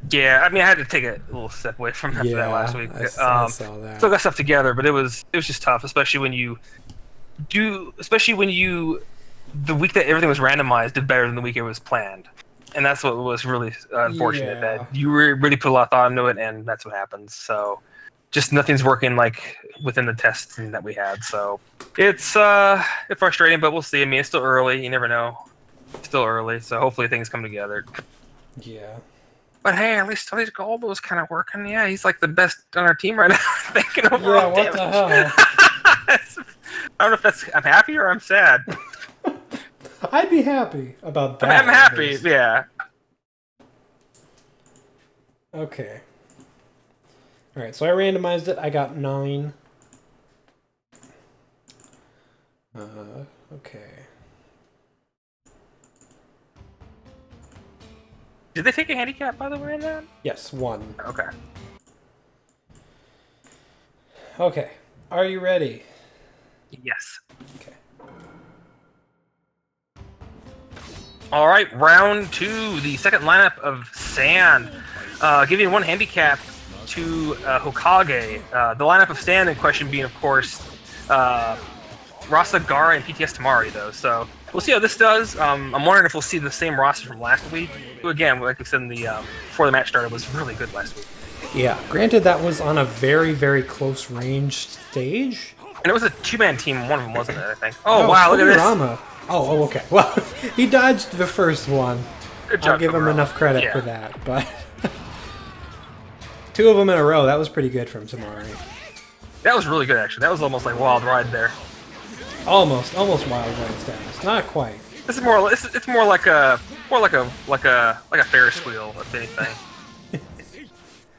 Yeah, I mean, I had to take a little step away from after that last week. I saw that. Still got stuff together, but it was just tough, especially when the week that everything was randomized did better than the week it was planned. And that's what was really unfortunate, that you really put a lot of thought into it, and that's what happens. So just nothing's working like within the testing that we had. So it's frustrating, but we'll see. I mean, it's still early. You never know. It's still early, so hopefully things come together. Yeah. But hey, at least Galbo's kind of working. Yeah, he's like the best on our team right now. Thinking overall what the hell? I don't know if that's... I'm happy or I'm sad. I'd be happy about that. I'm happy, yeah. Okay. Alright, so I randomized it. I got 9. Okay. Did they take a handicap, by the way, in that? Yes, 1. Okay. Okay. Are you ready? Yes. Okay. All right, round 2, the second lineup of Sand. Giving 1 handicap to Hokage. The lineup of Sand in question being, of course, Rasa, Gaara, and PTS Tamari, though. So We'll see how this does. I'm wondering if we'll see the same roster from last week. Who, again, like we said in the before the match started, was really good last week. Yeah, granted that was on a very, very close range stage. And it was a two-man team. One of them wasn't it? I think. Oh wow! Look at this. Rama. Oh, okay. Well, he dodged the first one. Good job, I'll give him Togarama. enough credit for that, but 2 of them in a row. That was pretty good from Tamari. That was really good, actually. That was almost like Wild Ride there. Almost wild ride status. Not quite. This is more. It's more like a Ferris wheel, if anything.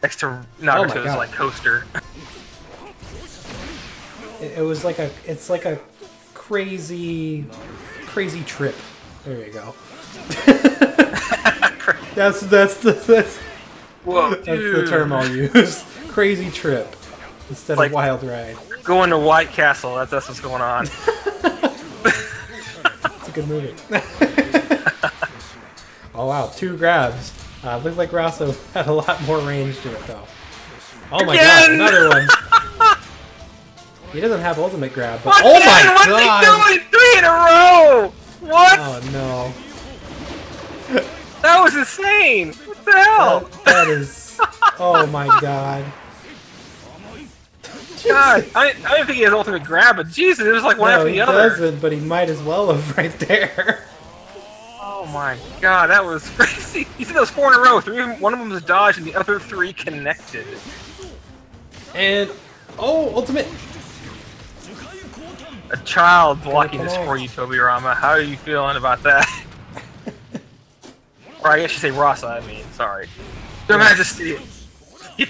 Next to Naruto's God. like coaster. It was like it's like a crazy trip. There you go. that's Whoa, the term I'll use. Crazy trip instead Like- of wild ride. Going to White Castle. That's what's going on. It's a good movie. Oh wow, 2 grabs. Looked like Rosso had a lot more range to it though. Oh my god, Again! another one. He doesn't have ultimate grab, but What oh the my hell? What's god! he doing? 3 in a row! What? Oh no. That was insane! What the hell? That is. Oh my god. God, I didn't think he has ultimate grab, but Jesus, it was like one No, after he the other. doesn't, but he might as well have right there. Oh my God, that was crazy. You see those 4 in a row. 3, one of them was dodged, and the other 3 connected. And oh, ultimate. A child blocking this connect. for you, Tobirama. How are you feeling about that? Or I guess you say Rasa, I mean, sorry. Their Majesty, he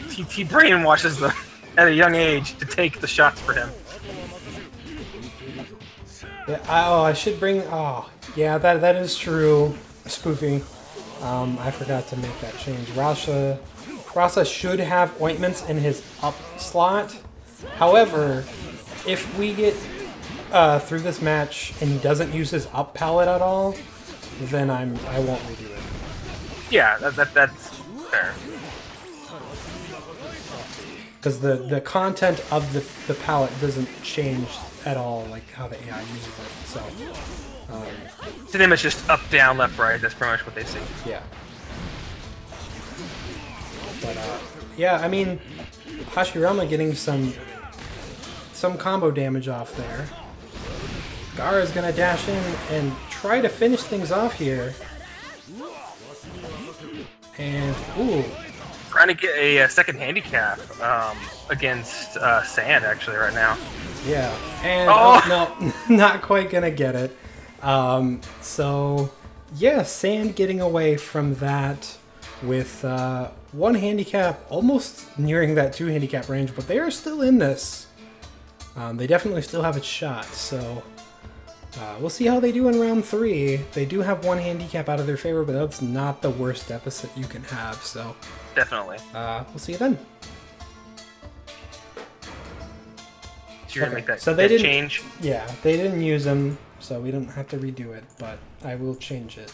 brainwashes them at a young age to take the shots for him. Yeah, I should bring. Oh, yeah, that is true. Spoofy. I forgot to make that change. Rasa should have ointments in his up slot. However, if we get through this match and he doesn't use his up palette at all, then I won't redo it. Yeah, that's fair. Because the content of the palette doesn't change at all, like how the AI uses it. So, To them, it's just up, down, left, right. That's pretty much what they see. yeah. But yeah, I mean, Hashirama getting some combo damage off there. Gaara's gonna dash in and try to finish things off here. And ooh. Trying to get a second handicap against Sand, actually, right now. Yeah, and Oh! no, not quite gonna get it. So yeah, Sand getting away from that with 1 handicap, almost nearing that 2 handicap range, but they are still in this. They definitely still have a shot, so we'll see how they do in round 3. They do have 1 handicap out of their favor, but that's not the worst deficit you can have, so Definitely. we'll see you then. So you're gonna make that, so they that didn't change. Yeah, they didn't use them, so we don't have to redo it, but I will change it.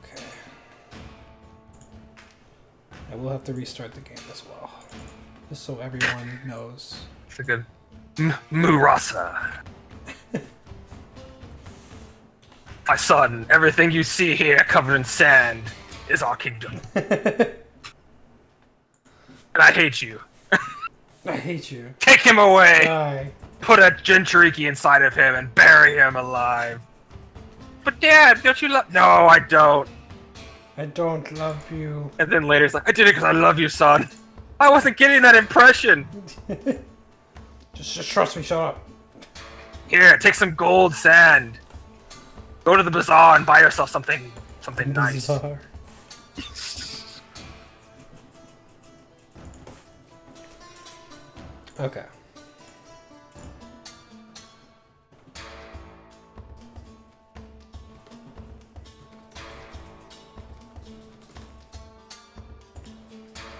Okay. I will have to restart the game as well, just so everyone knows. It's a good Murasa. My son, everything you see here covered in sand is our kingdom. And I hate you. I hate you. Take him away! Die. Put a Jinchuriki inside of him and bury him alive. But Dad, don't you love— No, I don't. I don't love you. And then later it's like, I did it because I love you, son. I wasn't getting that impression. Just trust me, shut up. Here, take some gold sand. Go to the bazaar and buy yourself something nice. Bizarre. Okay.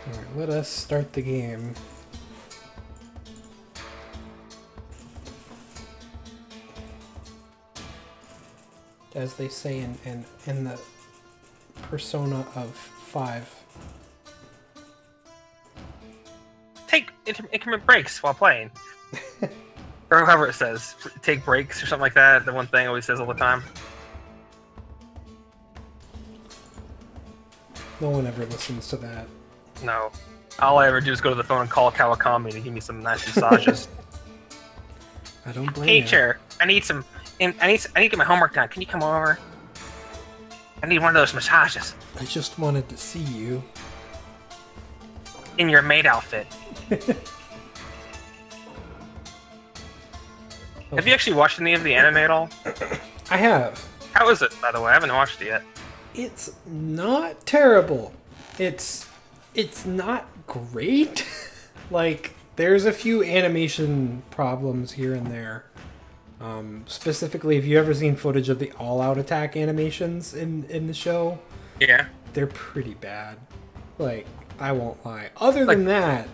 Alright, let us start the game. As they say in the persona of 5. Take increment breaks while playing. Or however it says, take breaks or something like that. The one thing always says all the time. No one ever listens to that. No. All I ever do is go to the phone and call Kawakami to give me some nice massages. I don't blame you. Teacher, I need to get my homework done. Can you come over? I need one of those massages. I just wanted to see you. In your maid outfit. Have you actually watched any of the anime at all? I have. How is it, by the way? I haven't watched it yet. It's not terrible. It's not great. Like, there's a few animation problems here and there. Specifically, have you ever seen footage of the all-out attack animations in the show? Yeah. They're pretty bad. Like, I won't lie. Other than that,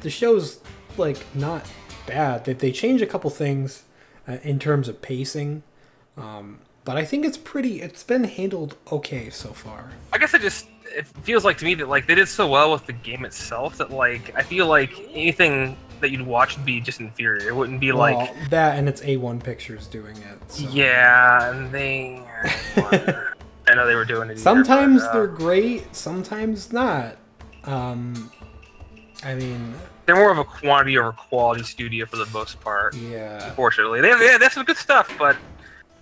the show's, like, not bad. They change a couple things in terms of pacing. But I think it's been handled okay so far. I guess it feels like to me that like they did so well with the game itself that like I feel like anything that you'd watch would be just inferior. It wouldn't be like that, and it's A1 Pictures doing it. So. Yeah, and they I know they were doing it. Sometimes they're great, sometimes not. I mean, they're more of a quantity over quality studio for the most part. Yeah. Unfortunately, they have some good stuff, but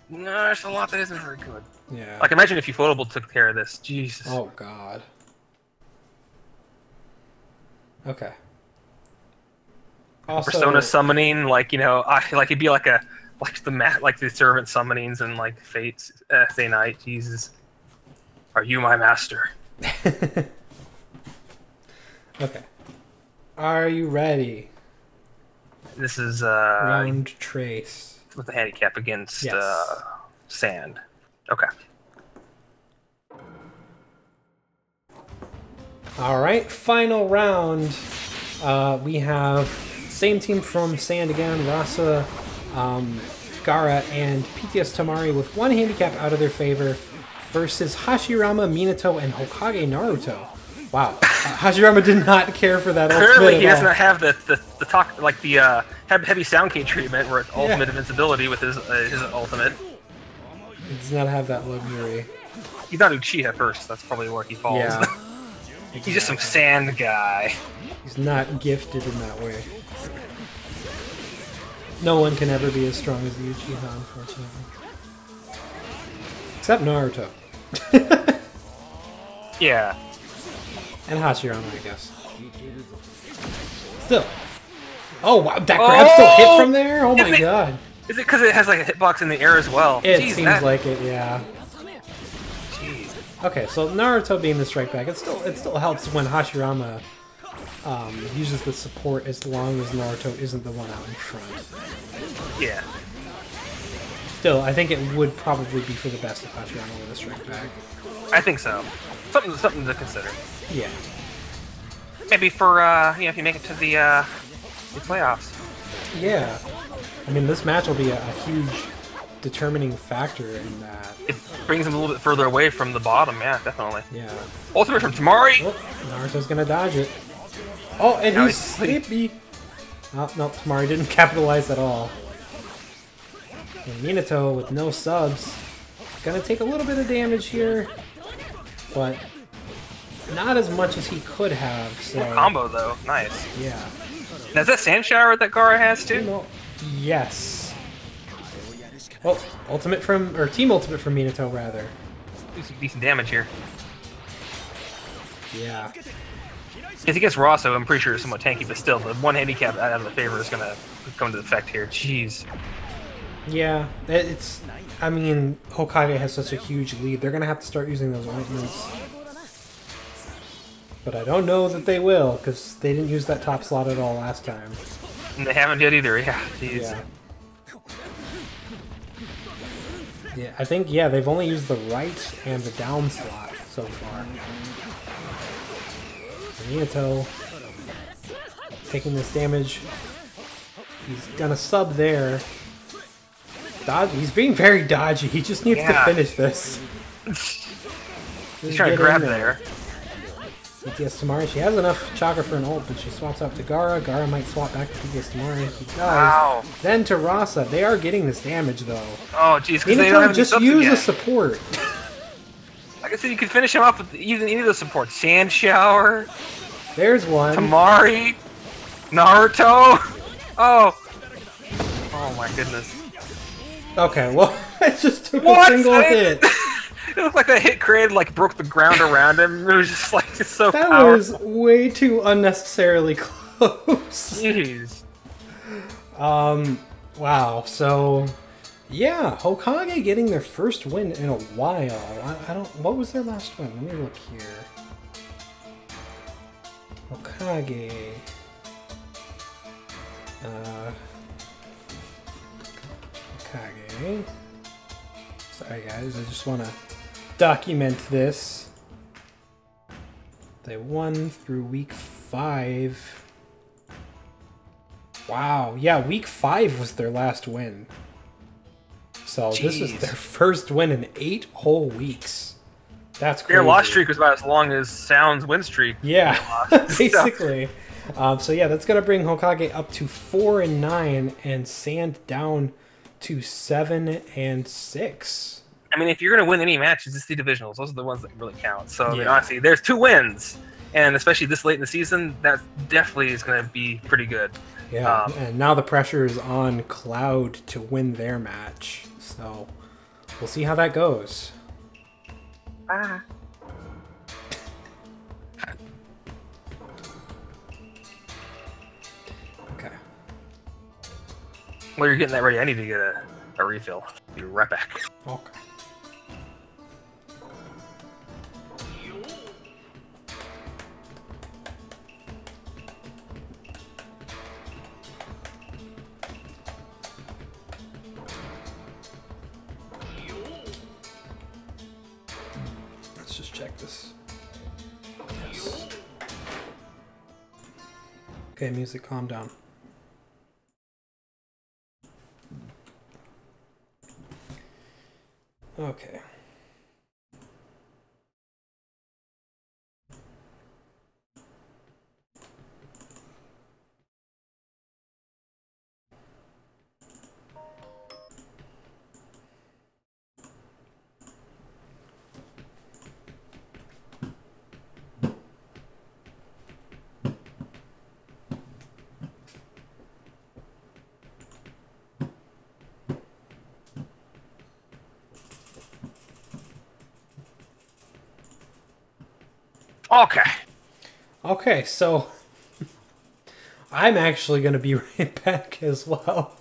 no, there's a lot that isn't very good. Yeah. Like imagine if Ufotable took care of this. Jesus. Oh God. Okay. Also, Persona summoning, like like it'd be like the servant summonings and like Fate's Say Night. Jesus, are you my master? Okay. Are you ready? This is round trace with the handicap against yes. Sand. Okay. All right, final round. We have same team from Sand again, Rasa, Gara, and PTS Tamari with one handicap out of their favor versus Hashirama, Minato, and Hokage Naruto. Wow, Hashirama did not care for that. Apparently, he does not have the talk like the heavy sound key treatment where it's ultimate invincibility with his ultimate. He does not have that luxury. He's not Uchiha first. That's probably where he falls. Yeah. Exactly. He's just some sand guy. He's not gifted in that way. No one can ever be as strong as the Uchiha, unfortunately. Except Naruto. Yeah. And Hashirama, I guess. Still. Oh, wow, that grab still hit from there? Oh my god. Is it because it has like a hitbox in the air as well? It seems like it, yeah. Jeez. Okay, so Naruto being the strike back, it still helps when Hashirama uses the support as long as Naruto isn't the one out in front. Yeah. Still, I think it would probably be for the best if Hashirama with a strike back. I think so. Something to consider. Yeah. Maybe for if you make it to the playoffs. Yeah. I mean, this match will be a huge determining factor in that. It brings him a little bit further away from the bottom, yeah, definitely. Yeah. Ultimate from Tamari! Oh, Naruto's gonna dodge it. Oh, and he's sleepy! Oh, no, Tamari didn't capitalize at all. And Minato with no subs. Gonna take a little bit of damage here, but not as much as he could have, so... Combo, though. Nice. Yeah. Now, is that Sand Shower that Gara has, too? Yes. Well, Team Ultimate from Minato, rather. Do some decent damage here. Yeah. As against Rosso, I'm pretty sure it's somewhat tanky, but still, the one handicap out of the favor is going to come into effect here. Jeez. Yeah, it's... I mean, Hokage has such a huge lead. They're going to have to start using those ointments. But I don't know that they will, because they didn't use that top slot at all last time. And they haven't yet either, yeah. Jeez. Yeah. Yeah, I think, they've only used the right and the down slot so far. Minato taking this damage. He's gonna sub there. He's being very dodgy. He just needs to finish this. He's trying to grab there. PTS Tamari. She has enough chakra for an ult, but she swaps out to Gara. Gara might swap back to PTS Tamari. He does. Wow. Then to Rasa. They are getting this damage, though. Oh, jeez, because they don't have any just subs use again. a support. Like I said, you could finish him off with using any of the supports. Sand Shower, There's one. Tamari, Naruto. Oh. Oh my goodness. Okay, well, I just took What? a single hit. It looked like that hit created like broke the ground around him. It was just like it's so That powerful. was way too unnecessarily close. Jeez. Wow, so yeah, Hokage getting their first win in a while. I don't, what was their last win? Let me look here. Hokage. Hokage. Sorry guys, I just want to document this. They won through week 5. Wow, yeah, week 5 was their last win. So this is Jeez. their first win in 8 whole weeks. That's crazy. Their loss streak was about as long as Sound's win streak. Yeah, basically. So yeah, that's gonna bring Hokage up to 4-9 and Sand down to 7-6. I mean, if you're going to win any match, it's just the divisionals. Those are the ones that really count. So, I mean, Yeah. honestly, there's 2 wins. And especially this late in the season, that definitely is going to be pretty good. Yeah, and now the pressure is on Cloud to win their match. So we'll see how that goes. Ah. Okay. While you're getting that ready, I need to get a refill. Be right back. Okay. Let's just check this. Yes. Okay, music, calm down. Okay. Okay. Okay, so I'm actually going to be right back as well.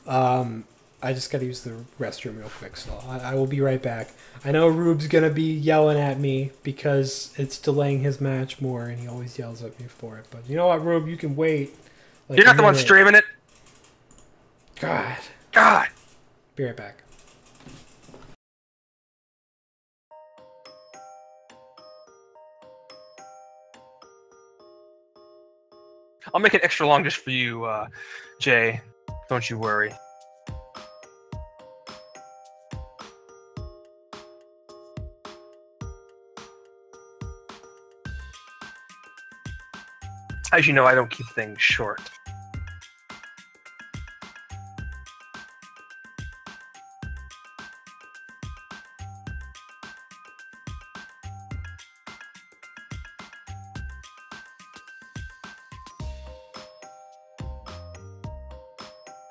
I just got to use the restroom real quick, so I will be right back. I know Rube's going to be yelling at me because it's delaying his match more, and he always yells at me for it. But you know what, Rube? You can wait. Like You're not a the one minute. streaming it. God. God. Be right back. I'll make it extra long just for you, Jay. Don't you worry. As you know, I don't keep things short.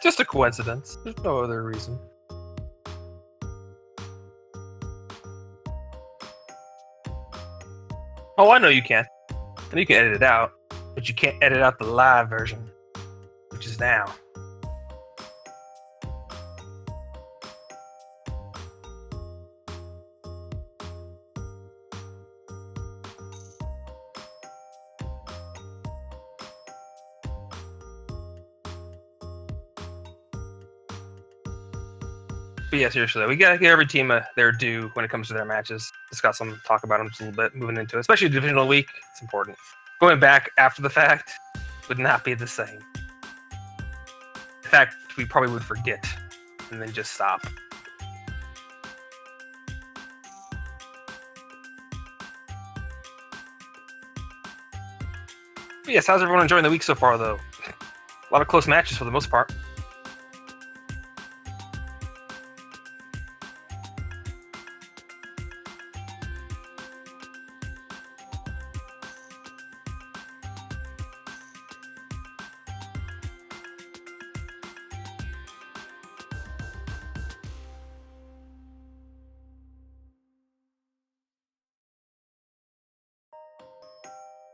Just a coincidence. There's no other reason. Oh, I know you can. And you can edit it out. But you can't edit out the live version. Which is now. But yeah, seriously, we gotta give every team their due when it comes to their matches. Discuss them, talk about them just a little bit, moving into it. Especially divisional week, it's important. Going back after the fact would not be the same. In fact, we probably would forget and then just stop. Yes, how's everyone enjoying the week so far, though? A lot of close matches for the most part.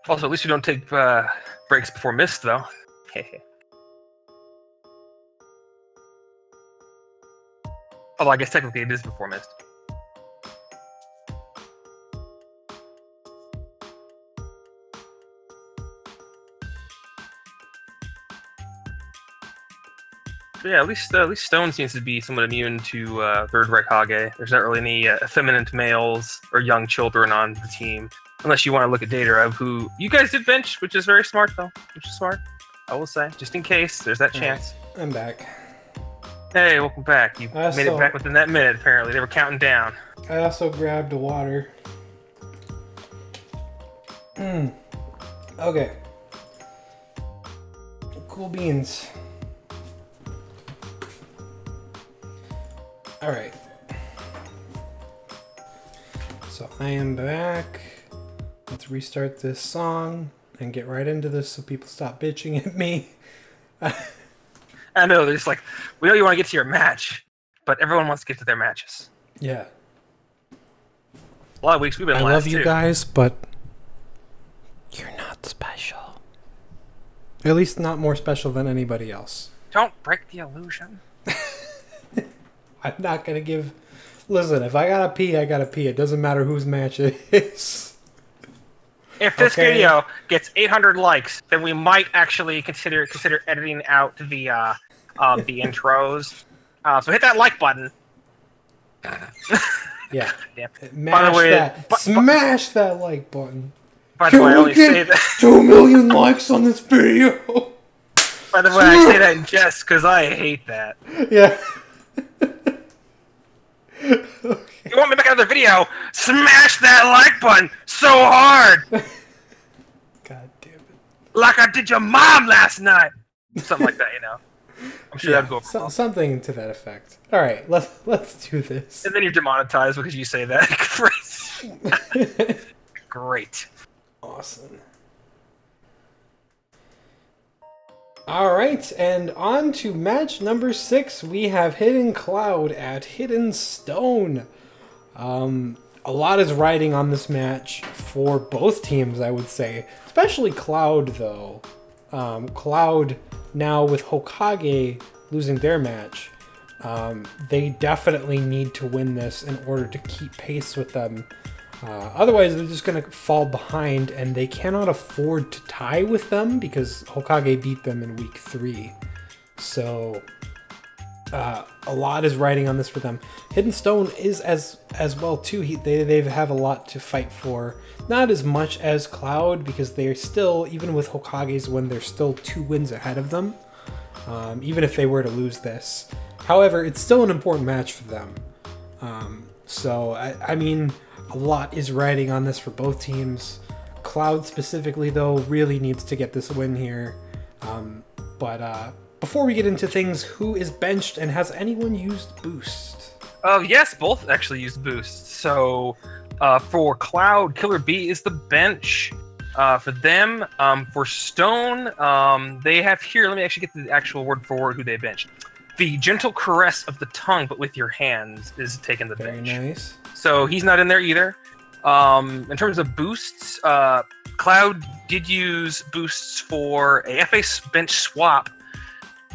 Also, at least we don't take breaks before Mist, though. Although I guess technically it is before Mist. But yeah, at least Stone seems to be somewhat immune to Third Reich Hage. There's not really any effeminate males or young children on the team. Unless you want to look at data of who you guys did bench, which is very smart, though. Which is smart, I will say. Just in case, there's that chance. Right, I'm back. Hey, welcome back. You made it back within that minute, apparently. They were counting down. I also grabbed water. Okay. Cool beans. Alright. So I am back. Let's restart this song and get right into this so people stop bitching at me. I know, they're just like, we know you want to get to your match, but everyone wants to get to their matches. Yeah. A lot of weeks we've been last, I love you too. guys, but you're not special. At least not more special than anybody else. Don't break the illusion. I'm not gonna give... Listen, if I gotta pee, I gotta pee. It doesn't matter whose match it is. If this video gets 800 likes, then we might actually consider editing out the intros. So hit that like button. Yeah. By the way, smash that like button. By the way, I only say that 2 million likes on this video. By the way, I say that in jest because I hate that. Yeah. Okay. You want me to make another video? Smash that like button so hard! God damn it. Like I did your mom last night! Something like that, you know. I'm sure that'd go over. Something to that effect. Alright, let's do this. And then you're demonetized because you say that. Great. Awesome. Alright, and on to match number 6. We have Hidden Cloud at Hidden Stone. A lot is riding on this match for both teams, I would say. Especially Cloud, though. Cloud, now with Hokage losing their match, they definitely need to win this in order to keep pace with them. Otherwise, they're just going to fall behind, and they cannot afford to tie with them because Hokage beat them in week 3. So, a lot is riding on this for them. Hidden Stone is as well, too. They have a lot to fight for. Not as much as Cloud, because they're still, even with Hokage's win, they're still 2 wins ahead of them, even if they were to lose this. However, it's still an important match for them. So, I mean... A lot is riding on this for both teams. Cloud specifically, though, really needs to get this win here. But before we get into things, who is benched and has anyone used boost? Yes, both actually used boost. So for Cloud, Killer B is the bench. For them, for Stone, they have here, let me actually get the actual word for word who they benched. The gentle caress of the tongue, but with your hands, is taking the bench. Very nice. So he's not in there either. In terms of boosts, Cloud did use boosts for a FA bench swap.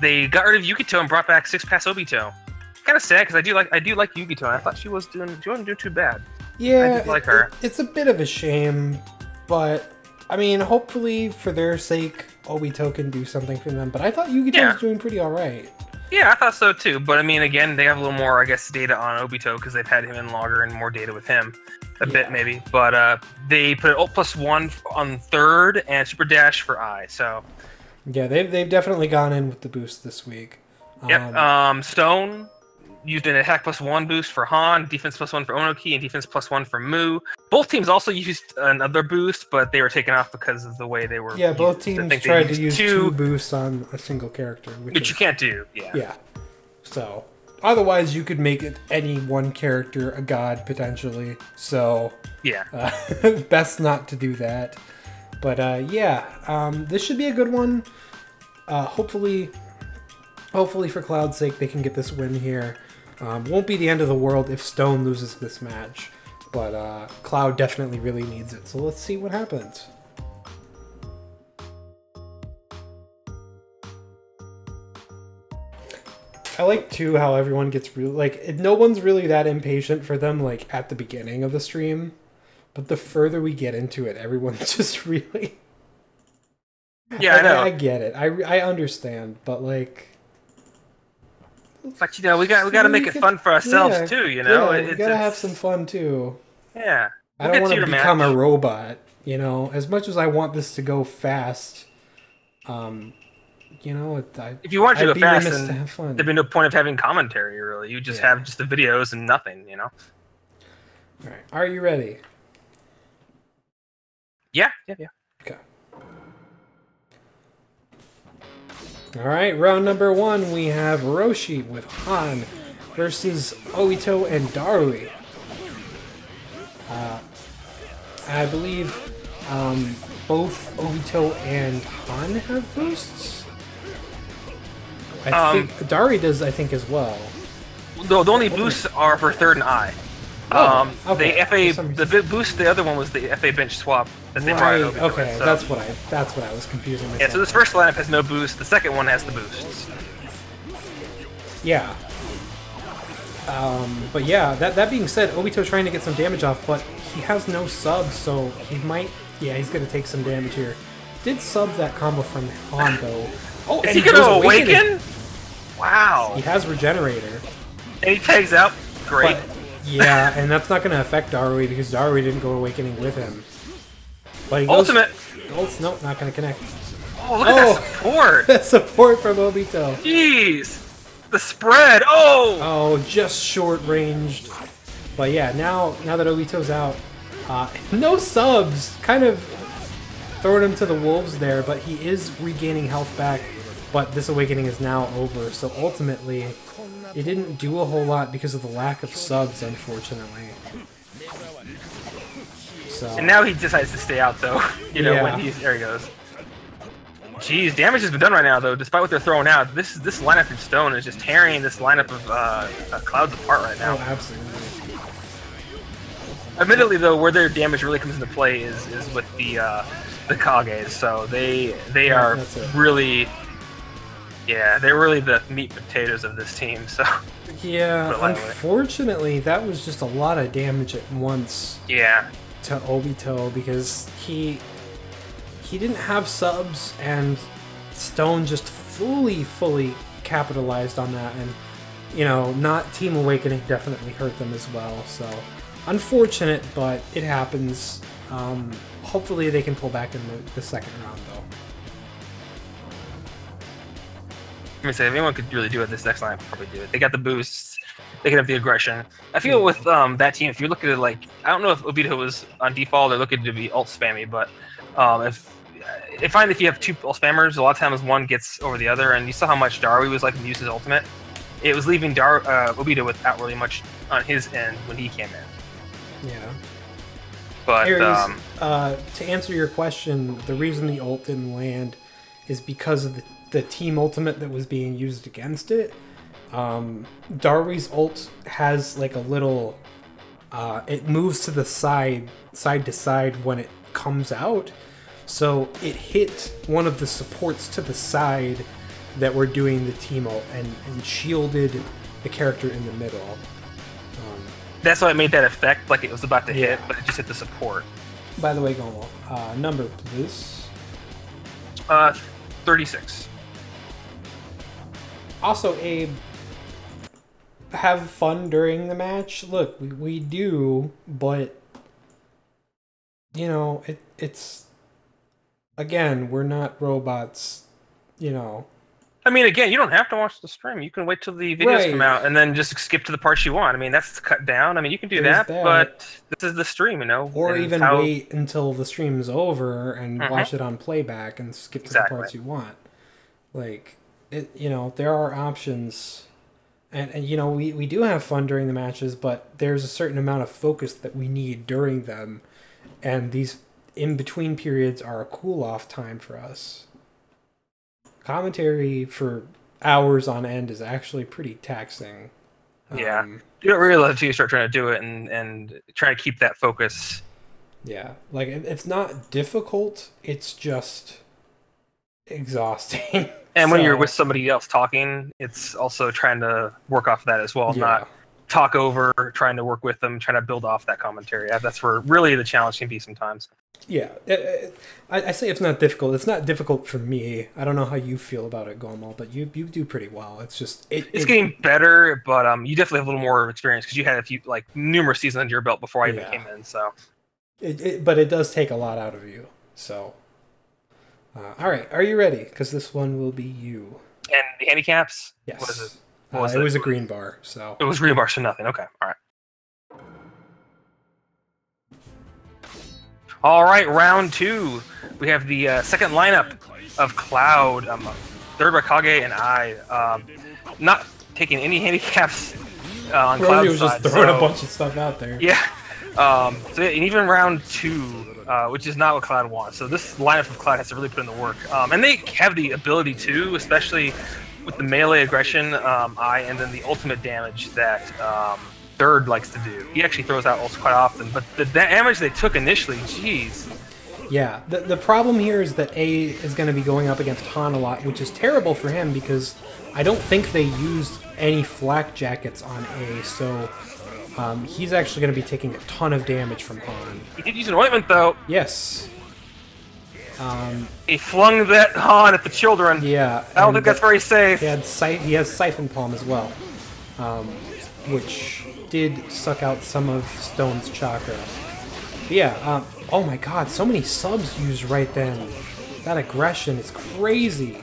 They got rid of Yukito and brought back 6-pass Obito. Kind of sad because I do like Yukito, and I thought she wasn't doing too bad. Yeah, I did like her. It's a bit of a shame, but I mean, hopefully for their sake, Obito can do something for them. But I thought Yukito was doing pretty all right. Yeah, I thought so too. But I mean, again, they have a little more, I guess, data on Obito because they've had him in longer and more data with him. A bit, maybe. But they put Ult +1 on third and Super Dash for I. So yeah, they've definitely gone in with the boost this week. Yep. Stone, used an attack +1 boost for Han, defense +1 for Onoki, and defense +1 for Mu. Both teams also used another boost, but they were taken off because of the way they were. Yeah, both used. teams tried to use two boosts on a single character, which you can't do. Yeah. Yeah. So otherwise, you could make it any one character a god potentially. So yeah, best not to do that. But this should be a good one. Hopefully for Cloud's sake, they can get this win here. Won't be the end of the world if Stone loses this match, but Cloud definitely really needs it. So let's see what happens. I like too how everyone gets really like no one's really that impatient for them like at the beginning of the stream, but the further we get into it, everyone's just really. Yeah, I know. I get it. I understand, but like. But we got to make it fun for ourselves too. You know, we gotta have some fun too. Yeah, I don't want to become a robot. You know, as much as I want this to go fast. You know, if you want to go fast, then there'd be no point of having commentary. Really, you just have just the videos and nothing. You know. All right, are you ready? Yeah. Okay. All right, round number 1, we have Roshi with Han versus Obito and Darui. I believe both Obito and Han have boosts. I think Darui does, I think, as well. The only boosts are for third and I. Okay. The big boost, the other one was the FA bench swap that they brought over. Okay, with, so. that's what I was confusing myself. Yeah, so this first lineup has no boost. The second one has the boosts. Yeah. But yeah, that being said, Obito's trying to get some damage off, but he has no subs, so he might. Yeah, he's gonna take some damage here. Did sub that combo from Han though. Oh, is he gonna awaken? Wow. He has Regenerator. And he tags out. Great. But, yeah, and that's not going to affect Darui because Darui didn't go Awakening with him. But he goes, Ultimate! Nope, not going to connect. Oh, look at that support! That support from Obito. Jeez! The spread! Oh! Oh, just short-ranged. But yeah, now that Obito's out, no subs! Kind of throwing him to the wolves there, but he is regaining health back. But this Awakening is now over, so ultimately, it didn't do a whole lot because of the lack of subs, unfortunately. So. And now he decides to stay out, though. You know, when he's... There he goes. Jeez, damage has been done right now, though, despite what they're throwing out. This lineup from Stone is just tearing this lineup of Clouds apart right now. Oh, absolutely. Admittedly, though, where their damage really comes into play is with the Kages, so they are really... Yeah, they're really the meat and potatoes of this team, so... Yeah, unfortunately, that was just a lot of damage at once. Yeah. To Obito, because he didn't have subs, and Stone just fully capitalized on that, and, you know, not Team Awakening definitely hurt them as well, so... Unfortunate, but it happens. Hopefully they can pull back in the second round, though. I mean, if anyone could really do it, this next line would probably do it. They got the boosts. They can have the aggression. I feel with that team, if you look at it like, I don't know if Obito was on default or looking to be ult spammy, but I find if you have two ult spammers, a lot of times one gets over the other, and you saw how much Darui was like to use his ultimate. It was leaving Obito without really much on his end when he came in. Yeah. But Aries, to answer your question, the reason the ult didn't land is because of the team ultimate that was being used against it. Darui's ult has like a little it moves to the side to side when it comes out, so it hit one of the supports to the side that were doing the team ult and shielded the character in the middle. That's why it made that effect, like it was about to hit, but it just hit the support. By the way, Gomo, number please. 36. Also, Abe, have fun during the match. Look, we do, but you know, it's again, we're not robots, you know. I mean, again, you don't have to watch the stream. You can wait till the videos come out and then just skip to the parts you want. I mean, that's cut down. I mean, you can do that, but this is the stream, you know. Or even wait until the stream's over and watch it on playback and skip to the parts you want. Like, you know, there are options. And you know, we do have fun during the matches, but there's a certain amount of focus that we need during them. And these in-between periods are a cool-off time for us. Commentary for hours on end is actually pretty taxing. Yeah, you don't realize until you start trying to do it and try to keep that focus. Yeah, like it's not difficult, it's just exhausting. And when you're with somebody else talking, it's also trying to work off that as well, not talk over, trying to work with them, trying to build off that commentary. That's where really the challenge can be sometimes. Yeah, I say it's not difficult. It's not difficult for me. I don't know how you feel about it, Gomal, but you do pretty well. It's just it's getting better, but you definitely have a little more experience because you had numerous seasons under your belt before I even came in. So, but it does take a lot out of you. So, all right, are you ready? Because this one will be you. And the handicaps? Yes. What is it? It was a green bar. So it was green bar, so nothing. Okay, all right. All right, round 2. We have the second lineup of Cloud, third Raikage, and I. Not taking any handicaps on Cloud's was just throwing a bunch of stuff out there. Yeah. So in even round 2, which is not what Cloud wants. So this lineup of Cloud has to really put in the work. And they have the ability to, especially with the melee aggression, and then the ultimate damage that Third likes to do. He actually throws out ults quite often, but the damage they took initially, jeez. Yeah, the problem here is that A is going to be going up against Han a lot, which is terrible for him because I don't think they used any flak jackets on A, so he's actually going to be taking a ton of damage from Han. He did use an ointment, though. Yes. He flung that Han at the children. Yeah. I don't think that's very safe. He has Siphon Palm as well, which did suck out some of Stone's chakra. But yeah, oh my god, so many subs used right then. That aggression is crazy.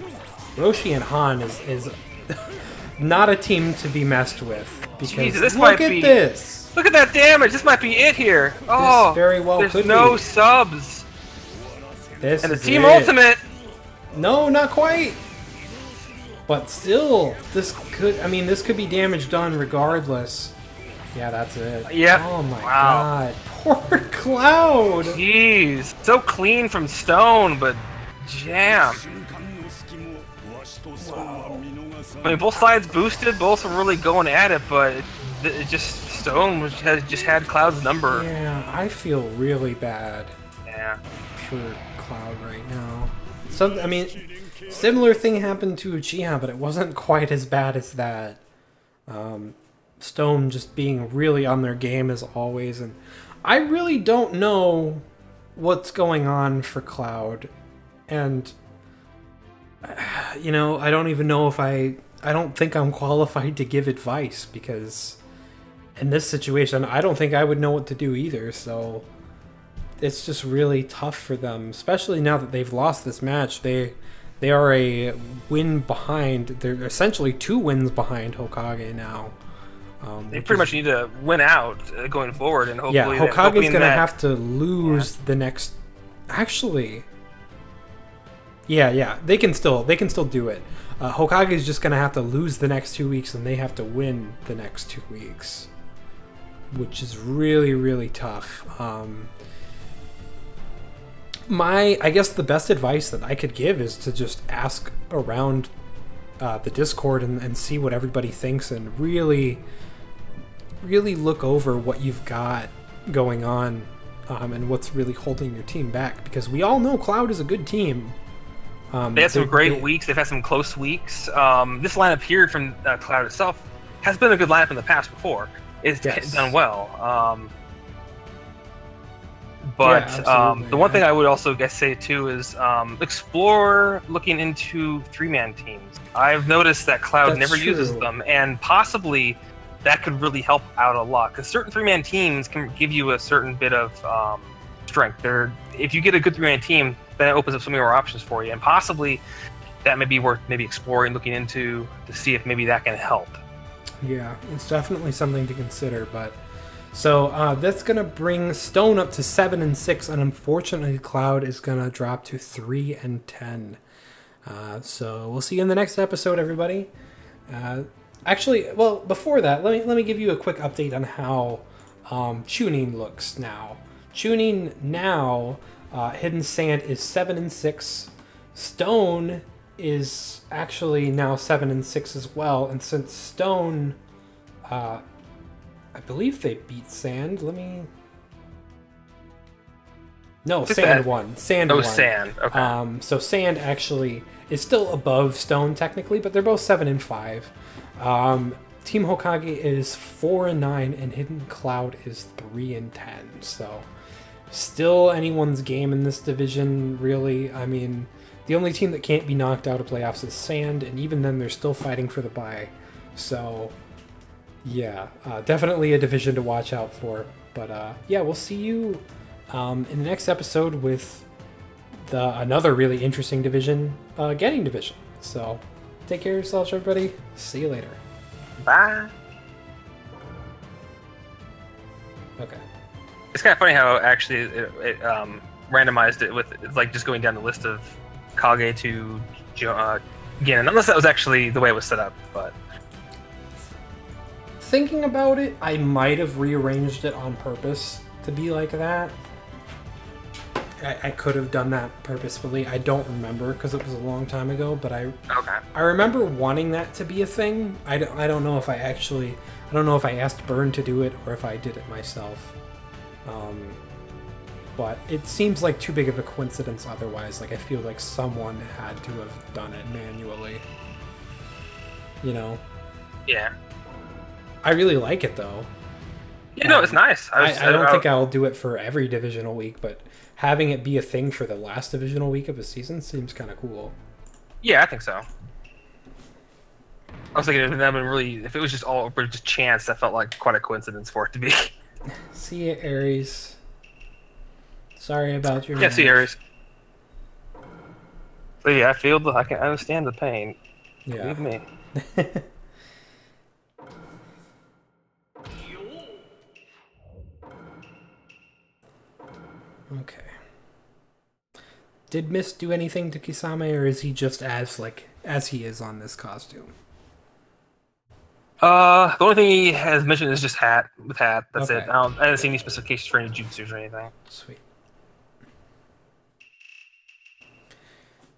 Roshi and Han is not a team to be messed with. Because Jesus, look at this! Look at that damage! This might be it here! Oh, this very well there's could no be. subs! This and the is team it. ultimate! No, not quite! But still, this could be damage done regardless. Yeah, that's it. Yep. Oh my god. Poor Cloud! Jeez. So clean from Stone, but jam. Wow. I mean, both sides boosted, both were really going at it, but it just Stone just had Cloud's number. Yeah, I feel really bad. Yeah. For Cloud right now. Similar thing happened to Uchiha, but it wasn't quite as bad as that. Stone just being really on their game as always, and I really don't know what's going on for Cloud, and you know, I don't even know if I don't think I'm qualified to give advice, because in this situation I don't think I would know what to do either, so it's just really tough for them, especially now that they've lost this match. They are a win behind. They're essentially 2 wins behind Hokage now. They pretty much need to win out going forward, and hopefully. Yeah, Hokage's gonna have to lose the next. Actually, yeah, they can still do it. Hokage's just gonna have to lose the next 2 weeks, and they have to win the next 2 weeks, which is really, really tough. I guess the best advice that I could give is to just ask around the Discord and see what everybody thinks, and really look over what you've got going on, and what's really holding your team back, because we all know Cloud is a good team. They had some great weeks. They've had some close weeks. This lineup here from Cloud itself has been a good lineup in the past before. It's done well. But the one thing I would also say too is explore looking into 3-man teams. I've noticed that Cloud never uses them, and possibly that could really help out a lot, because certain 3-man teams can give you a certain bit of strength. If you get a good 3-man team, then it opens up so many more options for you, and possibly that may be worth maybe exploring, looking into to see if maybe that can help. Yeah, it's definitely something to consider. But so that's gonna bring Stone up to 7-6, and unfortunately, Cloud is gonna drop to 3-10. So we'll see you in the next episode, everybody. Actually, well, before that, let me give you a quick update on how Chunin looks now. Chunin now, Hidden Sand is 7-6. Stone is actually now 7-6 as well, and since Stone, I believe they beat Sand. No, Sand won. Sand won. Sand. Okay. So Sand actually is still above Stone technically, but they're both 7-5. Team Hokage is 4-9, and Hidden Cloud is 3-10. So still anyone's game in this division, really. I mean, the only team that can't be knocked out of playoffs is Sand, and even then they're still fighting for the bye. So yeah, definitely a division to watch out for. But yeah, we'll see you in the next episode with another really interesting division, Getting Division. So take care of yourselves, everybody. See you later. Bye. Okay. It's kind of funny how actually it randomized it with it's like just going down the list of Kage to Ganon, unless that was actually the way it was set up. But Thinking about it, I might have rearranged it on purpose to be like that. I could have done that purposefully. I don't remember because it was a long time ago, but I remember wanting that to be a thing. I don't know if I asked Byrne to do it or if I did it myself. But it seems like too big of a coincidence otherwise. Like, I feel like someone had to have done it manually. You know? Yeah. I really like it though. Yeah, no, it's nice. I don't think I'll do it for every divisional week, but having it be a thing for the last divisional week of a season seems kind of cool. Yeah, I think so. I was thinking if that would really, if it was just all just chance, that felt like quite a coincidence for it to be. See you, Aries. Sorry about your. Yeah, see you, Aries. But yeah, I can understand the pain. Yeah. Believe me. Okay. Did Mist do anything to Kisame, or is he just as he is on this costume? The only thing he has mentioned is just hat. That's Okay. it. I didn't see any specifications for any jutsus or anything. Sweet.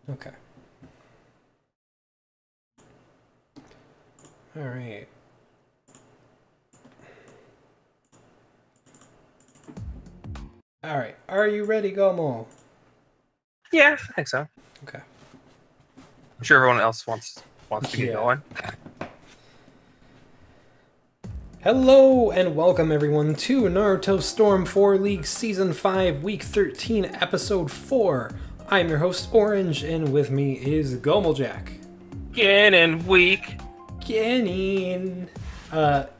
Okay. All right. All right. Are you ready, Gomo? Yeah, I think so. Okay. I'm sure everyone else wants to get Yeah. going. Hello and welcome everyone to Naruto Storm 4 League Season 5 Week 13 Episode 4. I'm your host Orange, and with me is Gomeljack. Ganon week. Genin.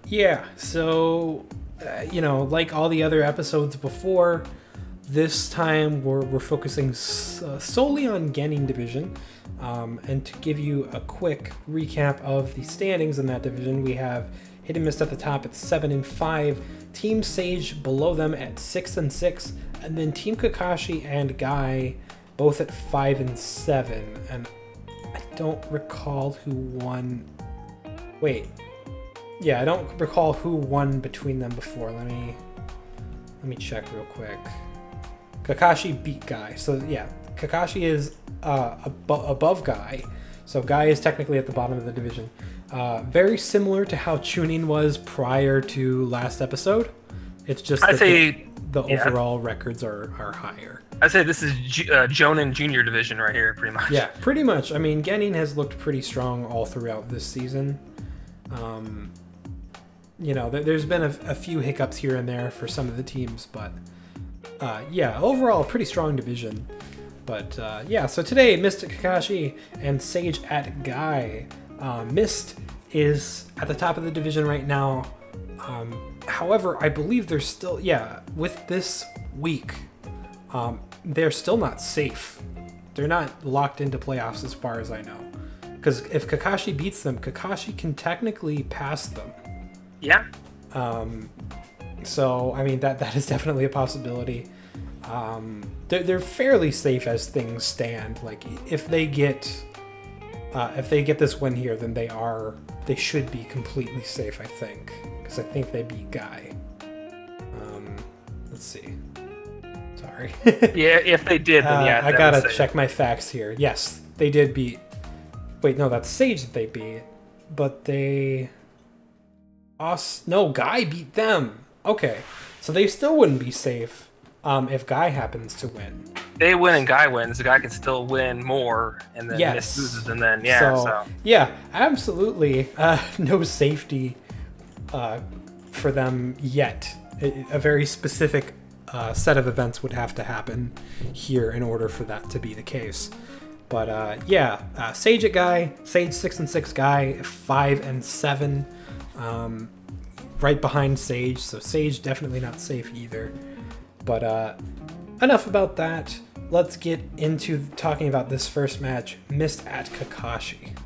Yeah, so, like all the other episodes before, this time we're focusing solely on Genin Division. And to give you a quick recap of the standings in that division, we have Hidden Mist at the top at 7-5, Team Sage below them at 6-6, and then Team Kakashi and Guy both at 5-7. And I don't recall who won. Wait, yeah, I don't recall who won between them before. Let me check real quick. Kakashi beat Guy, so yeah, Kakashi is above Guy, so Guy is technically at the bottom of the division. Very similar to how Chunin was prior to last episode. It's just that the overall records are higher. I'd say this is Jonin Junior Division right here, pretty much. Yeah, pretty much. I mean, Genin has looked pretty strong all throughout this season. There's been a few hiccups here and there for some of the teams, but yeah, overall, pretty strong division. But yeah, so today, Mist at Kakashi and Sage at Guy. Mist is at the top of the division right now. However, I believe they're still, with this week, they're still not safe They're not locked into playoffs as far as I know. Because if Kakashi beats them, Kakashi can technically pass them. Yeah. So I mean that is definitely a possibility. They're fairly safe as things stand. Like if they get this win here, then they should be completely safe. I think because I think they beat Guy. Let's see. Sorry. Yeah, if they did, then yeah. I gotta check my facts here. Yes, they did beat. Wait, no, that's Sage that they beat, but they. No, Guy beat them. Okay, so they still wouldn't be safe if Guy happens to win. They win and Guy wins. The guy can still win more, and then Miss loses, and then yeah, absolutely no safety for them yet. A very specific set of events would have to happen here in order for that to be the case. But Sage at Guy, Sage 6-6 Guy, 5-7. Right behind Sage, so Sage definitely not safe either. But enough about that. Let's get into talking about this first match, Mist at Kakashi.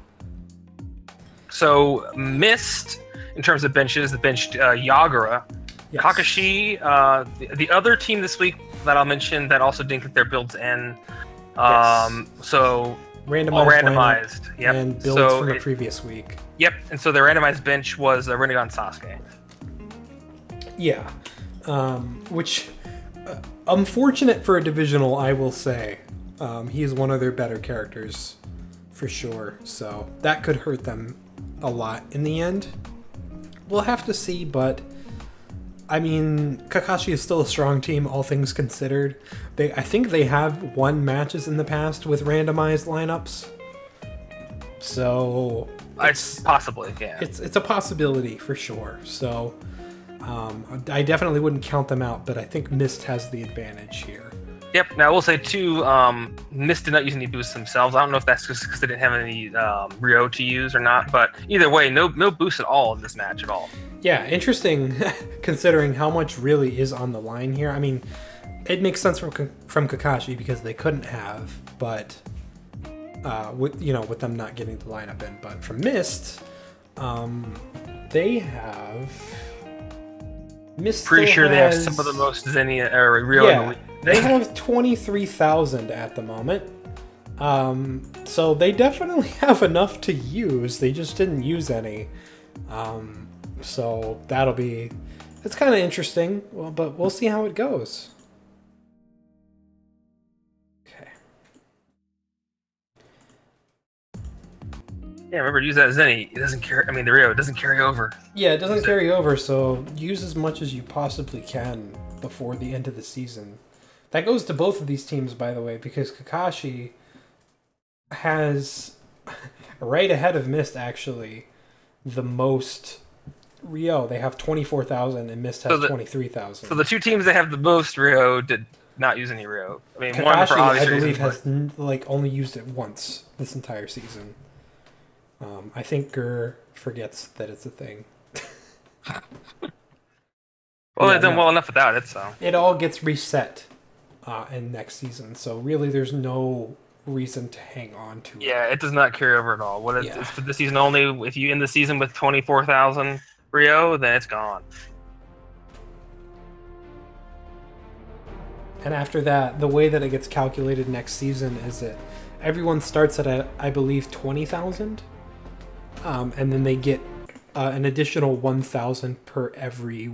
So Mist, in terms of benches, the benched Yagura. Yes. Kakashi, the other team this week that I'll mention that also didn't get their builds in. So randomized. Yep. And builds from the previous week. Yep, and so the randomized bench was Rinnegan Sasuke. Yeah, which unfortunate for a divisional, I will say. He is one of their better characters, for sure. So that could hurt them a lot in the end. We'll have to see, but I mean, Kakashi is still a strong team, all things considered. I think they have won matches in the past with randomized lineups. So it's possibly, yeah. It's a possibility for sure. So I definitely wouldn't count them out, but I think Mist has the advantage here. Yep. Now I will say too, Mist did not use any boosts themselves. I don't know if that's just because they didn't have any Ryo to use or not, but either way, no boost at all in this match at all. Yeah, interesting considering how much really is on the line here. I mean, it makes sense from Kakashi because they couldn't have, but with them not getting the lineup in. But from Mist, they have. Mist pretty sure they have some of the most Xenia or Ryo. Yeah, they have 23,000 at the moment. So they definitely have enough to use. They just didn't use any. So it's kind of interesting. Well, but we'll see how it goes. Okay. Yeah, remember to use that Zenny. It doesn't carry. I mean, the Ryo doesn't carry over. Yeah, it doesn't carry over. So use as much as you possibly can before the end of the season. That goes to both of these teams, by the way, because Kakashi has right ahead of Mist actually the most Ryo. They have 24,000 and Mist has 23,000. So the two teams that have the most Ryo did not use any Ryo. I mean, Kakashi, one for obvious I believe, reasons, has only used it once this entire season. I think Gur forgets that it's a thing. Well, they've done well enough without it, so it all gets reset in next season. So really, there's no reason to hang on to it. Yeah, it does not carry over at all. It's for the season only. If you end the season with 24,000 Ryo, then it's gone. And after that, the way that it gets calculated next season is that everyone starts at, I believe, 20,000. And then they get an additional 1,000 per every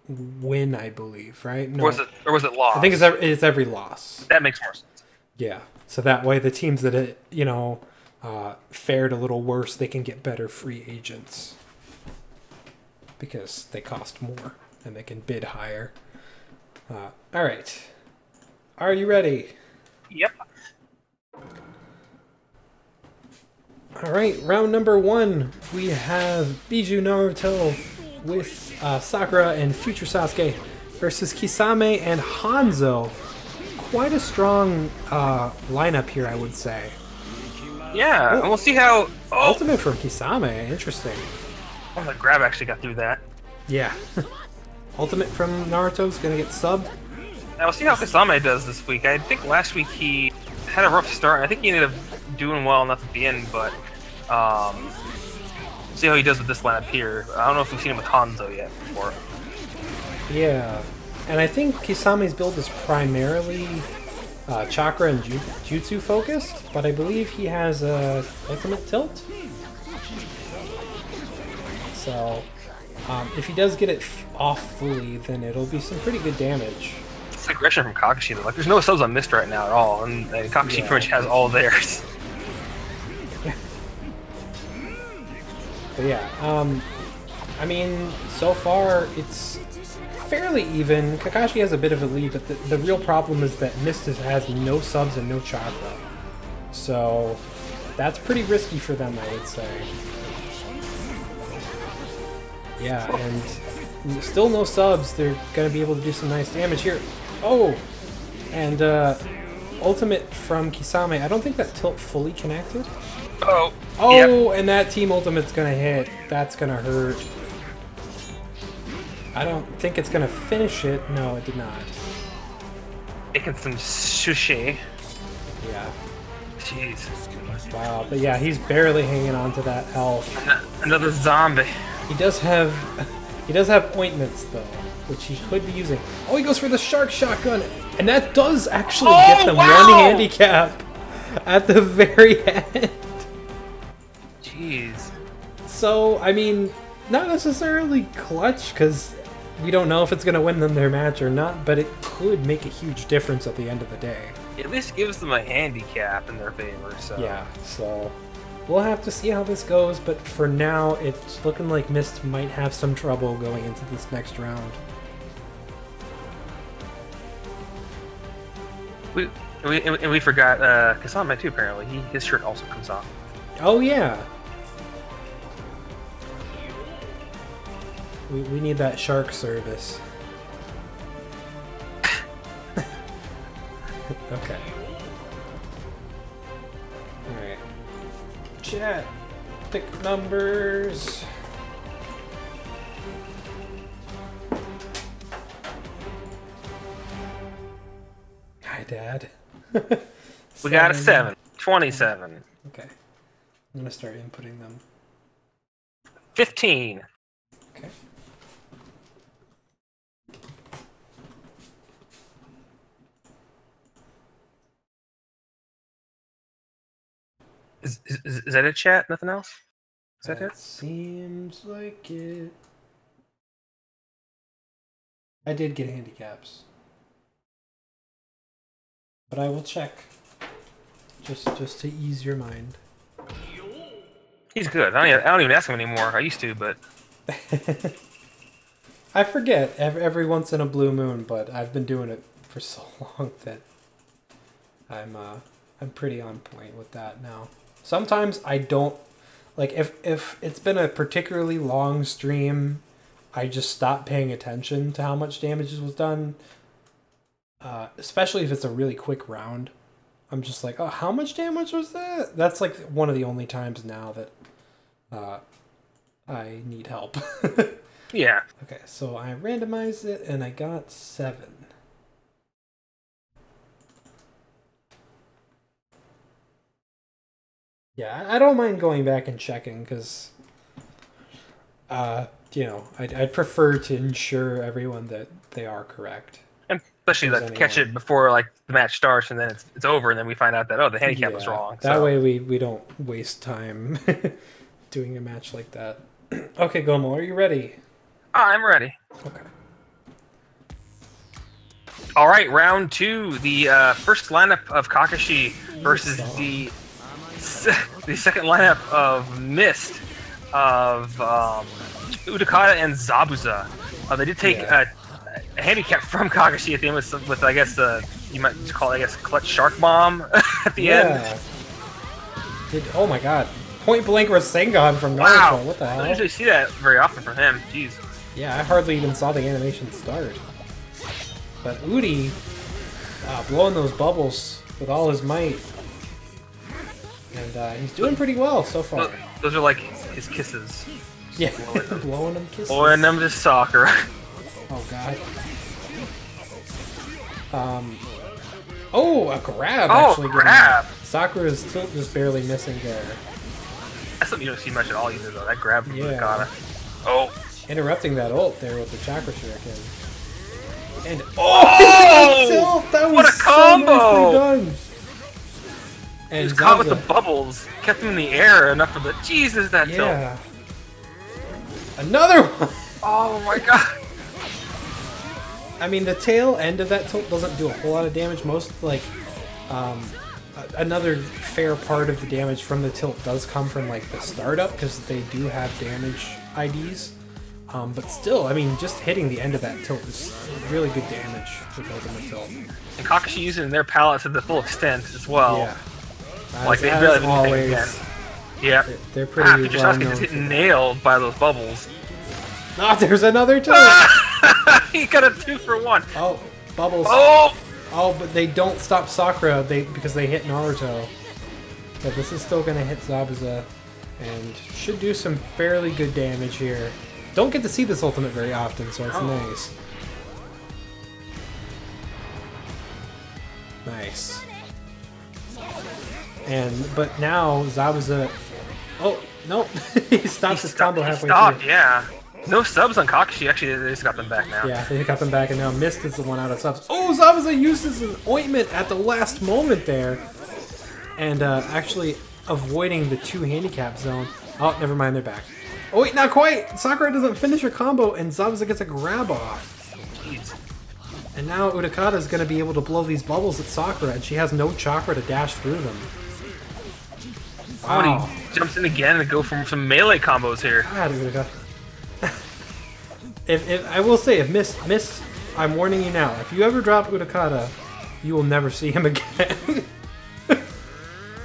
win, I believe, right? No. Or was it loss? I think it's every loss. That makes more sense. Yeah. So that way the teams that, fared a little worse, they can get better free agents. Because they cost more and they can bid higher. All right. Are you ready? Yep. All right, round number 1. We have Biju Naruto with Sakura and Future Sasuke versus Kisame and Hanzo. Quite a strong lineup here, I would say. Yeah, and we'll see how... Ultimate from Kisame, interesting. Oh, the grab actually got through that. Yeah. Ultimate from Naruto's gonna get subbed. Now we'll see how Kisame does this week. I think last week he had a rough start. I think he ended up doing well enough at the end, but see how he does with this lineup here. I don't know if we've seen him with Hanzo yet before. Yeah, and I think Kisame's build is primarily chakra and jutsu focused, but I believe he has a ultimate tilt. So if he does get it off fully, then it'll be some pretty good damage. It's aggression from Kakashi though. Like, there's no subs on Mist right now at all, and Kakashi pretty much has all theirs. But yeah, I mean, so far it's fairly even. Kakashi has a bit of a lead, but the real problem is that Mist has no subs and no chakra. So that's pretty risky for them, I would say. Yeah, and still no subs. They're going to be able to do some nice damage here. Oh! And ultimate from Kisame. I don't think that tilt fully connected. Oh! Oh, yep. And that team ultimate's going to hit. That's going to hurt. I don't think it's going to finish it. No, it did not. Making some sushi. Yeah. Jeez. Wow, but yeah, he's barely hanging on to that health. Another zombie. He does have ointments though, which he could be using. Oh, he goes for the shark shotgun, and that does actually get them one handicap at the very end. Jeez. So I mean, not necessarily clutch because we don't know if it's gonna win them their match or not, but it could make a huge difference at the end of the day. It at least gives them a handicap in their favor. So yeah, so. We'll have to see how this goes, but for now, it's looking like Mist might have some trouble going into this next round. We forgot Kasame too. Apparently, his shirt also comes off. Oh yeah. We need that shark service. Okay. Alright. Chat. Pick numbers. Hi, Dad. We got a 7. 27. Okay. I'm gonna start inputting them. 15. Okay. Is that it, chat? Nothing else? Is that it? Seems like it. I did get handicaps. But I will check. Just to ease your mind. He's good. I don't even ask him anymore. I used to, but... I forget every once in a blue moon, but I've been doing it for so long that I'm pretty on point with that now. Sometimes I don't, like, if it's been a particularly long stream, I just stop paying attention to how much damage was done. Especially if it's a really quick round. I'm just like, oh, how much damage was that? That's like one of the only times now that I need help. Yeah. Okay, so I randomized it and I got 7. Yeah, I don't mind going back and checking because, you know, I'd prefer to ensure everyone that they are correct. And especially like to catch it before like the match starts and then it's over and then we find out that, oh, the handicap was wrong. That way we don't waste time doing a match like that. Okay, Gomo, are you ready? I'm ready. Okay. All right, round 2. The first lineup of Kakashi versus the second lineup of Mist of Udakata and Zabuza. They did take a handicap from Kakashi at the end with I guess you might just call it, I guess, clutch shark bomb at the end. Oh my god. Point blank Rasengan from Naruto. Wow. What the hell? I don't usually see that very often from him. Jeez. Yeah, I hardly even saw the animation start. But Udi blowing those bubbles with all his might. And he's doing pretty well so far. Those are like his kisses. Yeah, blowing them kisses. Blowing them to soccer. Oh god. Oh, a grab Oh, actually. grab! Sakura's still just barely missing there. That's something you don't see much at all either, though. That grab from Yeah. Utakata. Oh! Interrupting that ult there with the chakra shuriken. And Oh! tilt! That What was a combo! so nicely done. He And was caught with the Zabuza- bubbles. Kept him in the air enough for the... Jesus, that tilt. yeah. Another one. Oh my god. I mean, the tail end of that tilt doesn't do a whole lot of damage. Most, like, another fair part of the damage from the tilt does come from, like, the startup, because they do have damage IDs. But still, I mean, just hitting the end of that tilt is really good damage with ultimate tilt. And Kakashi using their palette to the full extent as well. Yeah. Like, they As barely have anything always, again. Yeah. they're pretty Future well Sasuke known just for getting that. nailed by those bubbles. Ah, there's another tilt! He got a 2-for-1. Oh, bubbles. Oh! Oh, but they don't stop Sakura because they hit Naruto. But this is still going to hit Zabuza and should do some fairly good damage here. Don't get to see this ultimate very often, so it's nice. Nice. But now Zabuza... Oh, no. He stops his combo halfway stopped, through. yeah. No subs on Kakashi. Actually, they just got them back now. Yeah, they got them back, and now Mist is the one out of subs. Oh, Zabuza uses an ointment at the last moment there. And actually avoiding the 2 handicap zone. Oh, never mind, they're back. Oh wait, not quite! Sakura doesn't finish her combo, and Zabuza gets a grab off. Jeez. And now Utakata is going to be able to blow these bubbles at Sakura, and she has no chakra to dash through them. Oh, and Wow. he jumps in again to go from some melee combos here. God, Utakata. if I will say, if Mist, I'm warning you now, if you ever drop Utakata, you will never see him again.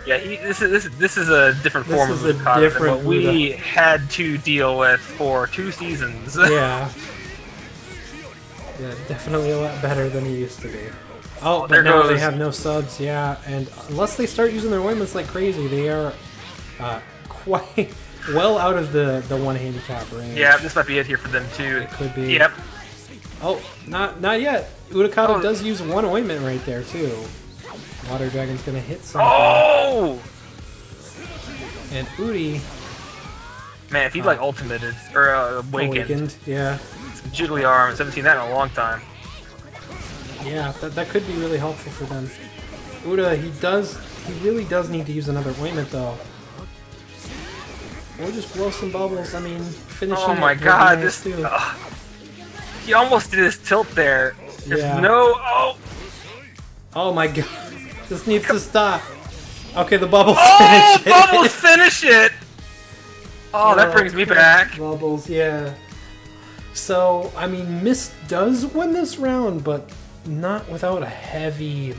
Yeah, this is a different form of Utakata than what we had to deal with for 2 seasons. Yeah. Yeah, definitely a lot better than he used to be. Oh, but now they have no subs, yeah, and unless they start using their ointments like crazy, they are quite well out of the 1 handicap range. Yeah, this might be it here for them too. It could be. Yep. Oh, not yet. Utakata does use 1 ointment right there too. Water Dragon's gonna hit something. Oh! And Udi... Man, if he like ultimated, or awakened, yeah. jiggly arms, haven't seen that in a long time. Yeah, that could be really helpful for them. Uda, he really does need to use another ointment though. Or just blow some bubbles, I mean, finishing Oh my it would be god, nice this... too. He almost did his tilt there. There's Yeah. no... Oh! Oh my god, this needs to stop. Okay, the bubbles Oh! finish it. Bubbles finish it! Oh, that brings me back. Bubbles, yeah. So, I mean, Mist does win this round, but not without a heavy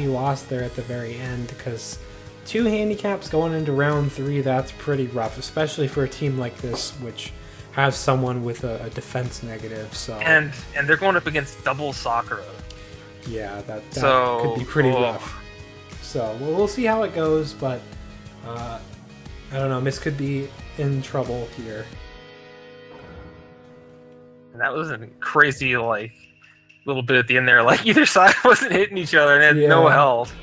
loss there at the very end, because 2 handicaps going into round 3, that's pretty rough, especially for a team like this, which has someone with a defense negative, so... And they're going up against double Sakura. Yeah, that So, could be pretty rough. So, we'll see how it goes, but I don't know, Mist could be in trouble here. And that was a crazy, like, little bit at the end there. Like, either side wasn't hitting each other and had no health.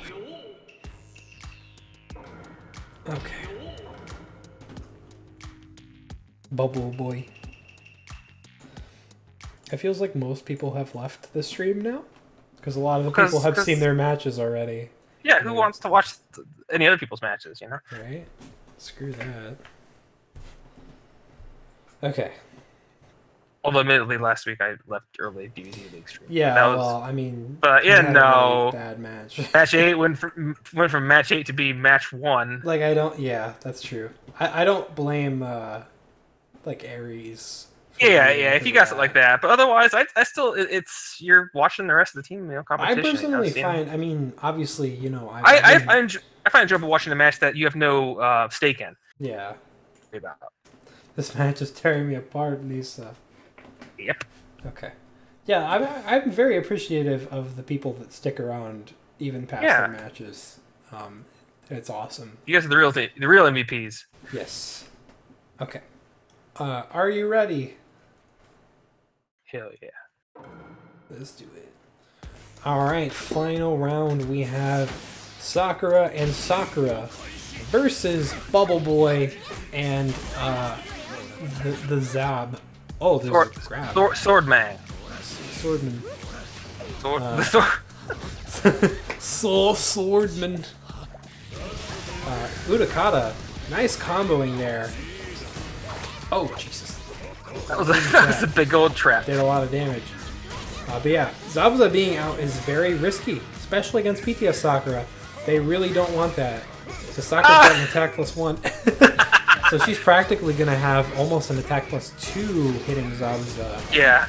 Okay. Bubble boy. It feels like most people have left the stream now. Because a lot of the people have seen their matches already. Yeah, who wants to watch any other people's matches, you know? Right? Screw that. Okay. Although, admittedly, last week I left early due to the extreme. Yeah, that was, well, I mean... But, yeah, no. Really bad match. Match 8 went from match 8 to be match 1. Like, I don't... Yeah, that's true. I don't blame, like, Ares. Yeah, if you got it like that. But otherwise, I still... You're watching the rest of the team, you know, I competition. personally find... I mean, obviously, you know... I find it enjoyable watching a match that you have no stake in. Yeah. About. This match is tearing me apart, Lisa. Yep. Okay. Yeah, I'm very appreciative of the people that stick around even past their matches. It's awesome. You guys are the real MVPs. Yes. Okay. Are you ready? Hell yeah. Let's do it. All right, final round. We have Sakura and Sakura versus Bubble Boy and the Zab. Oh, there's a grab. Swordman. Swordman. The sword. Swordman. Utakata. Nice comboing there. Oh, Jesus. That was a big old trap. Did a lot of damage. But yeah, Zabuza being out is very risky, especially against PTS Sakura. They really don't want that. So Sakura's got an attack +1. So she's practically going to have almost an attack +2 hitting Zabuza. Yeah.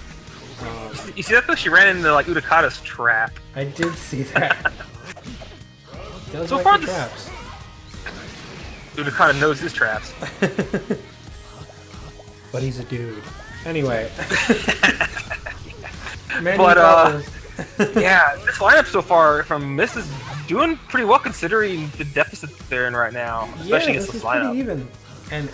You see that though? She ran into like Utakata's trap. I did see that. Does So like far the traps. Utakata knows his traps. But he's a dude. Anyway. But yeah, this lineup so far from Miss is doing pretty well considering the deficit they're in right now, especially against this lineup. Pretty even. And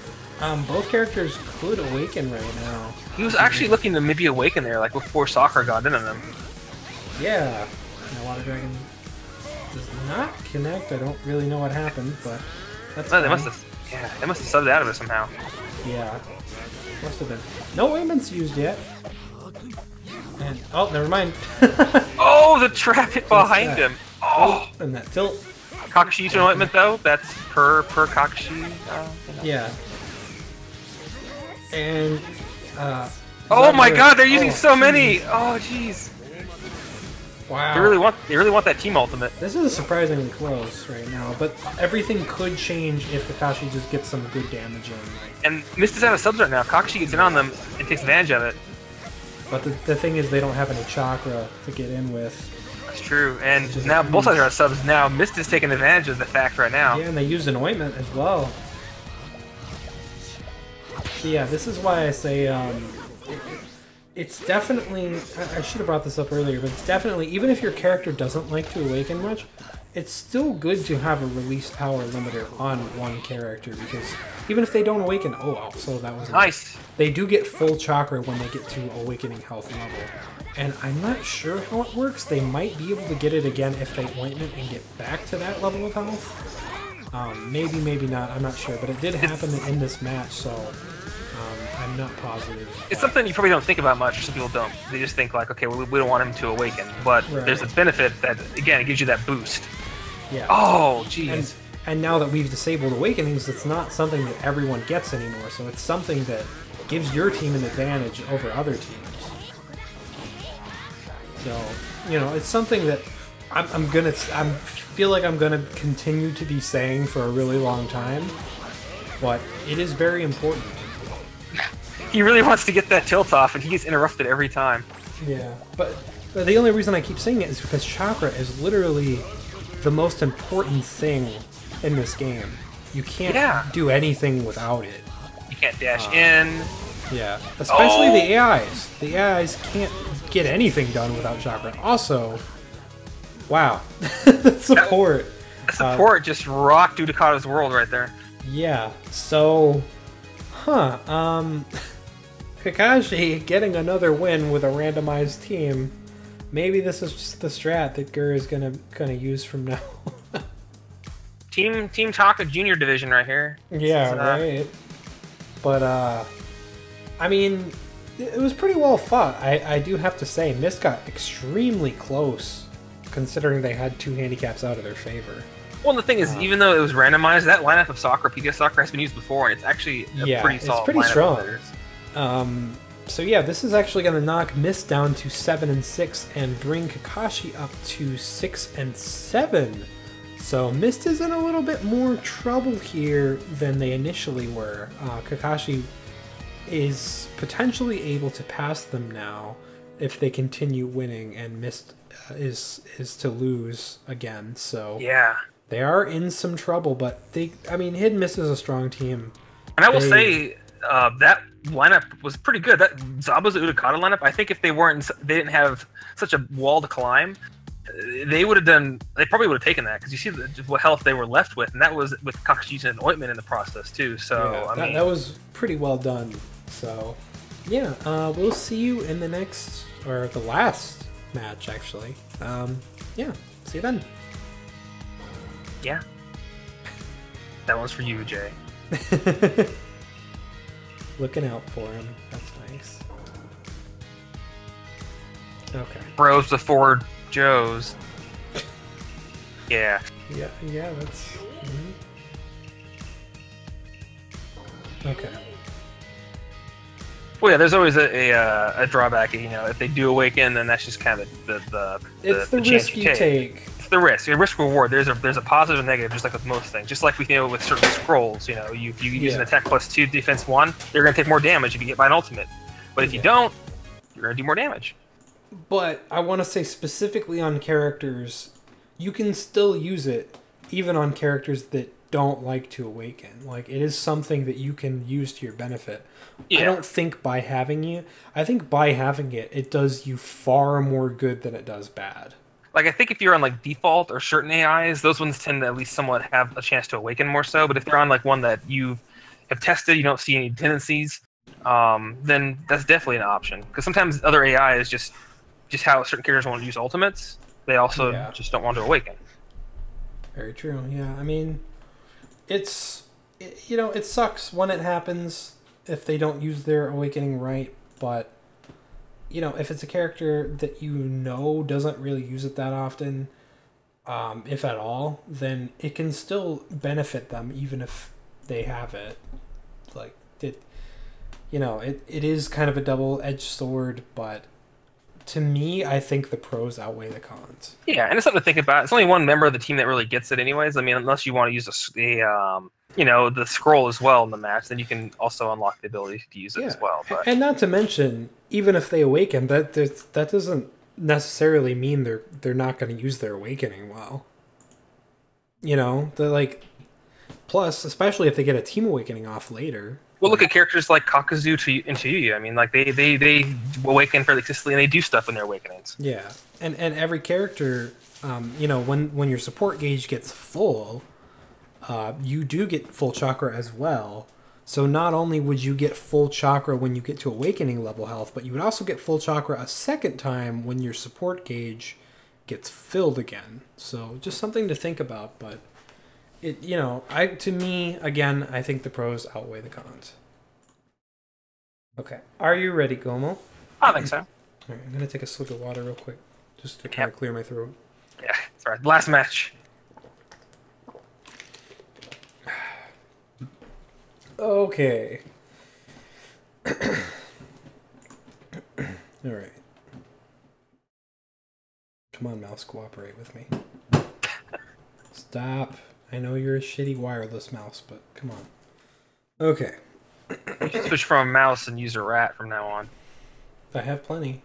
both characters could awaken right now. He was actually looking to maybe awaken there, like before Sakura got into them. Yeah. And Water Dragon does not connect. I don't really know what happened, but that's No, they must have subbed out of it somehow. Yeah. Must have been. No ointments used yet. And oh, never mind. Oh, the trap hit behind him. Oh, and that tilt. Kakashi used an ointment though. That's per Kakashi. Yeah. And oh my God, they're using so many. Oh jeez. Wow. They really want that team ultimate. This is surprisingly close right now, but everything could change if Kakashi just gets some good damage in. And Mist is out of subs right now. Kakashi gets in on them and takes advantage of it. But the thing is, they don't have any chakra to get in with. That's true. And now both sides are out of subs. Now Mist is taking advantage of the fact right now. Yeah, and they used an ointment as well. So yeah, this is why I say it's definitely. I should have brought this up earlier, but it's definitely, even if your character doesn't like to awaken much, it's still good to have a release power limiter on one character, because even if they don't awaken, oh wow, so that was nice. They do get full chakra when they get to awakening health level. And I'm not sure how it works. They might be able to get it again if they ointment and get back to that level of health. Maybe, maybe not. I'm not sure. But it did happen in this match, so I'm not positive. It's something you probably don't think about much. Some people don't. They just think like, okay, well, we don't want him to awaken. But there's a benefit that, again, it gives you that boost. Yeah. Oh, jeez. And now that we've disabled awakenings, it's not something that everyone gets anymore. So it's something that gives your team an advantage over other teams. So, you know, it's something that I feel like I'm gonna continue to be saying for a really long time, but it is very important. He really wants to get that tilt off, and he gets interrupted every time. Yeah, but the only reason I keep saying it is because chakra is literally the most important thing in this game. You can't do anything without it. You can't dash in. Yeah, especially the AIs. The AIs can't get anything done without chakra. Also, wow, the support. The support just rocked Utakata's world right there. Yeah, so, Kakashi getting another win with a randomized team. Maybe this is just the strat that Gur is gonna use from now. Team Taka Junior Division right here. Yeah, right. But I mean, it was pretty well fought. I do have to say, Mist got extremely close, considering they had two handicaps out of their favor. Well, the thing is, even though it was randomized, that lineup of Sakura, PTS Sakura, has been used before, and it's actually a pretty solid it's pretty lineup. Strong. So yeah, this is actually going to knock Mist down to 7-6 and bring Kakashi up to 6-7. So Mist is in a little bit more trouble here than they initially were. Kakashi is potentially able to pass them now if they continue winning, and Mist is to lose again. So yeah, they are in some trouble. But Hidden Mist is a strong team, and I will say that lineup was pretty good. That Zabuza Utakata lineup, I think if they didn't have such a wall to climb, they probably would have taken that, because you see what health they were left with, and that was with Kakashi using an ointment in the process too. So yeah, that was pretty well done. So yeah, we'll see you in the next, or the last match, actually. Yeah, see you then. Yeah. That one's for you, Jay. Looking out for him. That's nice. Okay. Bros before Joes. Yeah. Yeah, that's... Okay. Well, yeah, there's always a drawback. You know, if they do awaken, then that's just kind of It's the chance risk you take. It's the risk. Your risk reward. There's a positive and negative, just like with most things. Just like we know with certain scrolls. You know, if you use an attack +2, defense 1, you're gonna take more damage if you get by an ultimate. But if you don't, you're gonna do more damage. But I want to say specifically on characters, you can still use it even on characters that don't like to awaken. Like, it is something that you can use to your benefit. Yeah. I don't think by having it, I think by having it, it does you far more good than it does bad. Like, I think if you're on like default or certain AIs, those ones tend to at least somewhat have a chance to awaken more so. But if you're on like one that you have tested, you don't see any tendencies, then that's definitely an option. Because sometimes other AI is just how certain characters want to use ultimates. They also just don't want to awaken. Very true. Yeah, I mean, it sucks when it happens if they don't use their awakening right, but if it's a character that doesn't really use it that often, if at all, then it can still benefit them even if they have it. Like, it is kind of a double-edged sword, but to me, I think the pros outweigh the cons. Yeah, and it's something to think about. It's only one member of the team that really gets it anyways. I mean, unless you want to use the scroll as well in the match, then you can also unlock the ability to use it as well. But... And not to mention, even if they awaken, that doesn't necessarily mean they're not going to use their awakening well. Plus, especially if they get a team awakening off later. Well, look at characters like Kakuzu and Tuyuya. I mean, like they awaken fairly consistently, and they do stuff in their awakenings. Yeah, and every character, when your support gauge gets full, you do get full chakra as well. So not only would you get full chakra when you get to awakening level health, but you would also get full chakra a second time when your support gauge gets filled again. So just something to think about, but. I think the pros outweigh the cons. Okay. Are you ready, Gomo? I think so. All right, I'm going to take a swig of water real quick, just to kind of clear my throat. Yeah, sorry. Last match. Okay. All right. Come on, mouse, cooperate with me. Stop. I know you're a shitty wireless mouse, but come on. Okay. You should switch from a mouse and use a rat from now on. I have plenty.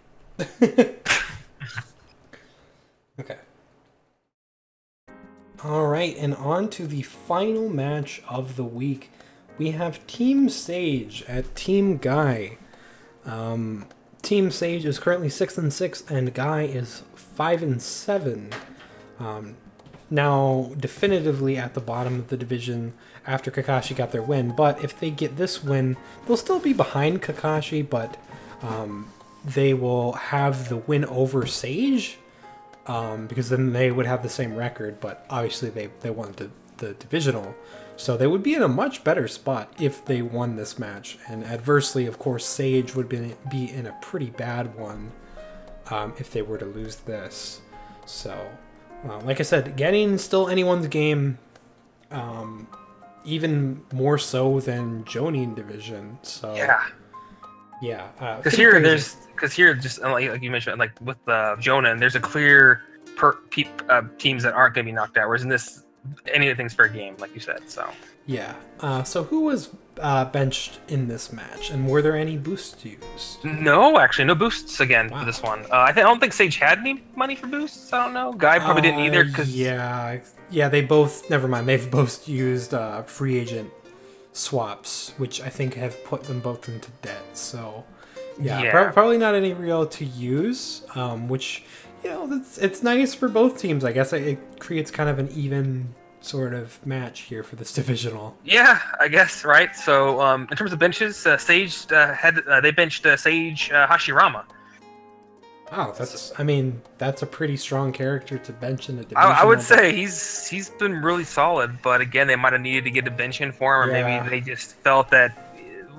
Okay. Alright, and on to the final match of the week. We have Team Sage at Team Guy. Team Sage is currently 6-6, and Guy is 5-7. Now definitively at the bottom of the division after Kakashi got their win, but if they get this win, they'll still be behind Kakashi, but they will have the win over Sage, because then they would have the same record, but obviously they won the divisional, so they would be in a much better spot if they won this match, and adversely, of course, Sage would be in a pretty bad one if they were to lose this. So like I said, getting still anyone's game, even more so than Jonin division. So yeah. Because here, just like you mentioned, like with Jonin, there's a clear teams that aren't going to be knocked out. Whereas in this, anything's fair game, like you said. So yeah. So who was benched in this match, and were there any boosts used? No, actually, no boosts again for this one. I don't think Sage had any money for boosts. I don't know. Guy probably didn't either. They both. Never mind. They've both used free agent swaps, which I think have put them both into debt. So probably not any real to use. Which it's nice for both teams. I guess it creates kind of an even sort of match here for this divisional. Yeah, I guess, right? So in terms of benches, Sage they benched Sage Hashirama. Oh, that's. I mean, that's a pretty strong character to bench in a division. I would say he's been really solid, but again, they might have needed to get a bench in for him, or Yeah. maybe they just felt that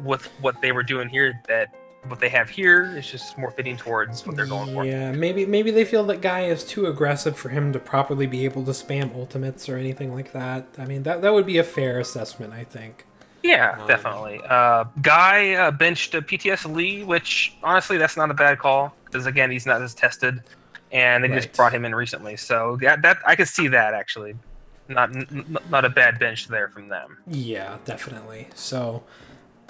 with what they were doing here, that what they have here is just more fitting towards what they're going for. Yeah, maybe they feel that Guy is too aggressive for him to properly be able to spam ultimates or anything like that. I mean, that would be a fair assessment, I think. Yeah, definitely. Guy benched PTS Lee, which honestly, that's not a bad call because again, he's not as tested, and they just brought him in recently. So that I could see that actually, not a bad bench there from them. Yeah, definitely. So,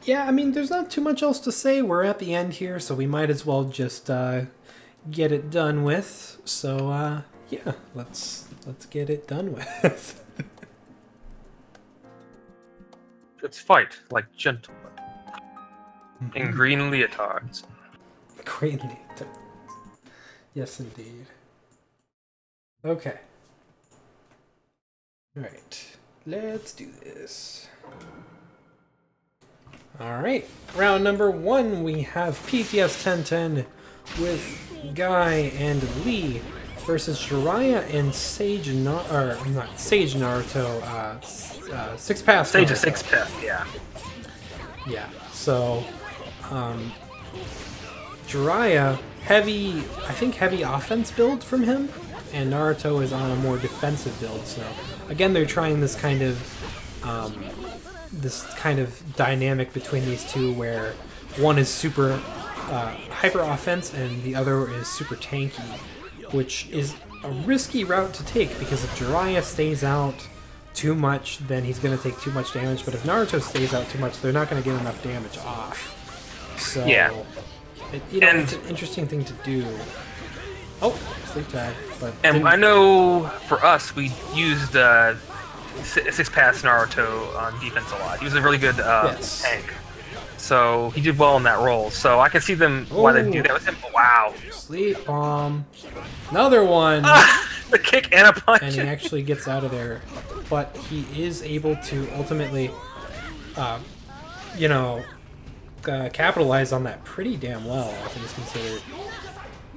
yeah, I mean, there's not too much else to say. We're at the end here, so we might as well just get it done with. So, yeah, let's get it done with. Let's fight like gentlemen in green leotards. Green leotards. Yes, indeed. Okay. Alright. Let's do this. Alright. Round number 1, we have PTS 1010 with Guy and Lee versus Jiraiya and Sage Naruto, Six Pass. Sage Naruto. a six pass, yeah. Yeah, so, Jiraiya, I think heavy offense build from him, and Naruto is on a more defensive build, so, again, they're trying this kind of dynamic between these two where one is super hyper offense and the other is super tanky, which is a risky route to take because if Jiraiya stays out too much, then he's going to take too much damage, but if Naruto stays out too much, they're not going to get enough damage off. So, yeah. It's an interesting thing to do. Oh, sleep tag. But I know for us, we used Six Pass Naruto on defense a lot. He was a really good tank. So he did well in that role. So I can see them why they do that with him. Wow. Sleep bomb. Another one. The kick and a punch. And he actually gets out of there. But he is able to ultimately, capitalize on that pretty damn well, I think it's considered.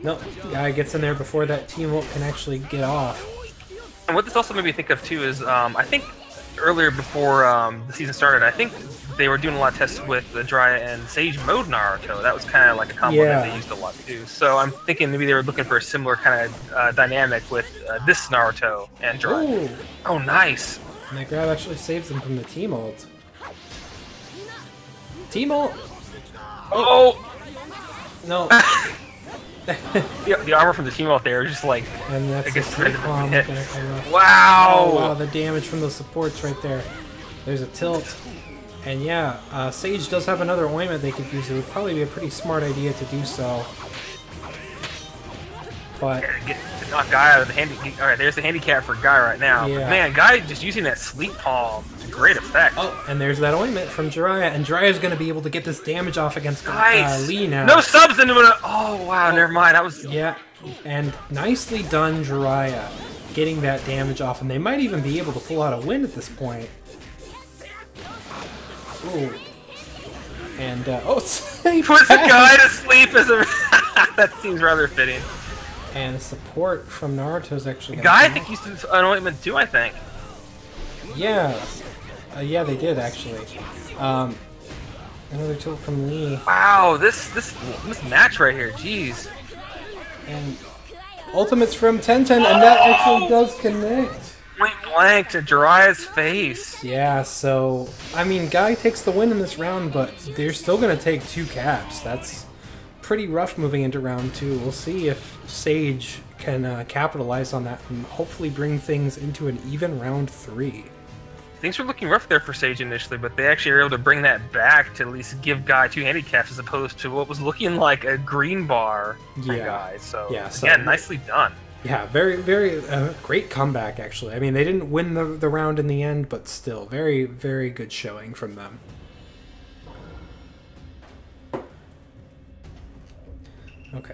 No, the guy gets in there before that team ult can actually get off. And what this also made me think of, too, is I think earlier before the season started, I think they were doing a lot of tests with the Jiraiya and Sage mode Naruto. That was kind of like a combo that they used a lot too. So I'm thinking maybe they were looking for a similar kind of dynamic with this Naruto and Jiraiya. Ooh. Oh, nice. And that grab actually saves them from the team ult. Team ult! Oh! No. The armor from the team ult there is just like... And that's the sleep bomb gonna come up. Wow! Oh, wow, the damage from the supports right there. There's a tilt. And yeah, Sage does have another ointment they could use. It would probably be a pretty smart idea to do so. But get knock Guy out of the handicap. Alright, there's the handicap for Guy right now. Yeah. But man, Guy just using that sleep palm to great effect. Oh, and there's that ointment from Jiraiya, and Jiraiya's going to be able to get this damage off against Lee now. No subs into it. Oh wow, never mind. That was and nicely done, Jiraiya, getting that damage off, and they might even be able to pull out a win at this point. Ooh. And he puts the guy to sleep as a. That seems rather fitting. And support from Naruto's actually. Guy, I think used an ointment too. I think. Yeah, yeah, they did actually. Another tilt from Lee. Wow, this match right here, jeez. And ultimates from 1010, and that actually does connect. Point blank to Jiraiya's face. Yeah, so I mean, Guy takes the win in this round, but they're still gonna take 2 caps. That's pretty rough moving into round 2. We'll see if Sage can capitalize on that and hopefully bring things into an even round 3. Things were looking rough there for Sage initially, but they actually were able to bring that back to at least give Guy 2 handicaps as opposed to what was looking like a green bar for Guy. So, again, nicely done. Yeah, very, very great comeback, actually. I mean, they didn't win the round in the end, but still, very, very good showing from them. Okay.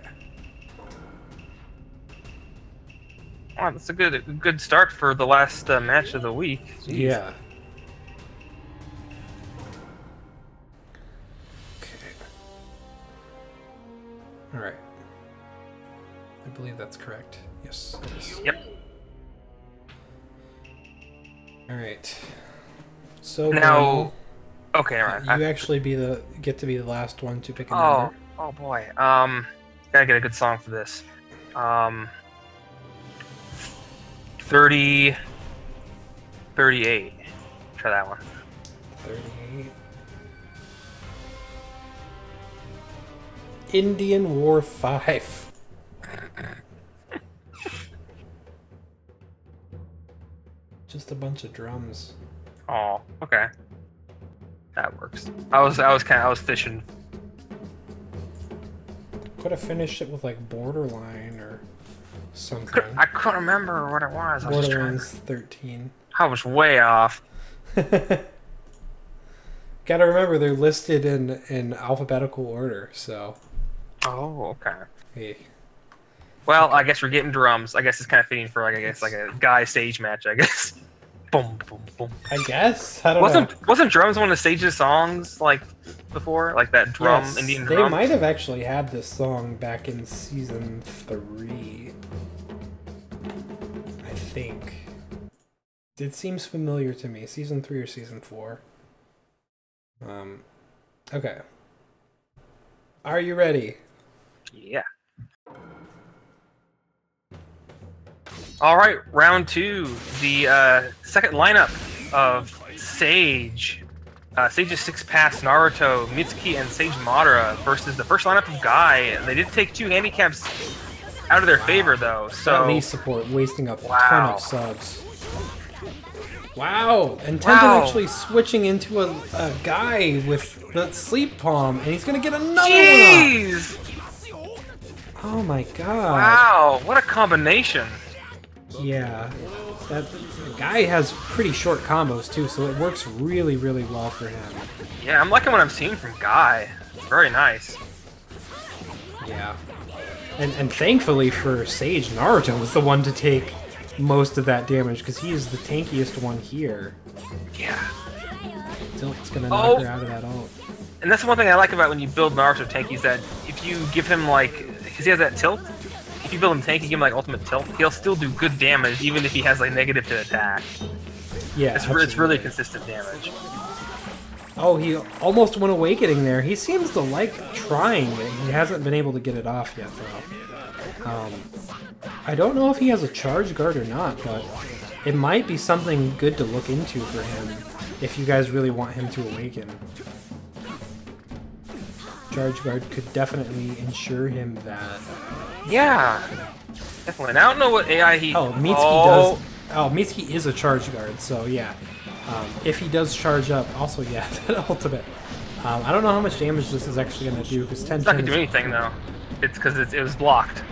Wow, that's a good start for the last match of the week. Jeez. Yeah. Okay. All right. believe that's correct. Yes, it is. Yep. Alright. So Now, Glenn, okay, all right. you actually get to be the last one to pick a Oh, number. oh boy. Gotta get a good song for this. 30, 38. Try that one. 38. Indian War 5. Just a bunch of drums. Oh, okay. That works. I was fishing. Could have finished it with like Borderline or something. I couldn't remember what it was. Borderline's 13. I was way off. Gotta remember they're listed in alphabetical order, so Oh, okay. hey. Well, I guess we're getting drums. I guess it's kind of fitting for like a guy stage match. I guess. Boom, boom, boom. I guess I don't know. Wasn't drums one of Sage's songs like before, like that drum Yes, Indian they drum? might have actually had this song back in season 3. I think. It seems familiar to me. Season 3 or season 4. Okay. Are you ready? Yeah. All right, round 2. The second lineup of Sage. Sage's 6-pass Naruto, Mitsuki, and Sage Madara versus the first lineup of Guy. They did take 2 handicaps out of their favor, though. So At least support, wasting up a ton Wow. of subs. Wow! And Tenten Wow. actually switching into a guy with the sleep palm, and he's gonna get another one jeez! up! Oh my god. Wow, what a combination. Yeah. That guy has pretty short combos too, so it works really, really well for him. Yeah, I'm liking what I'm seeing from Guy. It's very nice. Yeah. And thankfully for Sage, Naruto was the one to take most of that damage, because he is the tankiest one here. Yeah. Tilt's gonna knock Oh. her out of that ult. And that's one thing I like about when you build Naruto tank is that if you give him like, because he has that tilt, if you build him tank and give him like ultimate tilt, he'll still do good damage even if he has like negative to attack. Yeah, It's really absolutely. consistent damage. Oh, he almost went Awakening there. He seems to like trying it. He hasn't been able to get it off yet, though. I don't know if he has a charge guard or not, but it might be something good to look into for him if you guys really want him to awaken. Charge guard could definitely ensure him that. Yeah, definitely. And I don't know what AI he. Oh, Mitsuki does. Oh, Mitsuki is a charge guard, so yeah. If he does charge up, also yeah, that ultimate. I don't know how much damage this is actually going to do, because 10 It's not gonna do anything though. It's because it was blocked.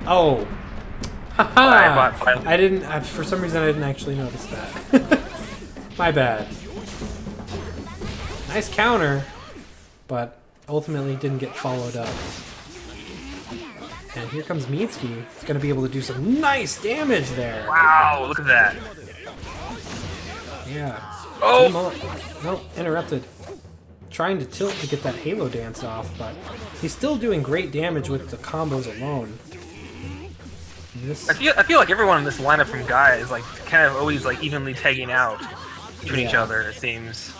Oh! By- I didn't, for some reason I didn't actually notice that. My bad. Nice counter, but ultimately didn't get followed up. And here comes Mitsuki. He's going to be able to do some nice damage there. Wow, look at that. Yeah. Oh! Team up. Nope, interrupted. Trying to tilt to get that Halo dance off, but he's still doing great damage with the combos alone. This, I feel like everyone in this lineup from Guy is like kind of always like evenly tagging out between each Yeah. other. It seems.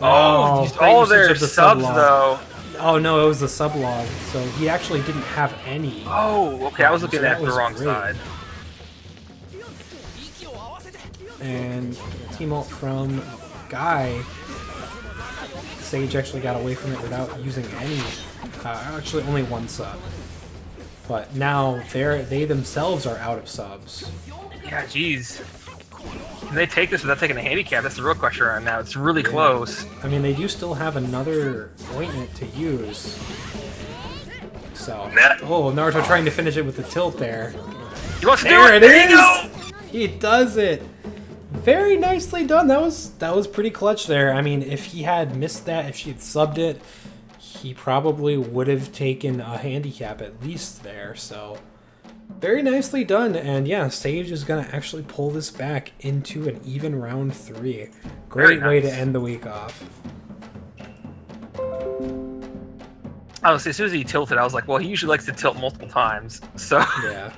Oh, Oh, great all usage their of the subs sublog. though. oh no, it was the sublog, so he actually didn't have any. Oh, okay. I was looking So that at the was wrong great. side. And team ult from Guy. Sage actually got away from it without using any. Actually, only one sub. But now they themselves are out of subs. Yeah, jeez. Can they take this without taking a handicap? That's the real question right now. It's really close. I mean, they do still have another ointment to use. So, oh, Naruto trying to finish it with the tilt there. He wants to There do it it. There you go. is! He does it. Very nicely done. That was pretty clutch there. I mean, if he had missed that, if she had subbed it, he probably would have taken a handicap at least there. So, very nicely done. And yeah, Sage is gonna actually pull this back into an even round 3. Great Very way to nice. end the week off. Honestly, as soon as he tilted, I was like, well, he usually likes to tilt multiple times. So, Yeah.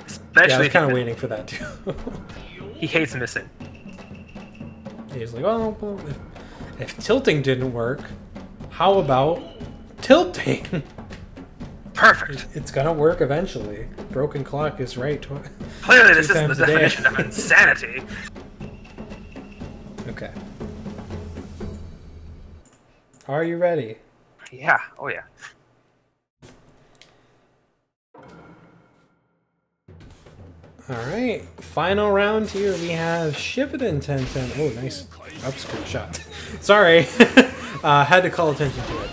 especially Yeah, I was if kind of waiting for that too. he hates missing. He's like, oh, well, if tilting didn't work, how about tilting? Perfect. It's gonna work eventually. Broken clock is right. Clearly, this Two isn't the times a day. definition of insanity. Okay. Are you ready? Yeah. Oh, yeah. Alright, final round here. We have Shippuden 1010. Oh, nice upskirt shot. Sorry. Had to call attention to it.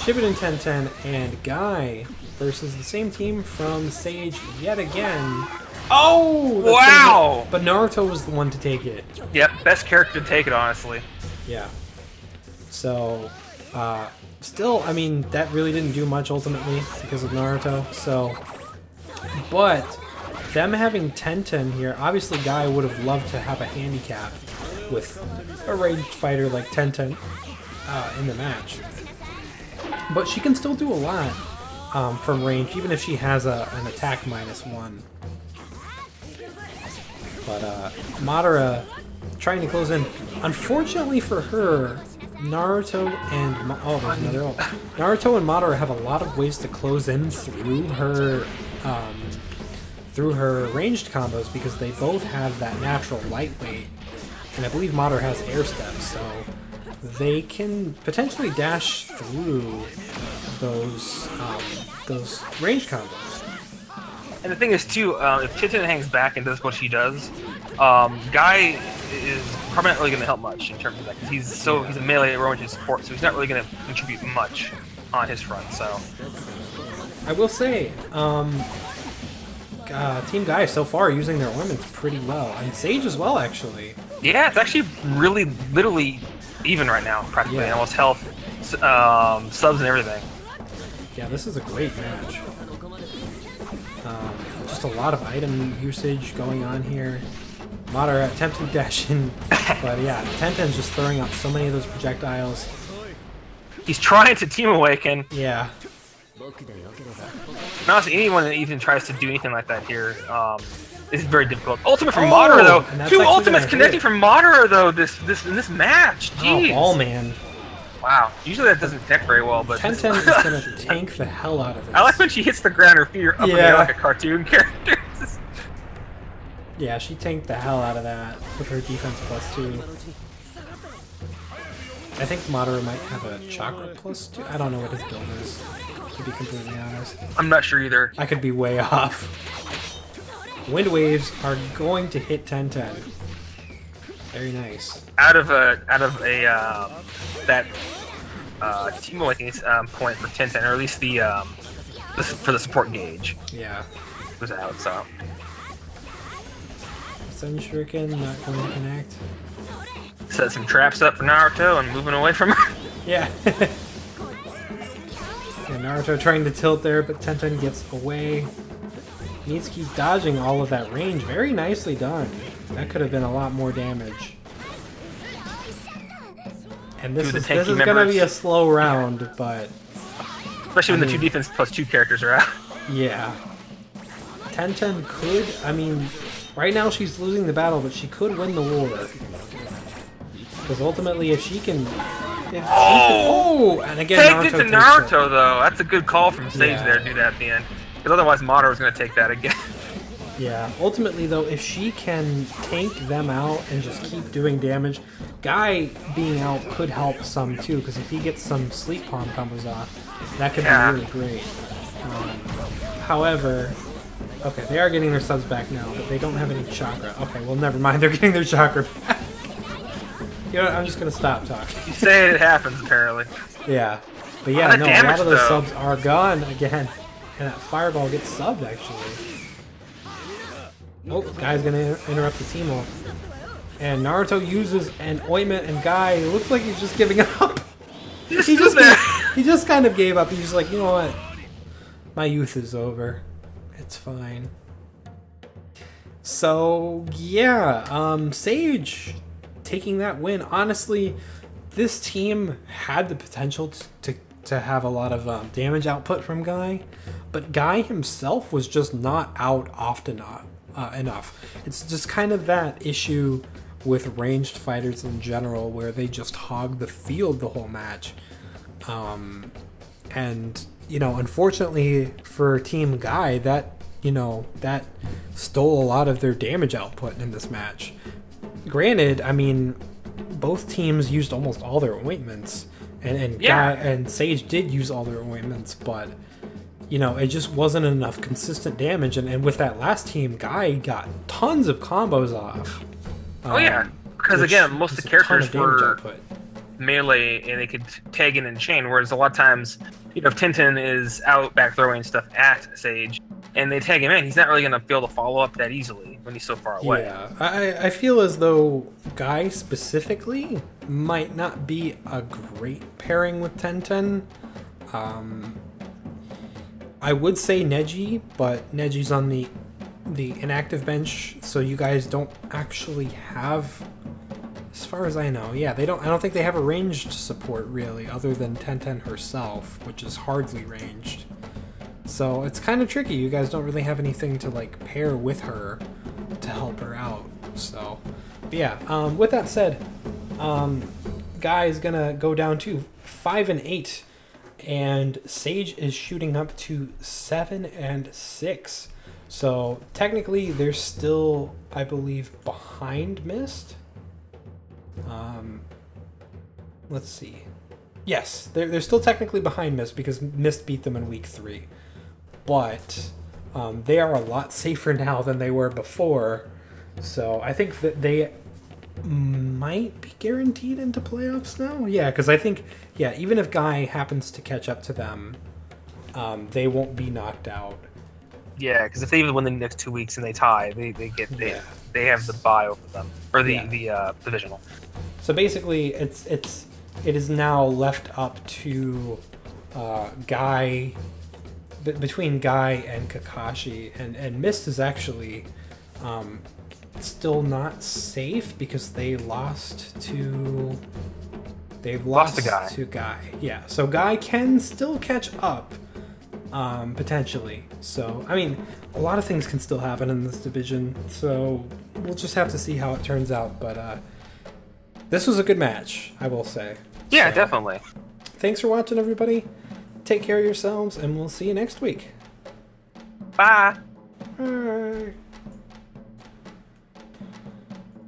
Shippuden 1010 and Guy versus the same team from Sage yet again. Oh! that's Wow! gonna hit. But Naruto was the one to take it. Yep. Best character to take it, honestly. Yeah. So, still, I mean, that really didn't do much ultimately because of Naruto. So, but them having Tenten here, obviously Guy would have loved to have a handicap with a ranged fighter like Tenten in the match. But she can still do a lot from range, even if she has an attack -1. But Madara trying to close in. Unfortunately for her, Naruto and there's another ult. Naruto and Madara have a lot of ways to close in through her ranged combos because they both have that natural lightweight, and I believe Madara has air steps, so they can potentially dash through those ranged combos. And the thing is, too, if Titten hangs back and does what she does, Guy is probably not really going to help much in terms of that, because he's a melee ranged support, so he's not really going to contribute much on his front. So I will say, Team Guy so far using their ornaments pretty well, and Sage as well, actually. yeah, it's actually really, literally even right now, practically. Yeah. Almost health, subs, and everything. Yeah, this is a great match. Just a lot of item usage going on here. Madara attempting to dash in, but yeah, Tenten's just throwing out so many of those projectiles. He's trying to Team Awaken. Yeah. And honestly, anyone that even tries to do anything like that here is very difficult. Ultimate from Madara, though. and that's Two actually ultimates gonna connecting hit. from Madara, though, in this match. Oh, Jeez. ball man. Wow. Usually that doesn't connect very well, but Tenten is gonna tank the hell out of this. I like when she hits the ground, her feet are up in the air Yeah. like a cartoon character. Yeah, she tanked the hell out of that with her defense +2. I think Madara might have a chakra +2. I don't know what his build is, to be completely honest. I'm not sure either. I could be way off. Wind waves are going to hit Tenten. Very nice. Out of a that Team Awakening point for Tenten, or at least for the support gauge Yeah. was out. So Sun Shuriken not going to connect. set some traps up for Naruto and moving away from her. Yeah. Yeah, Naruto trying to tilt there, but Tenten gets away. Needs to keep dodging all of that range. Very nicely done. That could have been a lot more damage. And this is going to be a slow round, but... Especially when the two defense +2 characters are out. Yeah. Tenten could... I mean, right now she's losing the battle, but she could win the war. Because ultimately, if she can... And again, Tagged Naruto it to takes Naruto, it. though. That's a good call from Sage Yeah. there to do that at the end. Because otherwise, Madara was going to take that again. Yeah, ultimately though, if she can tank them out and just keep doing damage, Guy being out could help some too, because if he gets some sleep palm combos off, that could be really great. However, okay, they are getting their subs back now, but they don't have any chakra. Okay, well never mind, they're getting their chakra back. You know what, I'm just gonna stop talking. You say it happens, apparently. Yeah, but yeah, Lot no, of a lot damage, of those though. subs are gone again, and that fireball gets subbed actually. Oh, Guy's gonna interrupt the team ult. And Naruto uses an ointment, and Guy looks like he's just giving up. he just kind of gave up. He's just like, you know what? My youth is over. It's fine. So yeah, Sage taking that win. Honestly, this team had the potential to have a lot of damage output from Guy, but Guy himself was just not out often enough. It's just kind of that issue with ranged fighters in general, where they just hog the field the whole match. And, you know, unfortunately for Team Guy, that stole a lot of their damage output in this match. Granted, I mean, both teams used almost all their ointments, and Guy and Sage did use all their ointments, but, you know, it just wasn't enough consistent damage. And with that last team, Guy got tons of combos off. Because again, most of the characters were melee and they could tag in and chain, whereas a lot of times, you know, if Tintin is out back throwing stuff at Sage and they tag him in, he's not really going to be able to follow up that easily when he's so far away. Yeah, I feel as though Guy specifically might not be a great pairing with Tintin. I would say Neji, but Neji's on the inactive bench, so you guys don't actually have, as far as I know, yeah, I don't think they have a ranged support really, other than Tenten herself, which is hardly ranged. So it's kind of tricky. You guys don't really have anything to like pair with her to help her out. So, but yeah. With that said, Guy is gonna go down to 5-8, and Sage is shooting up to 7-6. So technically, they're still, I believe, behind Mist. Let's see. Yes, they're still technically behind Mist because Mist beat them in week 3. But they are a lot safer now than they were before. So I think that they might be guaranteed into playoffs now. Yeah, because I think, yeah, even if Guy happens to catch up to them, they won't be knocked out. Yeah, because if they even win the next 2 weeks and they tie, they have the bye over them, or the divisional. So basically, it is now left up to Guy, between Guy and Kakashi, and Mist is actually still not safe because they've lost to Guy. Yeah, so Guy can still catch up. Potentially. So, I mean, a lot of things can still happen in this division, so we'll just have to see how it turns out, but this was a good match, I will say. Yeah, so, definitely. Thanks for watching, everybody. Take care of yourselves, and we'll see you next week. Bye! Bye.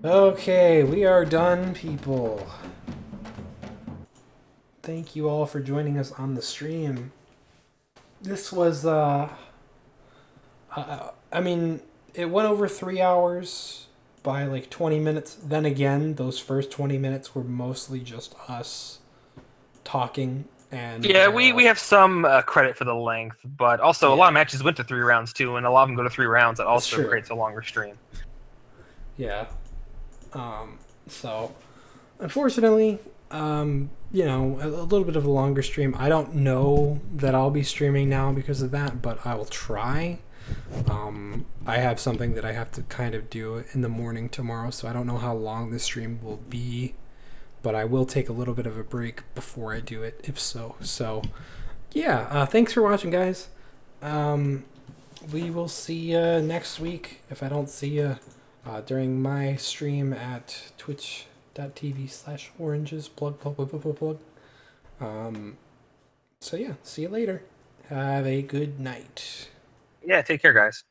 Okay, we are done, people. Thank you all for joining us on the stream. This was, I mean, it went over 3 hours by like 20 minutes. Then again, those first 20 minutes were mostly just us talking. And yeah, we have some credit for the length, but also a lot of matches went to 3 rounds too, and a lot of them go to 3 rounds. That also creates a longer stream. Yeah. So, unfortunately, you know, a little bit of a longer stream. I don't know that I'll be streaming now because of that, but I will try. I have something that I have to kind of do in the morning tomorrow, so I don't know how long this stream will be, but I will take a little bit of a break before I do it, if so. So, yeah, thanks for watching, guys. We will see you next week, if I don't see you during my stream at twitch.tv/oranges. Plug. So yeah, see you later. Have a good night. Yeah, take care, guys.